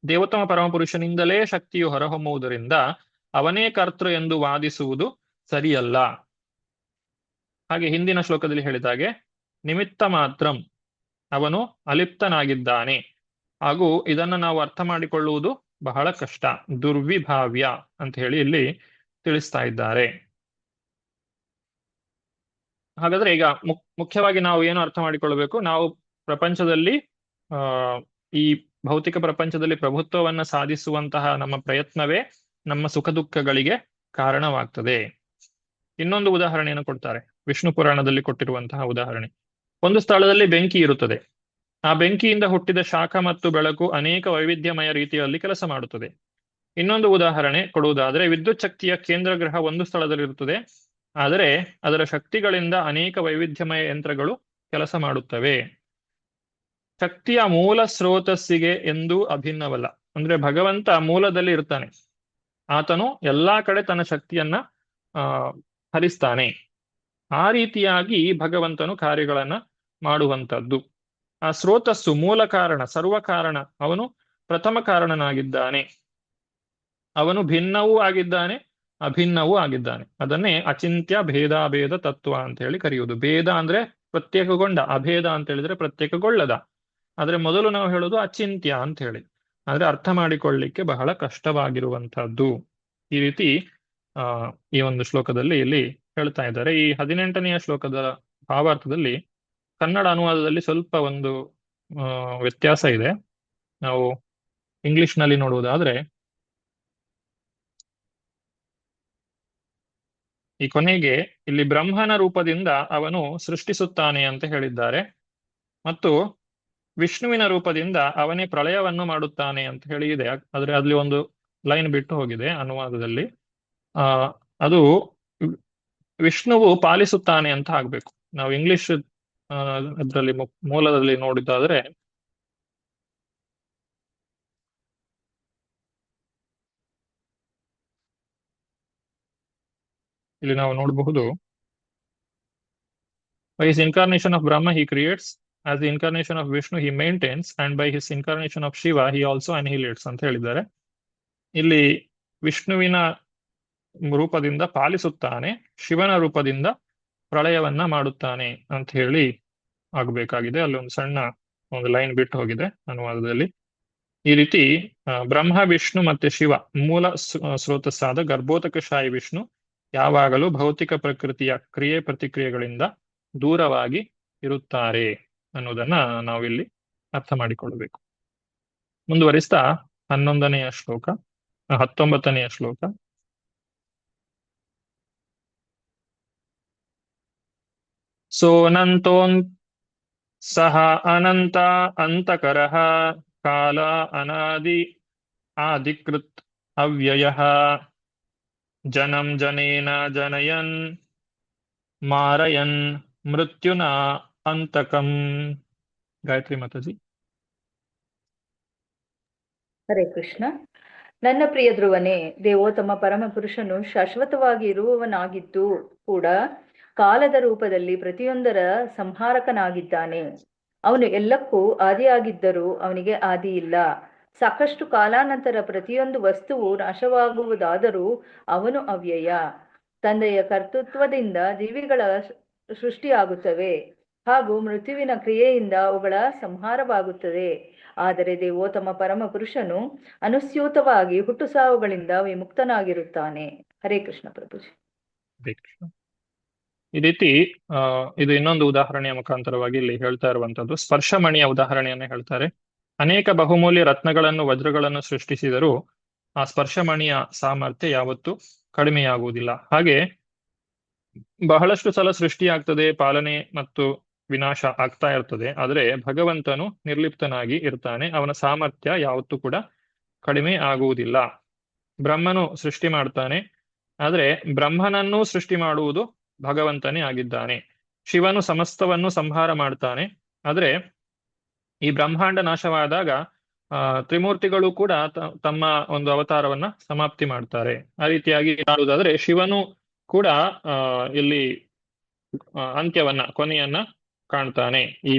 ದೇವೋತ್ತಮ ಪರಮಪುರುಷನಿಂದಲೇ ಶಕ್ತಿಯು ಹೊರಹೊಮ್ಮುವುದರಿಂದ ಅವನೇ ಕರ್ತೃ ಎಂದು ವಾದಿಸುವುದು ಸರಿಯಲ್ಲ. ಹಾಗೆ ಹಿಂದಿನ ಶ್ಲೋಕದಲ್ಲಿ ಹೇಳಿದಾಗೆ ನಿಮಿತ್ತ ಮಾತ್ರಂ, ಅವನು ಅಲಿಪ್ತನಾಗಿದ್ದಾನೆ. ಹಾಗೂ ಇದನ್ನು ನಾವು ಅರ್ಥ ಮಾಡಿಕೊಳ್ಳುವುದು ಬಹಳ ಕಷ್ಟ, ದುರ್ವಿಭಾವ್ಯ ಅಂತ ಹೇಳಿ ಇಲ್ಲಿ ತಿಳಿಸ್ತಾ ಇದ್ದಾರೆ. ಹಾಗಾದ್ರೆ ಈಗ ಮುಖ್ಯವಾಗಿ ನಾವು ಏನು ಅರ್ಥ ಮಾಡಿಕೊಳ್ಳಬೇಕು? ನಾವು ಪ್ರಪಂಚದಲ್ಲಿ ಈ ಭೌತಿಕ ಪ್ರಪಂಚದಲ್ಲಿ ಪ್ರಭುತ್ವವನ್ನ ಸಾಧಿಸುವಂತಹ ನಮ್ಮ ಪ್ರಯತ್ನವೇ ನಮ್ಮ ಸುಖ ದುಃಖಗಳಿಗೆ ಕಾರಣವಾಗ್ತದೆ. ಇನ್ನೊಂದು ಉದಾಹರಣೆಯನ್ನು ಕೊಡ್ತಾರೆ, ವಿಷ್ಣು ಪುರಾಣದಲ್ಲಿ ಕೊಟ್ಟಿರುವಂತಹ ಉದಾಹರಣೆ. ಒಂದು ಸ್ಥಳದಲ್ಲಿ ಬೆಂಕಿ ಇರುತ್ತದೆ. ಆ ಬೆಂಕಿಯಿಂದ ಹುಟ್ಟಿದ ಶಾಖ ಮತ್ತು ಬೆಳಕು ಅನೇಕ ವೈವಿಧ್ಯಮಯ ರೀತಿಯಲ್ಲಿ ಕೆಲಸ ಮಾಡುತ್ತದೆ. ಇನ್ನೊಂದು ಉದಾಹರಣೆ ಕೊಡುವುದಾದರೆ, ವಿದ್ಯುತ್ ಶಕ್ತಿಯ ಕೇಂದ್ರ ಗ್ರಹ ಒಂದು ಸ್ಥಳದಲ್ಲಿರುತ್ತದೆ, ಆದರೆ ಅದರ ಶಕ್ತಿಗಳಿಂದ ಅನೇಕ ವೈವಿಧ್ಯಮಯ ಯಂತ್ರಗಳು ಕೆಲಸ ಮಾಡುತ್ತವೆ. ಶಕ್ತಿಯ ಮೂಲ ಸ್ರೋತಸ್ಸಿಗೆ ಎಂದೂ ಅಭಿನ್ನವಲ್ಲ. ಅಂದ್ರೆ ಭಗವಂತ ಮೂಲದಲ್ಲಿ ಇರ್ತಾನೆ, ಆತನು ಎಲ್ಲಾ ಕಡೆ ತನ್ನ ಶಕ್ತಿಯನ್ನ ಆ ಹರಿಸ್ತಾನೆ. ಆ ರೀತಿಯಾಗಿ ಭಗವಂತನು ಕಾರ್ಯಗಳನ್ನ ಮಾಡುವಂಥದ್ದು. ಆ ಸ್ರೋತಸ್ಸು, ಮೂಲ ಕಾರಣ, ಸರ್ವ ಕಾರಣ, ಅವನು ಪ್ರಥಮ ಕಾರಣನಾಗಿದ್ದಾನೆ. ಅವನು ಭಿನ್ನವೂ ಆಗಿದ್ದಾನೆ, ಅಭಿನ್ನವೂ ಆಗಿದ್ದಾನೆ. ಅದನ್ನೇ ಅಚಿಂತ್ಯ ಭೇದಾಭೇದ ತತ್ವ ಅಂತ ಹೇಳಿ ಕರೆಯುವುದು. ಭೇದ ಅಂದ್ರೆ ಪ್ರತ್ಯೇಕಗೊಂಡ, ಅಭೇದ ಅಂತ ಹೇಳಿದ್ರೆ ಪ್ರತ್ಯೇಕಗೊಳ್ಳದ. ಆದ್ರೆ ಮೊದಲು ನಾವು ಹೇಳೋದು ಅಚಿಂತ್ಯ ಅಂತ ಹೇಳಿ, ಅಂದ್ರೆ ಅರ್ಥ ಮಾಡಿಕೊಳ್ಳಿಕ್ಕೆ ಬಹಳ ಕಷ್ಟವಾಗಿರುವಂತಹದ್ದು. ಈ ರೀತಿ ಈ ಒಂದು ಶ್ಲೋಕದಲ್ಲಿ ಇಲ್ಲಿ ಹೇಳ್ತಾ ಇದ್ದಾರೆ. ಈ 18ನೆಯ ಶ್ಲೋಕದ ಭಾವಾರ್ಥದಲ್ಲಿ ಕನ್ನಡ ಅನುವಾದದಲ್ಲಿ ಸ್ವಲ್ಪ ಒಂದು ವ್ಯತ್ಯಾಸ ಇದೆ. ನಾವು ಇಂಗ್ಲಿಷ್ನಲ್ಲಿ ನೋಡುವುದಾದ್ರೆ, ಈ ಕೊನೆಗೆ ಇಲ್ಲಿ ಬ್ರಹ್ಮನ ರೂಪದಿಂದ ಅವನು ಸೃಷ್ಟಿಸುತ್ತಾನೆ ಅಂತ ಹೇಳಿದ್ದಾರೆ, ಮತ್ತು ವಿಷ್ಣುವಿನ ರೂಪದಿಂದ ಅವನೇ ಪ್ರಳಯವನ್ನು ಮಾಡುತ್ತಾನೆ ಅಂತ ಹೇಳಿ ಇದೆ. ಆದ್ರೆ ಅಲ್ಲಿ ಒಂದು ಲೈನ್ ಬಿಟ್ಟು ಹೋಗಿದೆ ಅನುವಾದದಲ್ಲಿ. ಅದು ವಿಷ್ಣುವು ಪಾಲಿಸುತ್ತಾನೆ ಅಂತ ಆಗ್ಬೇಕು. ನಾವು ಇಂಗ್ಲಿಷ್ ಅದರಲ್ಲಿ ಮೂಲದಲ್ಲಿ ನೋಡಿದ್ದಾದ್ರೆ ಇಲ್ಲಿ ನಾವು ನೋಡಬಹುದು, by his incarnation of Brahma he creates, as the incarnation of Vishnu he maintains, and by his incarnation of Shiva he also annihilates ಅಂತ ಹೇಳಿದ್ದಾರೆ. ಇಲ್ಲಿ ವಿಷ್ಣುವಿನ ರೂಪದಿಂದ ಪಾಲಿಸುತ್ತಾನೆ, ಶಿವನ ರೂಪದಿಂದ ಪ್ರಳಯವನ್ನ ಮಾಡುತ್ತಾನೆ ಅಂತ ಹೇಳಿ ಆಗಬೇಕಾಗಿದೆ. ಅಲ್ಲಿ ಒಂದು ಸಣ್ಣ ಒಂದು ಲೈನ್ ಬಿಟ್ಟು ಹೋಗಿದೆ ಅನುವಾದದಲ್ಲಿ. ಈ ರೀತಿ ಬ್ರಹ್ಮ, ವಿಷ್ಣು ಮತ್ತೆ ಶಿವ, ಮೂಲ ಸ್ರೋತಸ್ಸಾದ ಗರ್ಭೋತಕಶಾಹಿ ವಿಷ್ಣು ಯಾವಾಗಲೂ ಭೌತಿಕ ಪ್ರಕೃತಿಯ ಕ್ರಿಯೆ ಪ್ರತಿಕ್ರಿಯೆಗಳಿಂದ ದೂರವಾಗಿ ಇರುತ್ತಾರೆ ಅನ್ನೋದನ್ನ ನಾವಿಲ್ಲಿ ಅರ್ಥ ಮಾಡಿಕೊಳ್ಳಬೇಕು. ಮುಂದುವರಿಸ್ತಾ 19ನೆಯ ಶ್ಲೋಕ, 19ನೆಯ ಶ್ಲೋಕ. ಸೋನಂತೋನ್ ಸಹ ಅನಂತ ಅಂತಕರಃ ಕಾಲ ಅನಾದಿ ಆದಿಕೃತ್ ಅವ್ಯಯಃ ಜನಂ ಜನೇನ ಜನಯನ್ ಮಾರಯನ್ ಮೃತ್ಯುನಾ ಅಂತಕಂ. ಗಾಯತ್ರಿ ಮಾತಾಜಿ. ಹರೇ ಕೃಷ್ಣ. ನನ್ನ ಪ್ರಿಯ ಧ್ರುವನೇ, ದೇವೋತ್ತಮ ಪರಮಪುರುಷನು ಶಾಶ್ವತವಾಗಿ ಇರುವವನಾಗಿದ್ದು ಕೂಡ ಕಾಲದ ರೂಪದಲ್ಲಿ ಪ್ರತಿಯೊಂದರ ಸಂಹಾರಕನಾಗಿದ್ದಾನೆ. ಅವನು ಎಲ್ಲಕ್ಕೂ ಆದಿಯಾಗಿದ್ದರೂ ಅವನಿಗೆ ಆದಿ ಇಲ್ಲ. ಸಾಕಷ್ಟು ಕಾಲಾನಂತರ ಪ್ರತಿಯೊಂದು ವಸ್ತುವು ನಾಶವಾಗುವುದಾದರೂ ಅವನು ಅವ್ಯಯ. ತಂದೆಯ ಕರ್ತೃತ್ವದಿಂದ ಜೀವಿಗಳ ಸೃಷ್ಟಿಯಾಗುತ್ತವೆ ಹಾಗೂ ಮೃತ್ಯುವಿನ ಕ್ರಿಯೆಯಿಂದ ಅವುಗಳ ಸಂಹಾರವಾಗುತ್ತದೆ. ಆದರೆ ದೇವೋತ್ತಮ ಪರಮ ಪುರುಷನು ಅನುಸ್ಯೂತವಾಗಿ ಹುಟ್ಟು ಸಾವುಗಳಿಂದ ವಿಮುಕ್ತನಾಗಿರುತ್ತಾನೆ. ಹರೇ ಕೃಷ್ಣ ಪ್ರಭುಜಿ. ಹರೇ ಕೃಷ್ಣ. ಈ ರೀತಿ ಇದು ಇನ್ನೊಂದು ಉದಾಹರಣೆಯ ಮುಖಾಂತರವಾಗಿ ಇಲ್ಲಿ ಹೇಳ್ತಾ ಇರುವಂತದ್ದು ಸ್ಪರ್ಶಮಣಿಯ ಉದಾಹರಣೆಯನ್ನ ಹೇಳ್ತಾರೆ. ಅನೇಕ ಬಹುಮೂಲ್ಯ ರತ್ನಗಳನ್ನು, ವಜ್ರಗಳನ್ನು ಸೃಷ್ಟಿಸಿದರೂ ಆ ಸ್ಪರ್ಶಮಣಿಯ ಸಾಮರ್ಥ್ಯ ಯಾವತ್ತೂ ಕಡಿಮೆಯಾಗುವುದಿಲ್ಲ. ಹಾಗೆ ಬಹಳಷ್ಟು ಸಲ ಸೃಷ್ಟಿಯಾಗ್ತದೆ, ಪಾಲನೆ ಮತ್ತು ವಿನಾಶ ಆಗ್ತಾ ಇರ್ತದೆ. ಆದರೆ ಭಗವಂತನು ನಿರ್ಲಿಪ್ತನಾಗಿ ಇರ್ತಾನೆ, ಅವನ ಸಾಮರ್ಥ್ಯ ಯಾವತ್ತೂ ಕೂಡ ಕಡಿಮೆ ಆಗುವುದಿಲ್ಲ. ಬ್ರಹ್ಮನು ಸೃಷ್ಟಿ ಮಾಡ್ತಾನೆ, ಆದರೆ ಬ್ರಹ್ಮನನ್ನು ಸೃಷ್ಟಿ ಮಾಡುವುದು ಭಗವಂತನೇ ಆಗಿದ್ದಾನೆ. ಶಿವನು ಸಮಸ್ತವನ್ನು ಸಂಹಾರ ಮಾಡ್ತಾನೆ, ಆದರೆ ಈ ಬ್ರಹ್ಮಾಂಡ ನಾಶವಾದಾಗ ತ್ರಿಮೂರ್ತಿಗಳು ಕೂಡ ತಮ್ಮ ಒಂದು ಅವತಾರವನ್ನ ಸಮಾಪ್ತಿ ಮಾಡ್ತಾರೆ. ಆ ರೀತಿಯಾಗಿ ಹೇಳುವುದಾದ್ರೆ ಶಿವನು ಕೂಡ ಇಲ್ಲಿ ಕೊನೆಯನ್ನ ಕಾಣ್ತಾನೆ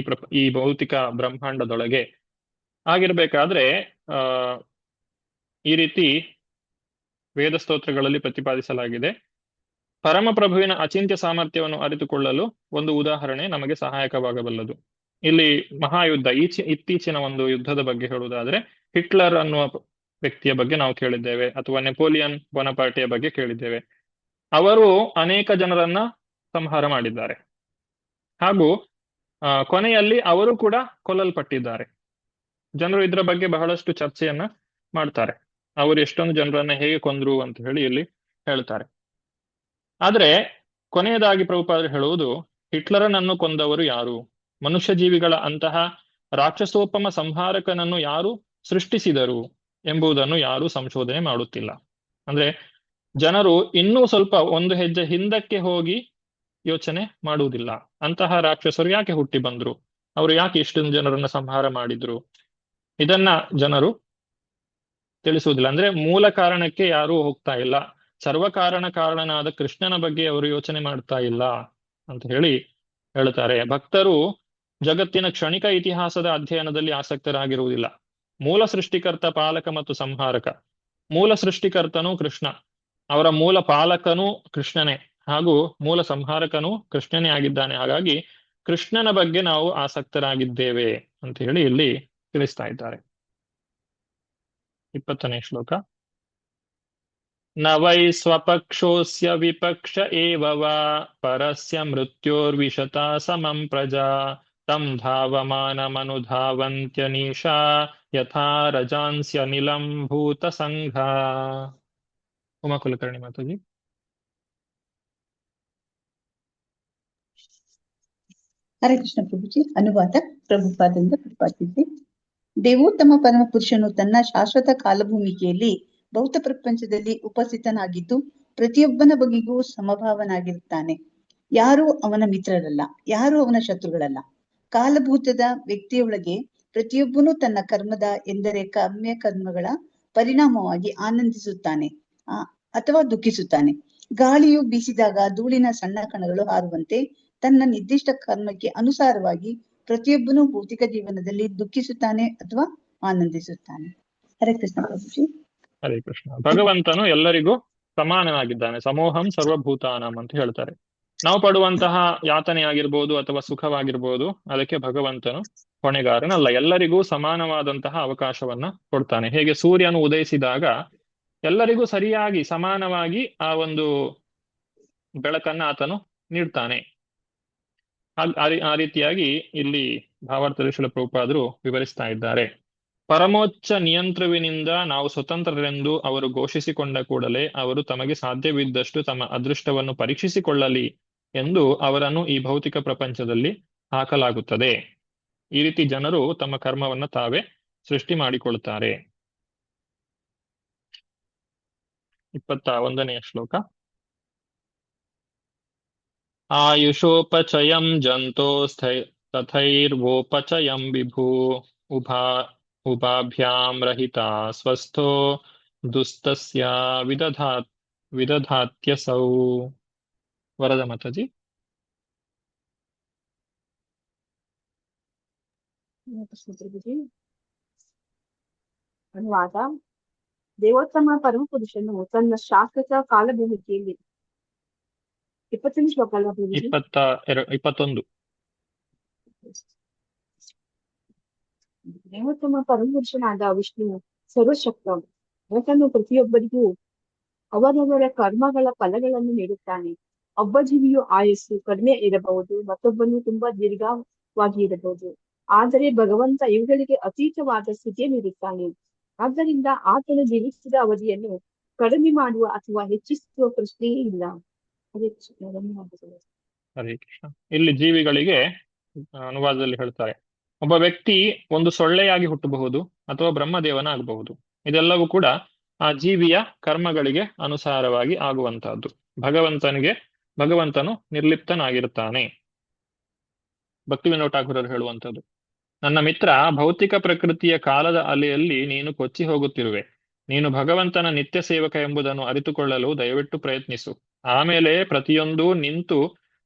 ಈ ಭೌತಿಕ ಬ್ರಹ್ಮಾಂಡದೊಳಗೆ. ಆಗಿರ್ಬೇಕಾದ್ರೆ ಈ ರೀತಿ ವೇದ ಸ್ತೋತ್ರಗಳಲ್ಲಿ ಪ್ರತಿಪಾದಿಸಲಾಗಿದೆ. ಪರಮಪ್ರಭುವಿನ ಅಚಿಂತ್ಯ ಸಾಮರ್ಥ್ಯವನ್ನು ಅರಿತುಕೊಳ್ಳಲು ಒಂದು ಉದಾಹರಣೆ ನಮಗೆ ಸಹಾಯಕವಾಗಬಲ್ಲದು. ಇಲ್ಲಿ ಮಹಾಯುದ್ಧ, ಇತ್ತೀಚಿನ ಒಂದು ಯುದ್ಧದ ಬಗ್ಗೆ ಹೇಳುವುದಾದ್ರೆ ಹಿಟ್ಲರ್ ಅನ್ನುವ ವ್ಯಕ್ತಿಯ ಬಗ್ಗೆ ನಾವು ಕೇಳಿದ್ದೇವೆ, ಅಥವಾ ನೆಪೋಲಿಯನ್ ಬೋನಪಾರ್ಟಿಯ ಬಗ್ಗೆ ಕೇಳಿದ್ದೇವೆ. ಅವರು ಅನೇಕ ಜನರನ್ನ ಸಂಹಾರ ಮಾಡಿದ್ದಾರೆ, ಹಾಗೂ ಕೊನೆಯಲ್ಲಿ ಅವರು ಕೂಡ ಕೊಲ್ಲಲ್ಪಟ್ಟಿದ್ದಾರೆ. ಜನರು ಇದರ ಬಗ್ಗೆ ಬಹಳಷ್ಟು ಚರ್ಚೆಯನ್ನ ಮಾಡ್ತಾರೆ, ಅವರು ಎಷ್ಟೊಂದು ಜನರನ್ನ ಹೇಗೆ ಕೊಂದ್ರು ಅಂತ ಹೇಳಿ ಇಲ್ಲಿ ಹೇಳ್ತಾರೆ. ಆದ್ರೆ ಕೊನೆಯದಾಗಿ ಪ್ರಭುಪಾದರು ಹೇಳುವುದು, ಹಿಟ್ಲರನನ್ನು ಕೊಂದವರು ಯಾರು, ಮನುಷ್ಯ ಜೀವಿಗಳ ಅಂತಹ ರಾಕ್ಷಸೋಪಮ ಸಂಹಾರಕನನ್ನು ಯಾರು ಸೃಷ್ಟಿಸಿದರು ಎಂಬುದನ್ನು ಯಾರು ಸಂಶೋಧನೆ ಮಾಡುತ್ತಿಲ್ಲ. ಅಂದ್ರೆ ಜನರು ಇನ್ನೂ ಸ್ವಲ್ಪ ಒಂದು ಹೆಜ್ಜೆ ಹಿಂದಕ್ಕೆ ಹೋಗಿ ಯೋಚನೆ ಮಾಡುವುದಿಲ್ಲ. ಅಂತಹ ರಾಕ್ಷಸರು ಯಾಕೆ ಹುಟ್ಟಿ ಬಂದ್ರು, ಅವರು ಯಾಕೆ ಇಷ್ಟೊಂದು ಜನರನ್ನ ಸಂಹಾರ ಮಾಡಿದ್ರು, ಇದನ್ನ ಜನರು ತಿಳಿಸುವುದಿಲ್ಲ. ಅಂದ್ರೆ ಮೂಲ ಕಾರಣಕ್ಕೆ ಯಾರೂ ಹೋಗ್ತಾ ಇಲ್ಲ, ಕಾರಣನಾದ ಕೃಷ್ಣನ ಬಗ್ಗೆ ಅವರು ಯೋಚನೆ ಮಾಡ್ತಾ ಇಲ್ಲ ಅಂತ ಹೇಳಿ ಹೇಳ್ತಾರೆ. ಭಕ್ತರು ಜಗತ್ತಿನ ಕ್ಷಣಿಕ ಇತಿಹಾಸದ ಅಧ್ಯಯನದಲ್ಲಿ ಆಸಕ್ತರಾಗಿರುವುದಿಲ್ಲ. ಮೂಲ ಸೃಷ್ಟಿಕರ್ತ, ಪಾಲಕ ಮತ್ತು ಸಂಹಾರಕ. ಮೂಲ ಸೃಷ್ಟಿಕರ್ತನು ಕೃಷ್ಣ, ಅವರ ಮೂಲ ಪಾಲಕನು ಕೃಷ್ಣನೇ, ಹಾಗೂ ಮೂಲ ಸಂಹಾರಕನು ಕೃಷ್ಣನೇ ಆಗಿದ್ದಾನೆ. ಹಾಗಾಗಿ ಕೃಷ್ಣನ ಬಗ್ಗೆ ನಾವು ಆಸಕ್ತರಾಗಿದ್ದೇವೆ ಅಂತ ಹೇಳಿ ಇಲ್ಲಿ ತಿಳಿಸ್ತಾ ಇದ್ದಾರೆ. 20ನೇ ಶ್ಲೋಕ. ನ ವೈ ಸ್ವಪಕ್ಷೋಸ್ಯ ವಿಪಕ್ಷ ಏವ ವಾ ಪರಸ್ಯ ಮೃತ್ಯೋರ್ವಿಶತ ಸಮಂ ಪ್ರಜಾ ತಂ ಧಾವಮಾನಮನುಧಾವಂತ್ಯನೀಶಾ ಯಥಾ ರಜಾಂಸ್ಯ ನಿಲಂ ಭೂತ ಸಂಘ. ಉಮಾ ಕುಲಕರ್ಣಿ ಮಾತಾಜಿ. ಹರೇ ಕೃಷ್ಣ ಪ್ರಭುಜಿ. ಅನುವಾದ ಪ್ರಭುಪಾದಿಂದ ಪ್ರತಿಪಾದಿಸಿದೆ. ದೇವೋತ್ತಮ ಪರಮ ಪುರುಷನು ತನ್ನ ಶಾಶ್ವತ ಕಾಲಭೂಮಿಕೆಯಲ್ಲಿ ಭೌತ ಪ್ರಪಂಚದಲ್ಲಿ ಉಪಸ್ಥಿತನಾಗಿದ್ದು ಪ್ರತಿಯೊಬ್ಬನ ಬಗೆಗೂ ಸಮಭಾವನಾಗಿರುತ್ತಾನೆ. ಯಾರೂ ಅವನ ಮಿತ್ರರಲ್ಲ, ಯಾರೂ ಅವನ ಶತ್ರುಗಳಲ್ಲ. ಕಾಲಭೂತದ ವ್ಯಕ್ತಿಯೊಳಗೆ ಪ್ರತಿಯೊಬ್ಬನೂ ತನ್ನ ಕರ್ಮದ ಎಂದರೆ ಕಾಮ್ಯ ಕರ್ಮಗಳ ಪರಿಣಾಮವಾಗಿ ಆನಂದಿಸುತ್ತಾನೆ ಅಥವಾ ದುಃಖಿಸುತ್ತಾನೆ. ಗಾಳಿಯು ಬೀಸಿದಾಗ ಧೂಳಿನ ಸಣ್ಣ ಕಣಗಳು ಹಾರುವಂತೆ ತನ್ನ ನಿರ್ದಿಷ್ಟ ಕರ್ಮಕ್ಕೆ ಅನುಸಾರವಾಗಿ ಪ್ರತಿಯೊಬ್ಬನೂ ಭೌತಿಕ ಜೀವನದಲ್ಲಿ ದುಃಖಿಸುತ್ತಾನೆ ಅಥವಾ ಆನಂದಿಸುತ್ತಾನೆ. ಹರೇ ಕೃಷ್ಣ ಪ್ರಭುಜಿ. ಹರೇ ಕೃಷ್ಣ. ಭಗವಂತನು ಎಲ್ಲರಿಗೂ ಸಮಾನನಾಗಿದ್ದಾನೆ. ಸಮೋಹಂ ಸರ್ವಭೂತಾನಂ ಅಂತ ಹೇಳ್ತಾರೆ. ನಾವು ಪಡುವಂತಹ ಯಾತನೆ ಆಗಿರ್ಬೋದು ಅಥವಾ ಸುಖವಾಗಿರ್ಬೋದು, ಅದಕ್ಕೆ ಭಗವಂತನು ಹೊಣೆಗಾರನಲ್ಲ. ಎಲ್ಲರಿಗೂ ಸಮಾನವಾದಂತಹ ಅವಕಾಶವನ್ನ ಕೊಡ್ತಾನೆ. ಹೇಗೆ ಸೂರ್ಯನು ಉದಯಿಸಿದಾಗ ಎಲ್ಲರಿಗೂ ಸರಿಯಾಗಿ ಸಮಾನವಾಗಿ ಆ ಒಂದು ಬೆಳಕನ್ನ ಆತನು ನೀಡ್ತಾನೆ. ಆ ರೀತಿಯಾಗಿ ಇಲ್ಲಿ ಭಾವಾರ್ಥ ಶ್ರೀಲ ಪ್ರಭುಪಾದರು ವಿವರಿಸ್ತಾ ಇದ್ದಾರೆ. ಪರಮೋಚ್ಚ ನಿಯಂತ್ರುವಿನಿಂದ ನಾವು ಸ್ವತಂತ್ರರೆಂದು ಅವರು ಘೋಷಿಸಿಕೊಂಡ ಕೂಡಲೇ ಅವರು ತಮಗೆ ಸಾಧ್ಯವಿದ್ದಷ್ಟು ತಮ್ಮ ಅದೃಷ್ಟವನ್ನು ಪರೀಕ್ಷಿಸಿಕೊಳ್ಳಲಿ ಎಂದು ಅವರನ್ನು ಈ ಭೌತಿಕ ಪ್ರಪಂಚದಲ್ಲಿ ಹಾಕಲಾಗುತ್ತದೆ. ಈ ರೀತಿ ಜನರು ತಮ್ಮ ಕರ್ಮವನ್ನು ತಾವೇ ಸೃಷ್ಟಿ ಮಾಡಿಕೊಳ್ತಾರೆ. 21ನೇ ಶ್ಲೋಕ. ಆಯುಷೋಪಚಯಂ ಜಂತೋ ತಥೈರ್ವೋಪಚಯಂ ವಿಭು ಉಭಾಭ್ಯಾಂ ರಹಿತಾ ಸ್ವಸ್ಥೋ ದುಸ್ತಸ್ಯ ವಿದಧಾತ್ಯಸೌ. ವರದ ಮಾತಾಜಿ. ಅನುವಾದ. ದೇವೋತ್ತಮ ಪರಮ ಪುರುಷನು ತನ್ನ ಶಾಶ್ವತ ಕಾಲಭೂಮಿಕೆಯಲ್ಲಿ 20ನೇ ಶ್ಲೋಕ ಅಲ್ವಾ ಪ್ರಭುಜಿ? 21. ದೇವೋತ್ತಮ ಪರಮ ಪುರುಷನಾದ ವಿಷ್ಣು ಸರ್ವಶಕ್ತ. ಆತನು ಪ್ರತಿಯೊಬ್ಬರಿಗೂ ಅವರವರ ಕರ್ಮಗಳ ಫಲಗಳನ್ನು ನೀಡುತ್ತಾನೆ. ಒಬ್ಬ ಜೀವಿಯು ಆಯಸ್ಸು ಕಡಿಮೆ ಇರಬಹುದು, ಮತ್ತೊಬ್ಬನು ತುಂಬಾ ದೀರ್ಘವಾಗಿ ಇರಬಹುದು. ಆದರೆ ಭಗವಂತ ಇವುಗಳಿಗೆ ಅತೀತವಾದ ಸ್ಥಿತಿಯನ್ನು ನೀಡುತ್ತಾನೆ. ಆದ್ದರಿಂದ ಆತನ ಜೀವಿಸಿದ ಅವಧಿಯನ್ನು ಕಡಿಮೆ ಮಾಡುವ ಅಥವಾ ಹೆಚ್ಚಿಸುವ ಪ್ರಶ್ನೆಯೇ ಇಲ್ಲ. ಹರೇ ಕೃಷ್ಣ. ಇಲ್ಲಿ ಜೀವಿಗಳಿಗೆ ಅನುವಾದದಲ್ಲಿ ಹೇಳ್ತಾರೆ, ಒಬ್ಬ ವ್ಯಕ್ತಿ ಒಂದು ಸೊಳ್ಳೆಯಾಗಿ ಹುಟ್ಟಬಹುದು ಅಥವಾ ಬ್ರಹ್ಮದೇವನ ಆಗಬಹುದು. ಇದೆಲ್ಲವೂ ಕೂಡ ಆ ಜೀವಿಯ ಕರ್ಮಗಳಿಗೆ ಅನುಸಾರವಾಗಿ ಆಗುವಂತಹದ್ದು. ಭಗವಂತನು ನಿರ್ಲಿಪ್ತನಾಗಿರುತ್ತಾನೆ. ಭಕ್ತಿವಿನೋದ ಠಾಕೂರರು ಹೇಳುವಂಥದ್ದು, ನನ್ನ ಮಿತ್ರ, ಭೌತಿಕ ಪ್ರಕೃತಿಯ ಕಾಲದ ಅಲೆಯಲ್ಲಿ ನೀನು ಕೊಚ್ಚಿ ಹೋಗುತ್ತಿರುವೆ. ನೀನು ಭಗವಂತನ ನಿತ್ಯ ಸೇವಕ ಎಂಬುದನ್ನು ಅರಿತುಕೊಳ್ಳಲು ದಯವಿಟ್ಟು ಪ್ರಯತ್ನಿಸು. ಆಮೇಲೆ ಪ್ರತಿಯೊಂದೂ ನಿಂತು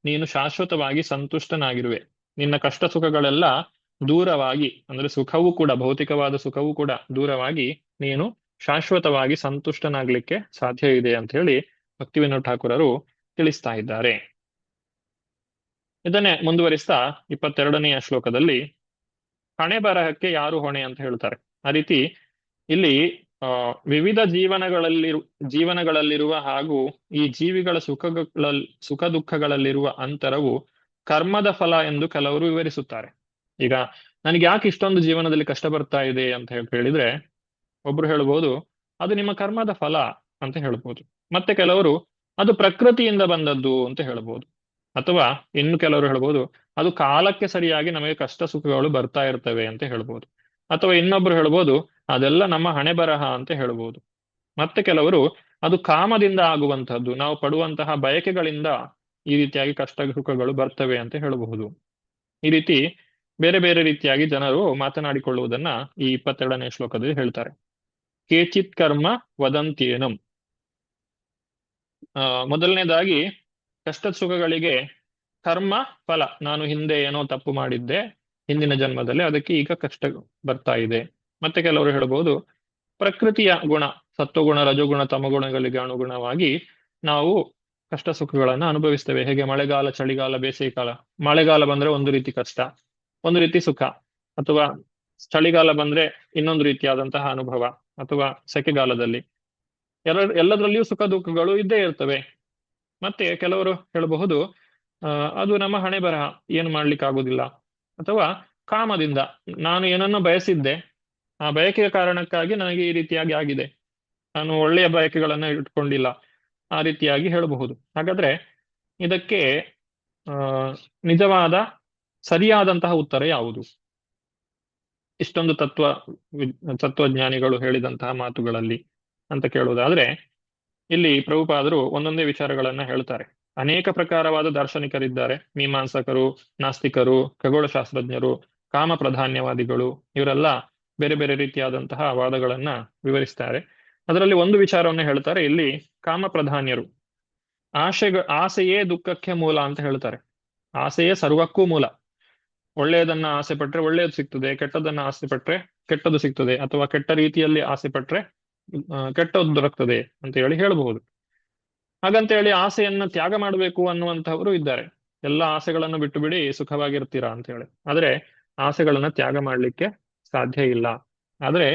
ನೀನು ಶಾಶ್ವತವಾಗಿ ಸಂತುಷ್ಟನಾಗಿರುವೆ. ನಿನ್ನ ಕಷ್ಟ ಸುಖಗಳೆಲ್ಲ ದೂರವಾಗಿ, ಅಂದ್ರೆ ಸುಖವೂ ಕೂಡ, ಭೌತಿಕವಾದ ಸುಖವೂ ಕೂಡ ದೂರವಾಗಿ ನೀನು ಶಾಶ್ವತವಾಗಿ ಸಂತುಷ್ಟನಾಗ್ಲಿಕ್ಕೆ ಸಾಧ್ಯ ಇದೆ ಅಂತ ಹೇಳಿ ಭಕ್ತಿವಿನೋದ ಠಾಕೂರರು ತಿಳಿಸ್ತಾ ಇದ್ದಾರೆ. ಇದನ್ನೇ ಮುಂದುವರಿಸ್ತಾ 22ನೆಯ ಶ್ಲೋಕದಲ್ಲಿ ಹಣೆ ಬರಹಕ್ಕೆ ಯಾರು ಹೊಣೆ ಅಂತ ಹೇಳ್ತಾರೆ. ಆ ರೀತಿ ಇಲ್ಲಿ ವಿವಿಧ ಜೀವನಗಳಲ್ಲಿರುವ ಹಾಗೂ ಈ ಜೀವಿಗಳ ಸುಖ ದುಃಖಗಳಲ್ಲಿರುವ ಅಂತರವು ಕರ್ಮದ ಫಲ ಎಂದು ಕೆಲವರು ವಿವರಿಸುತ್ತಾರೆ. ಈಗ ನನಗೆ ಯಾಕೆ ಇಷ್ಟೊಂದು ಜೀವನದಲ್ಲಿ ಕಷ್ಟ ಬರ್ತಾ ಇದೆ ಅಂತ ಹೇಳಿದ್ರೆ, ಒಬ್ರು ಹೇಳ್ಬೋದು ಅದು ನಿಮ್ಮ ಕರ್ಮದ ಫಲ ಅಂತ ಹೇಳ್ಬೋದು. ಮತ್ತೆ ಕೆಲವರು ಅದು ಪ್ರಕೃತಿಯಿಂದ ಬಂದದ್ದು ಅಂತ ಹೇಳ್ಬೋದು. ಅಥವಾ ಇನ್ನು ಕೆಲವರು ಹೇಳ್ಬೋದು ಅದು ಕಾಲಕ್ಕೆ ಸರಿಯಾಗಿ ನಮಗೆ ಕಷ್ಟ ಸುಖಗಳು ಬರ್ತಾ ಇರ್ತವೆ ಅಂತ ಹೇಳ್ಬೋದು. ಅಥವಾ ಇನ್ನೊಬ್ರು ಹೇಳ್ಬೋದು ಅದೆಲ್ಲ ನಮ್ಮ ಹಣೆ ಬರಹ ಅಂತ ಹೇಳ್ಬೋದು. ಮತ್ತೆ ಕೆಲವರು ಅದು ಕಾಮದಿಂದ ಆಗುವಂತಹದ್ದು, ನಾವು ಪಡುವಂತಹ ಬಯಕೆಗಳಿಂದ ಈ ರೀತಿಯಾಗಿ ಕಷ್ಟ ಸುಖಗಳು ಬರ್ತವೆ ಅಂತ ಹೇಳಬಹುದು. ಈ ರೀತಿ ಬೇರೆ ಬೇರೆ ರೀತಿಯಾಗಿ ಜನರು ಮಾತನಾಡಿಕೊಳ್ಳುವುದನ್ನ ಈ 22ನೇ ಶ್ಲೋಕದಲ್ಲಿ ಹೇಳ್ತಾರೆ. ಕೇಚಿತ್ ಕರ್ಮ ವದಂತ್ಯೇನಂ. ಮೊದಲನೇದಾಗಿ ಕಷ್ಟದ ಸುಖಗಳಿಗೆ ಕರ್ಮ ಫಲ. ನಾನು ಹಿಂದೆ ಏನೋ ತಪ್ಪು ಮಾಡಿದ್ದೆ ಹಿಂದಿನ ಜನ್ಮದಲ್ಲಿ, ಅದಕ್ಕೆ ಈಗ ಕಷ್ಟ ಬರ್ತಾ ಇದೆ. ಮತ್ತೆ ಕೆಲವರು ಹೇಳ್ಬೋದು ಪ್ರಕೃತಿಯ ಗುಣ, ಸತ್ವಗುಣ, ರಜೋಗುಣ, ತಮಗುಣಗಳಿಗೆ ಅನುಗುಣವಾಗಿ ನಾವು ಕಷ್ಟ ಸುಖಗಳನ್ನು ಅನುಭವಿಸ್ತೇವೆ. ಹೇಗೆ ಮಳೆಗಾಲ, ಚಳಿಗಾಲ, ಬೇಸಿಗೆಕಾಲ. ಮಳೆಗಾಲ ಬಂದ್ರೆ ಒಂದು ರೀತಿ ಕಷ್ಟ, ಒಂದು ರೀತಿ ಸುಖ, ಅಥವಾ ಚಳಿಗಾಲ ಬಂದ್ರೆ ಇನ್ನೊಂದು ರೀತಿಯಾದಂತಹ ಅನುಭವ, ಅಥವಾ ಸೆಕೆಗಾಲದಲ್ಲಿ ಎಲ್ಲದರಲ್ಲಿಯೂ ಸುಖ ದುಃಖಗಳು ಇದ್ದೇ ಇರ್ತವೆ. ಮತ್ತೆ ಕೆಲವರು ಹೇಳಬಹುದು ಅದು ನಮ್ಮ ಹಣೆ ಬರಹ, ಏನು ಮಾಡ್ಲಿಕ್ಕೆ ಆಗುದಿಲ್ಲ. ಅಥವಾ ಕಾಮದಿಂದ ನಾನು ಏನನ್ನೋ ಬಯಸಿದ್ದೆ, ಆ ಬಯಕೆಯ ಕಾರಣಕ್ಕಾಗಿ ನನಗೆ ಈ ರೀತಿಯಾಗಿ ಆಗಿದೆ, ನಾನು ಒಳ್ಳೆಯ ಬಯಕೆಗಳನ್ನ ಇಟ್ಕೊಂಡಿಲ್ಲ, ಆ ರೀತಿಯಾಗಿ ಹೇಳಬಹುದು. ಹಾಗಾದ್ರೆ ಇದಕ್ಕೆ ನಿಜವಾದ ಸರಿಯಾದಂತಹ ಉತ್ತರ ಯಾವುದು? ಇಷ್ಟೊಂದು ತತ್ವಜ್ಞಾನಿಗಳು ಹೇಳಿದಂತಹ ಮಾತುಗಳಲ್ಲಿ ಅಂತ ಕೇಳುವುದಾದ್ರೆ, ಇಲ್ಲಿ ಪ್ರಭುಪಾದರು ಒಂದೊಂದೇ ವಿಚಾರಗಳನ್ನ ಹೇಳ್ತಾರೆ. ಅನೇಕ ಪ್ರಕಾರವಾದ ದಾರ್ಶನಿಕರಿದ್ದಾರೆ, ಮೀಮಾಂಸಕರು, ನಾಸ್ತಿಕರು, ಖಗೋಳಶಾಸ್ತ್ರಜ್ಞರು, ಕಾಮ ಪ್ರಧಾನ್ಯವಾದಿಗಳು, ಇವರೆಲ್ಲ ಬೇರೆ ಬೇರೆ ರೀತಿಯಾದಂತಹ ವಾದಗಳನ್ನ ವಿವರಿಸ್ತಾರೆ. ಅದರಲ್ಲಿ ಒಂದು ವಿಚಾರವನ್ನು ಹೇಳ್ತಾರೆ, ಇಲ್ಲಿ ಕಾಮ ಪ್ರಧಾನ್ಯರು ಆಸೆಯೇ ದುಃಖಕ್ಕೆ ಮೂಲ ಅಂತ ಹೇಳ್ತಾರೆ. ಆಸೆಯೇ ಸರ್ವಕ್ಕೂ ಮೂಲ. ಒಳ್ಳೆಯದನ್ನ ಆಸೆ ಪಟ್ರೆ ಒಳ್ಳೆಯದು ಸಿಗ್ತದೆ, ಕೆಟ್ಟದನ್ನ ಆಸೆ ಪಟ್ರೆ ಕೆಟ್ಟದ್ದು ಸಿಗ್ತದೆ, ಅಥವಾ ಕೆಟ್ಟ ರೀತಿಯಲ್ಲಿ ಆಸೆ ಪಟ್ರೆ ಕೆಟ್ಟದ್ದು ದೊರಕ್ತದೆ ಅಂತ ಹೇಳಬಹುದು. ಹಾಗಂತ ಹೇಳಿ ಆಸೆಯನ್ನ ತ್ಯಾಗ ಮಾಡಬೇಕು ಅನ್ನುವಂಥವರು ಇದ್ದಾರೆ. ಎಲ್ಲ ಆಸೆಗಳನ್ನು ಬಿಟ್ಟು ಬಿಡಿ ಸುಖವಾಗಿರ್ತೀರಾ ಅಂತ ಹೇಳಿ. ಆದ್ರೆ ಆಸೆಗಳನ್ನ ತ್ಯಾಗ ಮಾಡ್ಲಿಕ್ಕೆ ಸಾಧ್ಯ ಇಲ್ಲ. ಆದ್ರೆ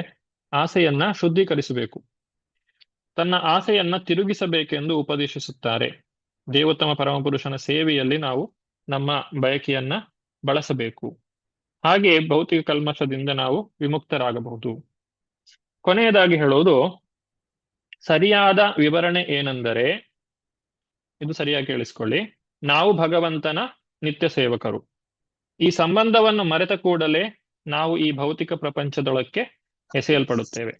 ಆಸೆಯನ್ನ ಶುದ್ಧೀಕರಿಸಬೇಕು, ತನ್ನ ಆಸೆಯನ್ನ ತಿರುಗಿಸಬೇಕೆಂದು ಉಪದೇಶಿಸುತ್ತಾರೆ. ದೇವೋತ್ತಮ ಪರಮಪುರುಷನ ಸೇವೆಯಲ್ಲಿ ನಾವು ನಮ್ಮ ಬಯಕೆಯನ್ನ ಬಳಸಬೇಕು. ಹಾಗೆ ಭೌತಿಕ ಕಲ್ಮಶದಿಂದ ನಾವು ವಿಮುಕ್ತರಾಗಬಹುದು. ಕೊನೆಯದಾಗಿ ಹೇಳೋದು, ಸರಿಯಾದ ವಿವರಣೆ ಏನೆಂದರೆ, ಇದು ಸರಿಯಾಗಿ ಕೇಳಿಸ್ಕೊಳ್ಳಿ, ನಾವು ಭಗವಂತನ ನಿತ್ಯ ಸೇವಕರು. ಈ ಸಂಬಂಧವನ್ನು ಮರೆತ ಕೂಡಲೇ ನಾವು ಈ ಭೌತಿಕ ಪ್ರಪಂಚದೊಳಕ್ಕೆ ಎಸೆಯಲ್ಪಡುತ್ತೇವೆ.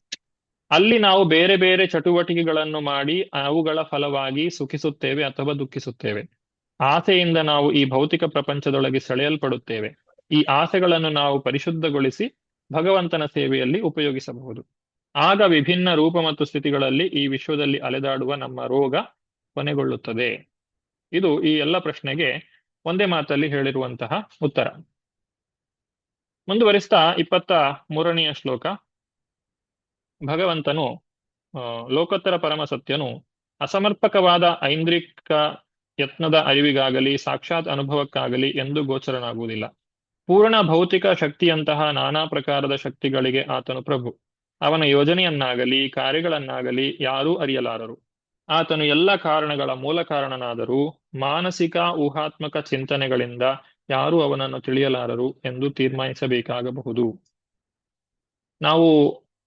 ಅಲ್ಲಿ ನಾವು ಬೇರೆ ಬೇರೆ ಚಟುವಟಿಕೆಗಳನ್ನು ಮಾಡಿ ಅವುಗಳ ಫಲವಾಗಿ ಸುಖಿಸುತ್ತೇವೆ ಅಥವಾ ದುಃಖಿಸುತ್ತೇವೆ. ಆಸೆಯಿಂದ ನಾವು ಈ ಭೌತಿಕ ಪ್ರಪಂಚದೊಳಗೆ ಸೆಳೆಯಲ್ಪಡುತ್ತೇವೆ. ಈ ಆಸೆಗಳನ್ನು ನಾವು ಪರಿಶುದ್ಧಗೊಳಿಸಿ ಭಗವಂತನ ಸೇವೆಯಲ್ಲಿ ಉಪಯೋಗಿಸಬಹುದು. ಆಗ ವಿಭಿನ್ನ ರೂಪ ಮತ್ತು ಸ್ಥಿತಿಗಳಲ್ಲಿ ಈ ವಿಶ್ವದಲ್ಲಿ ಅಲೆದಾಡುವ ನಮ್ಮ ರೋಗ ಕೊನೆಗೊಳ್ಳುತ್ತದೆ. ಇದು ಈ ಎಲ್ಲ ಪ್ರಶ್ನೆಗೆ ಒಂದೇ ಮಾತಲ್ಲಿ ಹೇಳಿರುವಂತಹ ಉತ್ತರ. ಮುಂದುವರಿಸ್ತಾ 23ನೆಯ ಶ್ಲೋಕ. ಭಗವಂತನು ಲೋಕೋತ್ತರ ಪರಮ ಸತ್ಯನು ಅಸಮರ್ಪಕವಾದ ಐಂದ್ರಿಕ ಯತ್ನದ ಅರಿವಿಗಾಗಲಿ ಸಾಕ್ಷಾತ್ ಅನುಭವಕ್ಕಾಗಲಿ ಎಂದು ಗೋಚರನಾಗುವುದಿಲ್ಲ. ಪೂರ್ಣ ಭೌತಿಕ ಶಕ್ತಿಯಂತಹ ನಾನಾ ಪ್ರಕಾರದ ಶಕ್ತಿಗಳಿಗೆ ಆತನು ಪ್ರಭು. ಅವನ ಯೋಜನೆಯನ್ನಾಗಲಿ ಕಾರ್ಯಗಳನ್ನಾಗಲಿ ಯಾರೂ ಅರಿಯಲಾರರು. ಆತನು ಎಲ್ಲ ಕಾರಣಗಳ ಮೂಲ ಕಾರಣನಾದರೂ ಮಾನಸಿಕ ಊಹಾತ್ಮಕ ಚಿಂತನೆಗಳಿಂದ ಯಾರೂ ಅವನನ್ನು ತಿಳಿಯಲಾರರು ಎಂದು ತೀರ್ಮಾನಿಸಬೇಕಾಗಬಹುದು. ನಾವು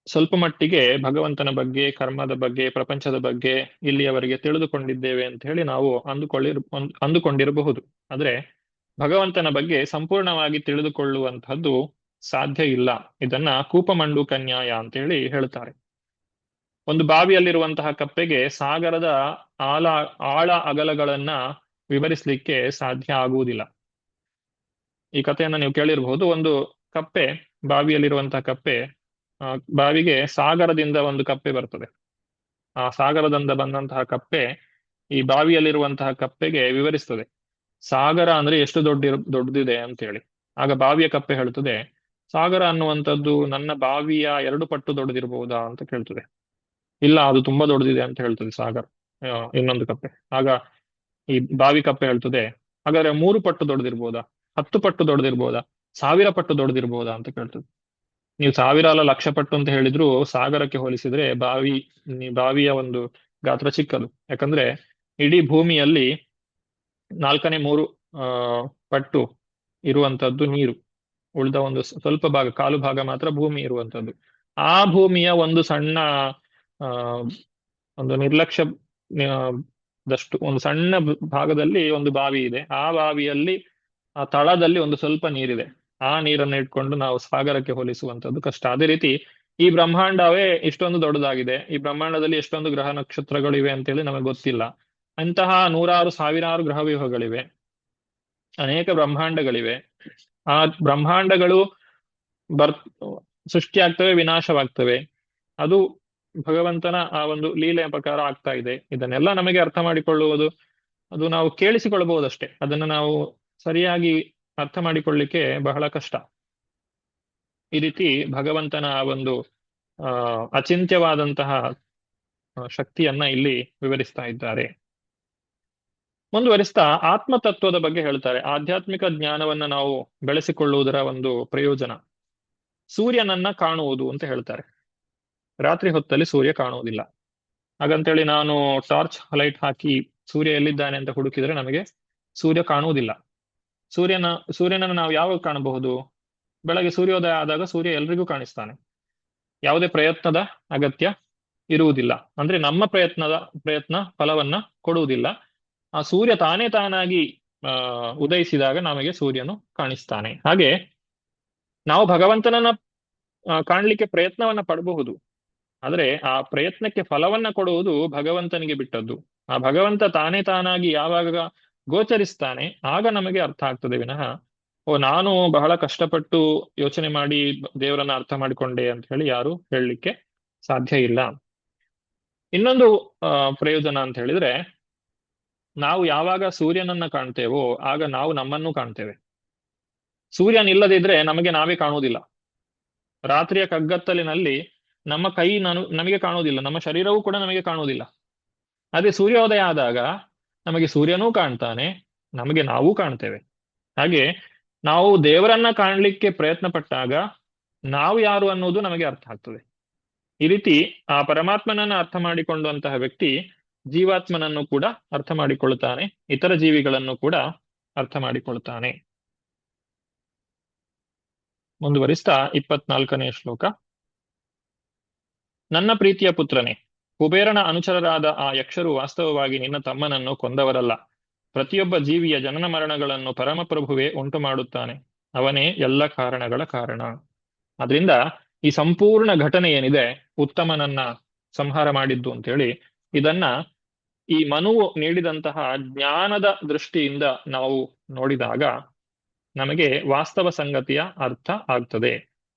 ಸ್ವಲ್ಪ ಮಟ್ಟಿಗೆ ಭಗವಂತನ ಬಗ್ಗೆ, ಕರ್ಮದ ಬಗ್ಗೆ, ಪ್ರಪಂಚದ ಬಗ್ಗೆ ಇಲ್ಲಿಯವರೆಗೆ ತಿಳಿದುಕೊಂಡಿದ್ದೇವೆ ಅಂತ ಹೇಳಿ ನಾವು ಅಂದುಕೊಂಡಿರಬಹುದು. ಆದ್ರೆ ಭಗವಂತನ ಬಗ್ಗೆ ಸಂಪೂರ್ಣವಾಗಿ ತಿಳಿದುಕೊಳ್ಳುವಂತಹದ್ದು ಸಾಧ್ಯ ಇಲ್ಲ. ಇದನ್ನ ಕೂಪಮಂಡೂಕ ನ್ಯಾಯ ಅಂತ ಹೇಳ್ತಾರೆ. ಒಂದು ಬಾವಿಯಲ್ಲಿರುವಂತಹ ಕಪ್ಪೆಗೆ ಸಾಗರದ ಆಳ ಅಗಲಗಳನ್ನ ವಿವರಿಸಲಿಕ್ಕೆ ಸಾಧ್ಯ ಆಗುವುದಿಲ್ಲ. ಈ ಕಥೆಯನ್ನ ನೀವು ಕೇಳಿರಬಹುದು. ಒಂದು ಕಪ್ಪೆ, ಬಾವಿಯಲ್ಲಿರುವಂತಹ ಕಪ್ಪೆ, ಬಾವಿಗೆ ಸಾಗರದಿಂದ ಒಂದು ಕಪ್ಪೆ ಬರ್ತದೆ. ಆ ಸಾಗರದಿಂದ ಬಂದಂತಹ ಕಪ್ಪೆ ಈ ಬಾವಿಯಲ್ಲಿರುವಂತಹ ಕಪ್ಪೆಗೆ ವಿವರಿಸ್ತದೆ, ಸಾಗರ ಅಂದ್ರೆ ಎಷ್ಟು ದೊಡ್ಡದಿದೆ ಅಂತ ಹೇಳಿ. ಆಗ ಬಾವಿಯ ಕಪ್ಪೆ ಹೇಳ್ತದೆ, ಸಾಗರ ಅನ್ನುವಂಥದ್ದು ನನ್ನ ಬಾವಿಯ 2 ಪಟ್ಟು ದೊಡ್ಡದಿರಬಹುದಾ ಅಂತ ಕೇಳ್ತದೆ. ಇಲ್ಲ, ಅದು ತುಂಬಾ ದೊಡ್ಡದಿದೆ ಅಂತ ಹೇಳ್ತದೆ ಸಾಗರ, ಇನ್ನೊಂದು ಕಪ್ಪೆ. ಆಗ ಈ ಬಾವಿ ಕಪ್ಪೆ ಹೇಳ್ತದೆ, ಹಾಗಾದ್ರೆ 3 ಪಟ್ಟು ದೊಡ್ಡದಿರ್ಬೋದಾ, 10 ಪಟ್ಟು ದೊಡ್ಡದಿರ್ಬೋದಾ, 1000 ಪಟ್ಟು ದೊಡ್ಡದಿರ್ಬೋದಾ ಅಂತ ಕೇಳ್ತದೆ. ನೀವು 1000 ಅಲ್ಲ 1,00,000 ಪಟ್ಟು ಅಂತ ಹೇಳಿದ್ರು ಸಾಗರಕ್ಕೆ ಹೋಲಿಸಿದ್ರೆ ಬಾವಿಯ ಒಂದು ಗಾತ್ರ ಚಿಕ್ಕದು. ಯಾಕಂದ್ರೆ ಇಡೀ ಭೂಮಿಯಲ್ಲಿ 4/3 ಪಟ್ಟು ಇರುವಂತದ್ದು ನೀರು, ಉಳಿದ ಒಂದು ಸ್ವಲ್ಪ ಭಾಗ, ಕಾಲು ಭಾಗ ಮಾತ್ರ ಭೂಮಿ ಇರುವಂತದ್ದು. ಆ ಭೂಮಿಯ ಒಂದು ಸಣ್ಣ ಒಂದು ನಿರ್ಲಕ್ಷ್ಯ ದಷ್ಟು ಒಂದು ಸಣ್ಣ ಭಾಗದಲ್ಲಿ ಒಂದು ಬಾವಿ ಇದೆ. ಆ ಬಾವಿಯಲ್ಲಿ ಆ ತಳದಲ್ಲಿ ಒಂದು ಸ್ವಲ್ಪ ನೀರಿದೆ. ಆ ನೀರನ್ನು ಇಟ್ಕೊಂಡು ನಾವು ಸಾಗರಕ್ಕೆ ಹೋಲಿಸುವಂತದ್ದು ಕಷ್ಟ. ಅದೇ ರೀತಿ ಈ ಬ್ರಹ್ಮಾಂಡವೇ ಇಷ್ಟೊಂದು ದೊಡ್ಡದಾಗಿದೆ. ಈ ಬ್ರಹ್ಮಾಂಡದಲ್ಲಿ ಎಷ್ಟೊಂದು ಗ್ರಹ ನಕ್ಷತ್ರಗಳಿವೆ ಅಂತೇಳಿ ನಮಗೆ ಗೊತ್ತಿಲ್ಲ. ಅಂತಹ 100,000 ಸಾವಿರಾರು ಗ್ರಹವ್ಯೂಹಗಳಿವೆ, ಅನೇಕ ಬ್ರಹ್ಮಾಂಡಗಳಿವೆ. ಆ ಬ್ರಹ್ಮಾಂಡಗಳು ಸೃಷ್ಟಿಯಾಗ್ತವೆ, ವಿನಾಶವಾಗ್ತವೆ. ಅದು ಭಗವಂತನ ಆ ಒಂದು ಲೀಲೆಯ ಪ್ರಕಾರ ಆಗ್ತಾ ಇದೆ. ಇದನ್ನೆಲ್ಲ ನಮಗೆ ಅರ್ಥ ಮಾಡಿಕೊಳ್ಳುವುದು, ಅದು ನಾವು ಕೇಳಿಸಿಕೊಳ್ಳಬಹುದಷ್ಟೇ. ಅದನ್ನು ನಾವು ಸರಿಯಾಗಿ ಅರ್ಥ ಮಾಡಿಕೊಳ್ಳಿಕ್ಕೆ ಬಹಳ ಕಷ್ಟ. ಈ ರೀತಿ ಭಗವಂತನ ಆ ಒಂದು ಅಚಿಂತ್ಯವಾದಂತಹ ಶಕ್ತಿಯನ್ನ ಇಲ್ಲಿ ವಿವರಿಸ್ತಾ ಇದ್ದಾರೆ. ಮುಂದುವರಿಸ್ತಾ ಆತ್ಮತತ್ವದ ಬಗ್ಗೆ ಹೇಳ್ತಾರೆ. ಆಧ್ಯಾತ್ಮಿಕ ಜ್ಞಾನವನ್ನ ನಾವು ಬೆಳೆಸಿಕೊಳ್ಳುವುದರ ಒಂದು ಪ್ರಯೋಜನ ಸೂರ್ಯನನ್ನ ಕಾಣುವುದು ಅಂತ ಹೇಳ್ತಾರೆ. ರಾತ್ರಿ ಹೊತ್ತಲ್ಲಿ ಸೂರ್ಯ ಕಾಣುವುದಿಲ್ಲ. ಹಾಗಂತೇಳಿ ನಾನು ಟಾರ್ಚ್ ಲೈಟ್ ಹಾಕಿ ಸೂರ್ಯ ಎಲ್ಲಿದ್ದಾನೆ ಅಂತ ಹುಡುಕಿದ್ರೆ ನಮಗೆ ಸೂರ್ಯ ಕಾಣುವುದಿಲ್ಲ. ಸೂರ್ಯನನ್ನು ನಾವು ಯಾವಾಗ ಕಾಣಬಹುದು? ಬೆಳಗ್ಗೆ ಸೂರ್ಯೋದಯ ಆದಾಗ ಸೂರ್ಯ ಎಲ್ರಿಗೂ ಕಾಣಿಸ್ತಾನೆ. ಯಾವುದೇ ಪ್ರಯತ್ನದ ಅಗತ್ಯ ಇರುವುದಿಲ್ಲ. ಅಂದ್ರೆ ನಮ್ಮ ಪ್ರಯತ್ನ ಫಲವನ್ನ ಕೊಡುವುದಿಲ್ಲ. ಆ ಸೂರ್ಯ ತಾನಾಗಿ ಉದಯಿಸಿದಾಗ ನಮಗೆ ಸೂರ್ಯನು ಕಾಣಿಸ್ತಾನೆ. ಹಾಗೆ ನಾವು ಭಗವಂತನನ್ನ ಕಾಣಲಿಕ್ಕೆ ಪ್ರಯತ್ನವನ್ನ ಪಡಬಹುದು. ಆದ್ರೆ ಆ ಪ್ರಯತ್ನಕ್ಕೆ ಫಲವನ್ನ ಕೊಡುವುದು ಭಗವಂತನಿಗೆ ಬಿಟ್ಟದ್ದು. ಆ ಭಗವಂತ ತಾನಾಗಿ ಯಾವಾಗ ಗೋಚರಿಸ್ತಾನೆ ಆಗ ನಮಗೆ ಅರ್ಥ ಆಗ್ತದೆ ವಿನಃ ನಾನು ಬಹಳ ಕಷ್ಟಪಟ್ಟು ಯೋಚನೆ ಮಾಡಿ ದೇವರನ್ನ ಅರ್ಥ ಮಾಡಿಕೊಂಡೆ ಅಂತ ಹೇಳಿ ಯಾರು ಹೇಳಲಿಕ್ಕೆ ಸಾಧ್ಯ ಇಲ್ಲ. ಇನ್ನೊಂದು ಪ್ರಯೋಜನ ಅಂತ ಹೇಳಿದ್ರೆ, ನಾವು ಯಾವಾಗ ಸೂರ್ಯನನ್ನ ಕಾಣ್ತೇವೋ ಆಗ ನಾವು ನಮ್ಮನ್ನು ಕಾಣ್ತೇವೆ. ಸೂರ್ಯನಿಲ್ಲದಿದ್ರೆ ನಮಗೆ ನಾವೇ ಕಾಣುವುದಿಲ್ಲ. ರಾತ್ರಿಯ ಕಗ್ಗತ್ತಲಿನಲ್ಲಿ ನಮ್ಮ ಕೈ ನಮಗೆ ಕಾಣುವುದಿಲ್ಲ, ನಮ್ಮ ಶರೀರವೂ ಕೂಡ ನಮಗೆ ಕಾಣುವುದಿಲ್ಲ. ಅದೇ ಸೂರ್ಯೋದಯ ಆದಾಗ ನಮಗೆ ಸೂರ್ಯನೂ ಕಾಣ್ತಾನೆ, ನಮಗೆ ನಾವೂ ಕಾಣ್ತೇವೆ. ಹಾಗೆ ನಾವು ದೇವರನ್ನ ಕಾಣಲಿಕ್ಕೆ ಪ್ರಯತ್ನ ಪಟ್ಟಾಗ ನಾವು ಯಾರು ಅನ್ನೋದು ನಮಗೆ ಅರ್ಥ ಆಗ್ತದೆ. ಈ ರೀತಿ ಆ ಪರಮಾತ್ಮನನ್ನ ಅರ್ಥ ಮಾಡಿಕೊಂಡಂತಹ ವ್ಯಕ್ತಿ ಜೀವಾತ್ಮನನ್ನು ಕೂಡ ಅರ್ಥ ಮಾಡಿಕೊಳ್ತಾನೆ, ಇತರ ಜೀವಿಗಳನ್ನು ಕೂಡ ಅರ್ಥ ಮಾಡಿಕೊಳ್ತಾನೆ. ಮುಂದುವರಿಸ್ತಾ 24ನೇ ಶ್ಲೋಕ. ನನ್ನ ಪ್ರೀತಿಯ ಪುತ್ರನೇ, ಕುಬೇರನ ಅನುಚರರಾದ ಆ ಯಕ್ಷರು ವಾಸ್ತವವಾಗಿ ನಿನ್ನ ತಮ್ಮನನ್ನು ಕೊಂದವರಲ್ಲ. ಪ್ರತಿಯೊಬ್ಬ ಜೀವಿಯ ಜನನ ಮರಣಗಳನ್ನು ಪರಮಪ್ರಭುವೇ ಉಂಟು ಮಾಡುತ್ತಾನೆ. ಅವನೇ ಎಲ್ಲ ಕಾರಣಗಳ ಕಾರಣ. ಆದ್ರಿಂದ ಈ ಸಂಪೂರ್ಣ ಘಟನೆ ಏನಿದೆ, ಉತ್ತಮನನ್ನ ಸಂಹಾರ ಮಾಡಿದ್ದು ಅಂತೇಳಿ, ಇದನ್ನ ಈ ಮನುವು ನೀಡಿದಂತಹ ಜ್ಞಾನದ ದೃಷ್ಟಿಯಿಂದ ನಾವು ನೋಡಿದಾಗ ನಮಗೆ ವಾಸ್ತವ ಸಂಗತಿಯ ಅರ್ಥ ಆಗ್ತದೆ.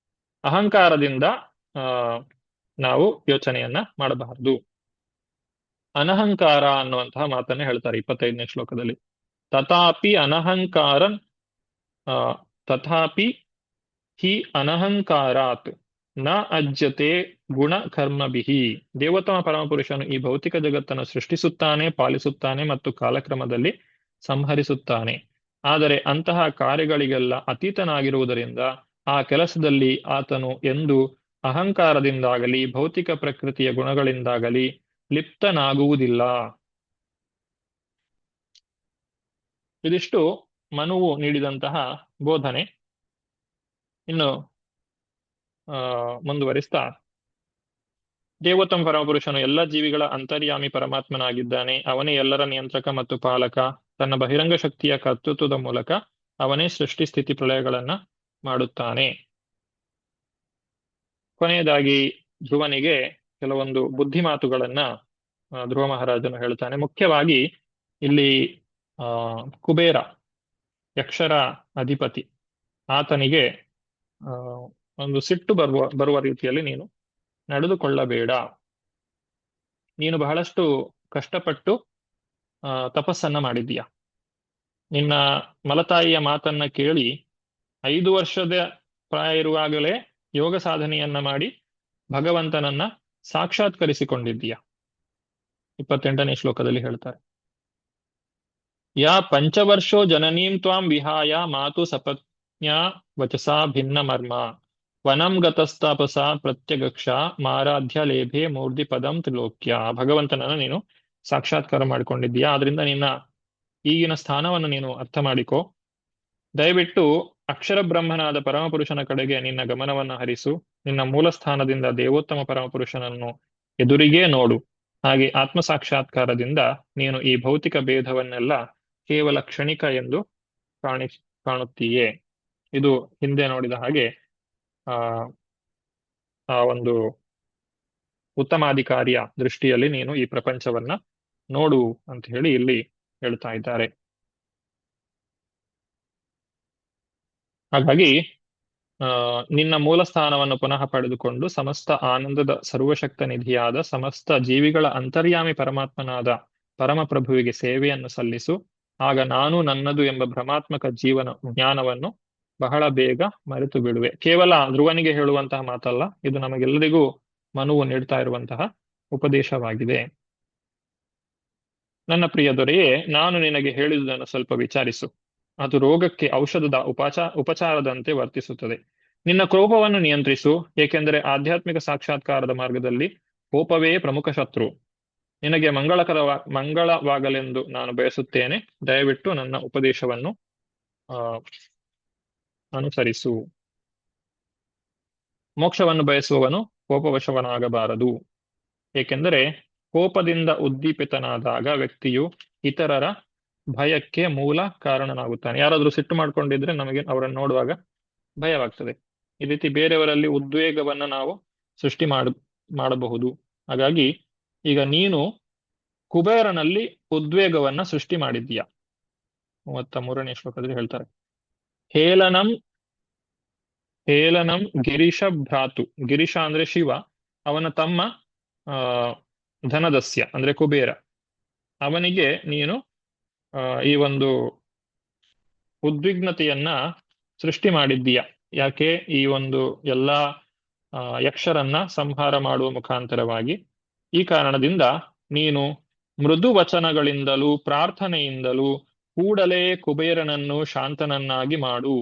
ಅಹಂಕಾರದಿಂದ ನಾವು ಯೋಚನೆಯನ್ನ ಮಾಡಬಾರದು. ಅನಹಂಕಾರ ಅನ್ನುವಂತಹ ಮಾತನ್ನ ಹೇಳ್ತಾರೆ 25ನೇ ಶ್ಲೋಕದಲ್ಲಿ. ತಥಾಪಿ ಹಿ ಅನಹಂಕಾರಾತ್ ನ ಅಜ್ಯತೆ ಗುಣ ಕರ್ಮಭಿಹಿ. ದೇವೋತ್ತಮ ಪರಮಪುರುಷನು ಈ ಭೌತಿಕ ಜಗತ್ತನ್ನು ಸೃಷ್ಟಿಸುತ್ತಾನೆ, ಪಾಲಿಸುತ್ತಾನೆ ಮತ್ತು ಕಾಲಕ್ರಮದಲ್ಲಿ ಸಂಹರಿಸುತ್ತಾನೆ. ಆದರೆ ಅಂತಹ ಕಾರ್ಯಗಳಿಗೆಲ್ಲ ಅತೀತನಾಗಿರುವುದರಿಂದ ಆ ಕೆಲಸದಲ್ಲಿ ಆತನು ಎಂದು ಅಹಂಕಾರದಿಂದಾಗಲಿ ಭೌತಿಕ ಪ್ರಕೃತಿಯ ಗುಣಗಳಿಂದಾಗಲಿ ಲಿಪ್ತನಾಗುವುದಿಲ್ಲ. ಇದಿಷ್ಟು ಮನುವು ನೀಡಿದಂತಹ ಬೋಧನೆ. ಇನ್ನು ಮುಂದುವರಿಸ್ತಾ, ದೇವೋತ್ತಮ ಪರಮಪುರುಷನು ಎಲ್ಲ ಜೀವಿಗಳ ಅಂತರ್ಯಾಮಿ ಪರಮಾತ್ಮನಾಗಿದ್ದಾನೆ. ಅವನೇ ಎಲ್ಲರ ನಿಯಂತ್ರಕ ಮತ್ತು ಪಾಲಕ. ತನ್ನ ಬಹಿರಂಗ ಶಕ್ತಿಯ ಕರ್ತೃತ್ವದ ಮೂಲಕ ಅವನೇ ಸೃಷ್ಟಿ ಸ್ಥಿತಿ ಪ್ರಳಯಗಳನ್ನ ಮಾಡುತ್ತಾನೆ. ಕೊನೆಯದಾಗಿ ಧ್ರುವನಿಗೆ ಕೆಲವೊಂದು ಬುದ್ಧಿ ಮಾತುಗಳನ್ನ ಧ್ರುವ ಮಹಾರಾಜನು ಹೇಳ್ತಾನೆ. ಮುಖ್ಯವಾಗಿ ಇಲ್ಲಿ ಕುಬೇರ, ಯಕ್ಷರ ಅಧಿಪತಿ, ಆತನಿಗೆ ಒಂದು ಸಿಟ್ಟು ಬರುವ ರೀತಿಯಲ್ಲಿ ನೀನು ನಡೆದುಕೊಳ್ಳಬೇಡ. ನೀನು ಬಹಳಷ್ಟು ಕಷ್ಟಪಟ್ಟು ತಪಸ್ಸನ್ನ ಮಾಡಿದ್ದೀಯ. ನಿನ್ನ ಮಲತಾಯಿಯ ಮಾತನ್ನ ಕೇಳಿ 5 ವರ್ಷದ ಪ್ರಾಯ ಇರುವಾಗಲೇ ಯೋಗ ಸಾಧನೆಯನ್ನ ಮಾಡಿ ಭಗವಂತನನ್ನ ಸಾಕ್ಷಾತ್ಕರಿಸಿಕೊಂಡಿದ್ದೀಯ. 28ನೇ ಶ್ಲೋಕದಲ್ಲಿ ಹೇಳ್ತಾರೆ, ಯಾ ಪಂಚವರ್ಷೋ ಜನನೀಂ ತ್ವಾಂ ವಿಹಾಯ ಮಾತು ಸಪತ್ನ್ಯಾ ವಚಸಾ ಭಿನ್ನ ಮರ್ಮ ವನಂ ಗತಸ್ತಾಪಸ ಪ್ರತ್ಯಗಕ್ಷ ಮಾರಾಧ್ಯ ಲೇಭೆ ಮೂರ್ಧಿ ಪದಂ ತ್ರಿಲೋಕ್ಯ. ಭಗವಂತನನ್ನ ನೀನು ಸಾಕ್ಷಾತ್ಕಾರ ಮಾಡಿಕೊಂಡಿದ್ದೀಯಾ. ಆದ್ರಿಂದ ನಿನ್ನ ಈಗಿನ ಸ್ಥಾನವನ್ನು ನೀನು ಅರ್ಥ ಮಾಡಿಕೋ. ದಯವಿಟ್ಟು ಅಕ್ಷರ ಬ್ರಹ್ಮನಾದ ಪರಮಪುರುಷನ ಕಡೆಗೆ ನಿನ್ನ ಗಮನವನ್ನು ಹರಿಸು. ನಿನ್ನ ಮೂಲ ಸ್ಥಾನದಿಂದ ದೇವೋತ್ತಮ ಪರಮಪುರುಷನನ್ನು ಎದುರಿಗೇ ನೋಡು. ಹಾಗೆ ಆತ್ಮ ಸಾಕ್ಷಾತ್ಕಾರದಿಂದ ನೀನು ಈ ಭೌತಿಕ ಭೇದವನ್ನೆಲ್ಲ ಕೇವಲ ಕ್ಷಣಿಕ ಎಂದು ಕಾಣುತ್ತೀಯೇ. ಇದು ಹಿಂದೆ ನೋಡಿದ ಹಾಗೆ ಆ ಒಂದು ಉತ್ತಮಾಧಿಕಾರಿಯ ದೃಷ್ಟಿಯಲ್ಲಿ ನೀನು ಈ ಪ್ರಪಂಚವನ್ನ ನೋಡು ಅಂತ ಹೇಳಿ ಇಲ್ಲಿ ಹೇಳ್ತಾ ಇದ್ದಾರೆ. ಹಾಗಾಗಿ ನಿನ್ನ ಮೂಲ ಸ್ಥಾನವನ್ನು ಪುನಃ ಪಡೆದುಕೊಂಡು ಸಮಸ್ತ ಆನಂದದ ಸರ್ವಶಕ್ತ ನಿಧಿಯಾದ ಸಮಸ್ತ ಜೀವಿಗಳ ಅಂತರ್ಯಾಮಿ ಪರಮಾತ್ಮನಾದ ಪರಮಪ್ರಭುವಿಗೆ ಸೇವೆಯನ್ನು ಸಲ್ಲಿಸು. ಆಗ ನಾನು ನನ್ನದು ಎಂಬ ಭ್ರಮಾತ್ಮಕ ಜೀವನ ಜ್ಞಾನವನ್ನು ಬಹಳ ಬೇಗ ಮರೆತು ಬಿಡುವೆ. ಕೇವಲ ಧ್ರುವನಿಗೆ ಹೇಳುವಂತಹ ಮಾತಲ್ಲ, ಇದು ನಮಗೆಲ್ಲರಿಗೂ ಮನುವು ನೀಡ್ತಾ ಇರುವಂತಹ ಉಪದೇಶವಾಗಿದೆ. ನನ್ನ ಪ್ರಿಯ ದೊರೆಯೇ, ನಾನು ನಿನಗೆ ಹೇಳಿದುದನ್ನು ಸ್ವಲ್ಪ ವಿಚಾರಿಸು. ಅದು ರೋಗಕ್ಕೆ ಔಷಧದ ಉಪಚಾರದಂತೆ ವರ್ತಿಸುತ್ತದೆ. ನಿನ್ನ ಕೋಪವನ್ನು ನಿಯಂತ್ರಿಸು, ಏಕೆಂದರೆ ಆಧ್ಯಾತ್ಮಿಕ ಸಾಕ್ಷಾತ್ಕಾರದ ಮಾರ್ಗದಲ್ಲಿ ಕೋಪವೇ ಪ್ರಮುಖ ಶತ್ರು. ನಿನಗೆ ಮಂಗಳವಾಗಲೆಂದು ನಾನು ಬಯಸುತ್ತೇನೆ. ದಯವಿಟ್ಟು ನನ್ನ ಉಪದೇಶವನ್ನು ಅನುಸರಿಸು. ಮೋಕ್ಷವನ್ನು ಬಯಸುವವನು ಕೋಪವಶವನಾಗಬಾರದು, ಏಕೆಂದರೆ ಕೋಪದಿಂದ ಉದ್ದೀಪಿತನಾದಾಗ ವ್ಯಕ್ತಿಯು ಇತರರ ಭಯಕ್ಕೆ ಮೂಲ ಕಾರಣನಾಗುತ್ತಾನೆ. ಯಾರಾದರೂ ಸಿಟ್ಟು ಮಾಡ್ಕೊಂಡಿದ್ರೆ ನಮಗೆ ಅವರನ್ನು ನೋಡುವಾಗ ಭಯವಾಗ್ತದೆ. ಈ ರೀತಿ ಬೇರೆಯವರಲ್ಲಿ ಉದ್ವೇಗವನ್ನ ನಾವು ಸೃಷ್ಟಿ ಮಾಡಬಹುದು. ಹಾಗಾಗಿ ಈಗ ನೀನು ಕುಬೇರನಲ್ಲಿ ಉದ್ವೇಗವನ್ನ ಸೃಷ್ಟಿ ಮಾಡಿದ್ದೀಯ. 33ನೇ ಶ್ಲೋಕದಲ್ಲಿ ಹೇಳ್ತಾರೆ, ಹೇಲನಂ ಗಿರೀಶ ಭ್ರಾತು. ಗಿರೀಶ ಅಂದ್ರೆ ಶಿವ, ಅವನ ತಮ್ಮ ಧನದಸ್ಯ ಅಂದ್ರೆ ಕುಬೇರ. ಅವನಿಗೆ ನೀನು ಈ ಒಂದು ಉದ್ವಿಗ್ನತೆಯನ್ನ ಸೃಷ್ಟಿ ಮಾಡಿದ್ದೀಯ. ಯಾಕೆ? ಈ ಒಂದು ಎಲ್ಲಾ ಯಕ್ಷರನ್ನ ಸಂಹಾರ ಮಾಡುವ ಮುಖಾಂತರವಾಗಿ. ಈ ಕಾರಣದಿಂದ ನೀನು ಮೃದು ವಚನಗಳಿಂದಲೂ ಪ್ರಾರ್ಥನೆಯಿಂದಲೂ ಕೂಡಲೇ ಕುಬೇರನನ್ನು ಶಾಂತನನ್ನಾಗಿ ಮಾಡು.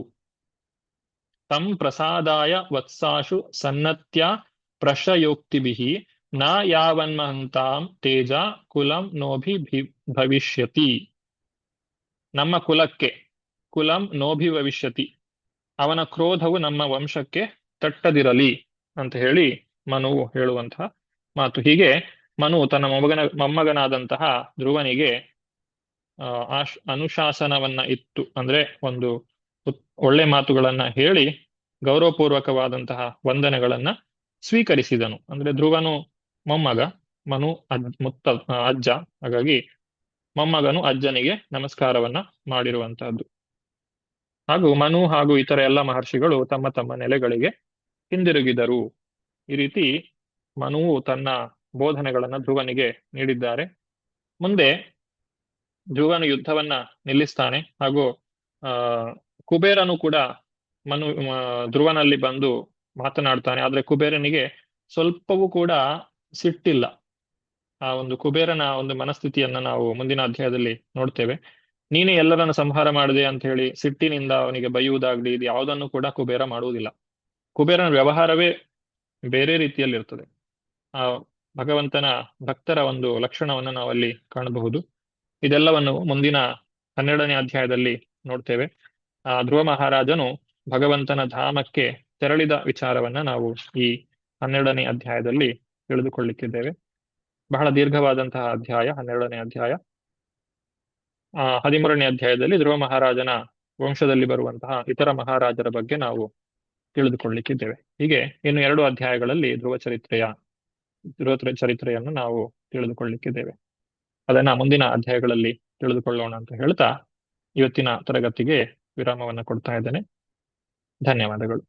ತಂ ಪ್ರಸಾದಾಯ ವತ್ಸಾಶು ಸನ್ನತ್ಯ ಪ್ರಶಯೋಕ್ತಿಭಿಃ ನ ಯಾವನ್ಮಹಂತಾಂ ತೇಜ ಕುಲಂ ನೋಭಿ ಭವಿಷ್ಯತಿ. ನಮ್ಮ ಕುಲಕ್ಕೆ ಕುಲಂ ನೋಭಿ ಭವಿಷ್ಯತಿ, ಅವನ ಕ್ರೋಧವು ನಮ್ಮ ವಂಶಕ್ಕೆ ತಟ್ಟದಿರಲಿ ಅಂತ ಹೇಳಿ ಮನುವು ಹೇಳುವಂತಹ ಮಾತು. ಹೀಗೆ ಮನು ತನ್ನ ಮೊಮ್ಮಗನಾದಂತಹ ಧ್ರುವನಿಗೆ ಅನುಶಾಸನವನ್ನ ಇತ್ತು, ಅಂದ್ರೆ ಒಂದು ಒಳ್ಳೆ ಮಾತುಗಳನ್ನ ಹೇಳಿ ಗೌರವಪೂರ್ವಕವಾದಂತಹ ವಂದನೆಗಳನ್ನ ಸ್ವೀಕರಿಸಿದನು. ಅಂದ್ರೆ ಧ್ರುವನು ಮೊಮ್ಮಗ, ಮನು ಅಜ್ಜ. ಹಾಗಾಗಿ ಮೊಮ್ಮಗನು ಅಜ್ಜನಿಗೆ ನಮಸ್ಕಾರವನ್ನ ಮಾಡಿರುವಂತಹದ್ದು. ಹಾಗೂ ಮನು ಹಾಗೂ ಇತರ ಎಲ್ಲ ಮಹರ್ಷಿಗಳು ತಮ್ಮ ತಮ್ಮ ನೆಲೆಗಳಿಗೆ ಹಿಂದಿರುಗಿದರು. ಈ ರೀತಿ ಮನುವು ತನ್ನ ಬೋಧನೆಗಳನ್ನ ಧ್ರುವನಿಗೆ ನೀಡಿದ್ದಾರೆ. ಮುಂದೆ ಧ್ರುವನು ಯುದ್ಧವನ್ನ ನಿಲ್ಲಿಸ್ತಾನೆ. ಹಾಗೂ ಕುಬೇರನು ಕೂಡ ಧ್ರುವನಲ್ಲಿ ಬಂದು ಮಾತನಾಡ್ತಾನೆ. ಆದ್ರೆ ಕುಬೇರನಿಗೆ ಸ್ವಲ್ಪವೂ ಕೂಡ ಸಿಟ್ಟಿಲ್ಲ. ಆ ಒಂದು ಕುಬೇರನ ಒಂದು ಮನಸ್ಥಿತಿಯನ್ನ ನಾವು ಮುಂದಿನ ಅಧ್ಯಾಯದಲ್ಲಿ ನೋಡ್ತೇವೆ. ನೀನೇ ಎಲ್ಲರನ್ನು ಸಂಹಾರ ಮಾಡಿದೆ ಅಂತ ಹೇಳಿ ಸಿಟ್ಟಿನಿಂದ ಅವನಿಗೆ ಬೈಯುವುದಾಗ್ಲಿ, ಇದು ಯಾವುದನ್ನು ಕೂಡ ಕುಬೇರ ಮಾಡುವುದಿಲ್ಲ. ಕುಬೇರನ ವ್ಯವಹಾರವೇ ಬೇರೆ ರೀತಿಯಲ್ಲಿರ್ತದೆ. ಆ ಭಗವಂತನ ಭಕ್ತರ ಒಂದು ಲಕ್ಷಣವನ್ನು ನಾವಲ್ಲಿ ಕಾಣಬಹುದು. ಇದೆಲ್ಲವನ್ನು ಮುಂದಿನ 12ನೇ ಅಧ್ಯಾಯದಲ್ಲಿ ನೋಡ್ತೇವೆ. ಧ್ರುವ ಮಹಾರಾಜನು ಭಗವಂತನ ಧಾಮಕ್ಕೆ ತೆರಳಿದ ವಿಚಾರವನ್ನ ನಾವು ಈ 12ನೇ ಅಧ್ಯಾಯದಲ್ಲಿ ತಿಳಿದುಕೊಳ್ಳಿಕ್ಕಿದ್ದೇವೆ. ಬಹಳ ದೀರ್ಘವಾದಂತಹ ಅಧ್ಯಾಯ 12ನೇ ಅಧ್ಯಾಯ. 13ನೇ ಅಧ್ಯಾಯದಲ್ಲಿ ಧ್ರುವ ಮಹಾರಾಜನ ವಂಶದಲ್ಲಿ ಬರುವಂತಹ ಇತರ ಮಹಾರಾಜರ ಬಗ್ಗೆ ನಾವು ತಿಳಿದುಕೊಳ್ಳಿಕ್ಕಿದ್ದೇವೆ. ಹೀಗೆ ಇನ್ನು 2 ಅಧ್ಯಾಯಗಳಲ್ಲಿ ಧ್ರುವ ಚರಿತ್ರೆಯನ್ನು ನಾವು ತಿಳಿದುಕೊಳ್ಳಿಕ್ಕಿದ್ದೇವೆ. ಅದನ್ನ ಮುಂದಿನ ಅಧ್ಯಾಯಗಳಲ್ಲಿ ತಿಳಿದುಕೊಳ್ಳೋಣ ಅಂತ ಹೇಳ್ತಾ ಇವತ್ತಿನ ತರಗತಿಗೆ ವಿರಾಮವನ್ನು ಕೊಡ್ತಾ ಇದ್ದೇನೆ. ಧನ್ಯವಾದಗಳು.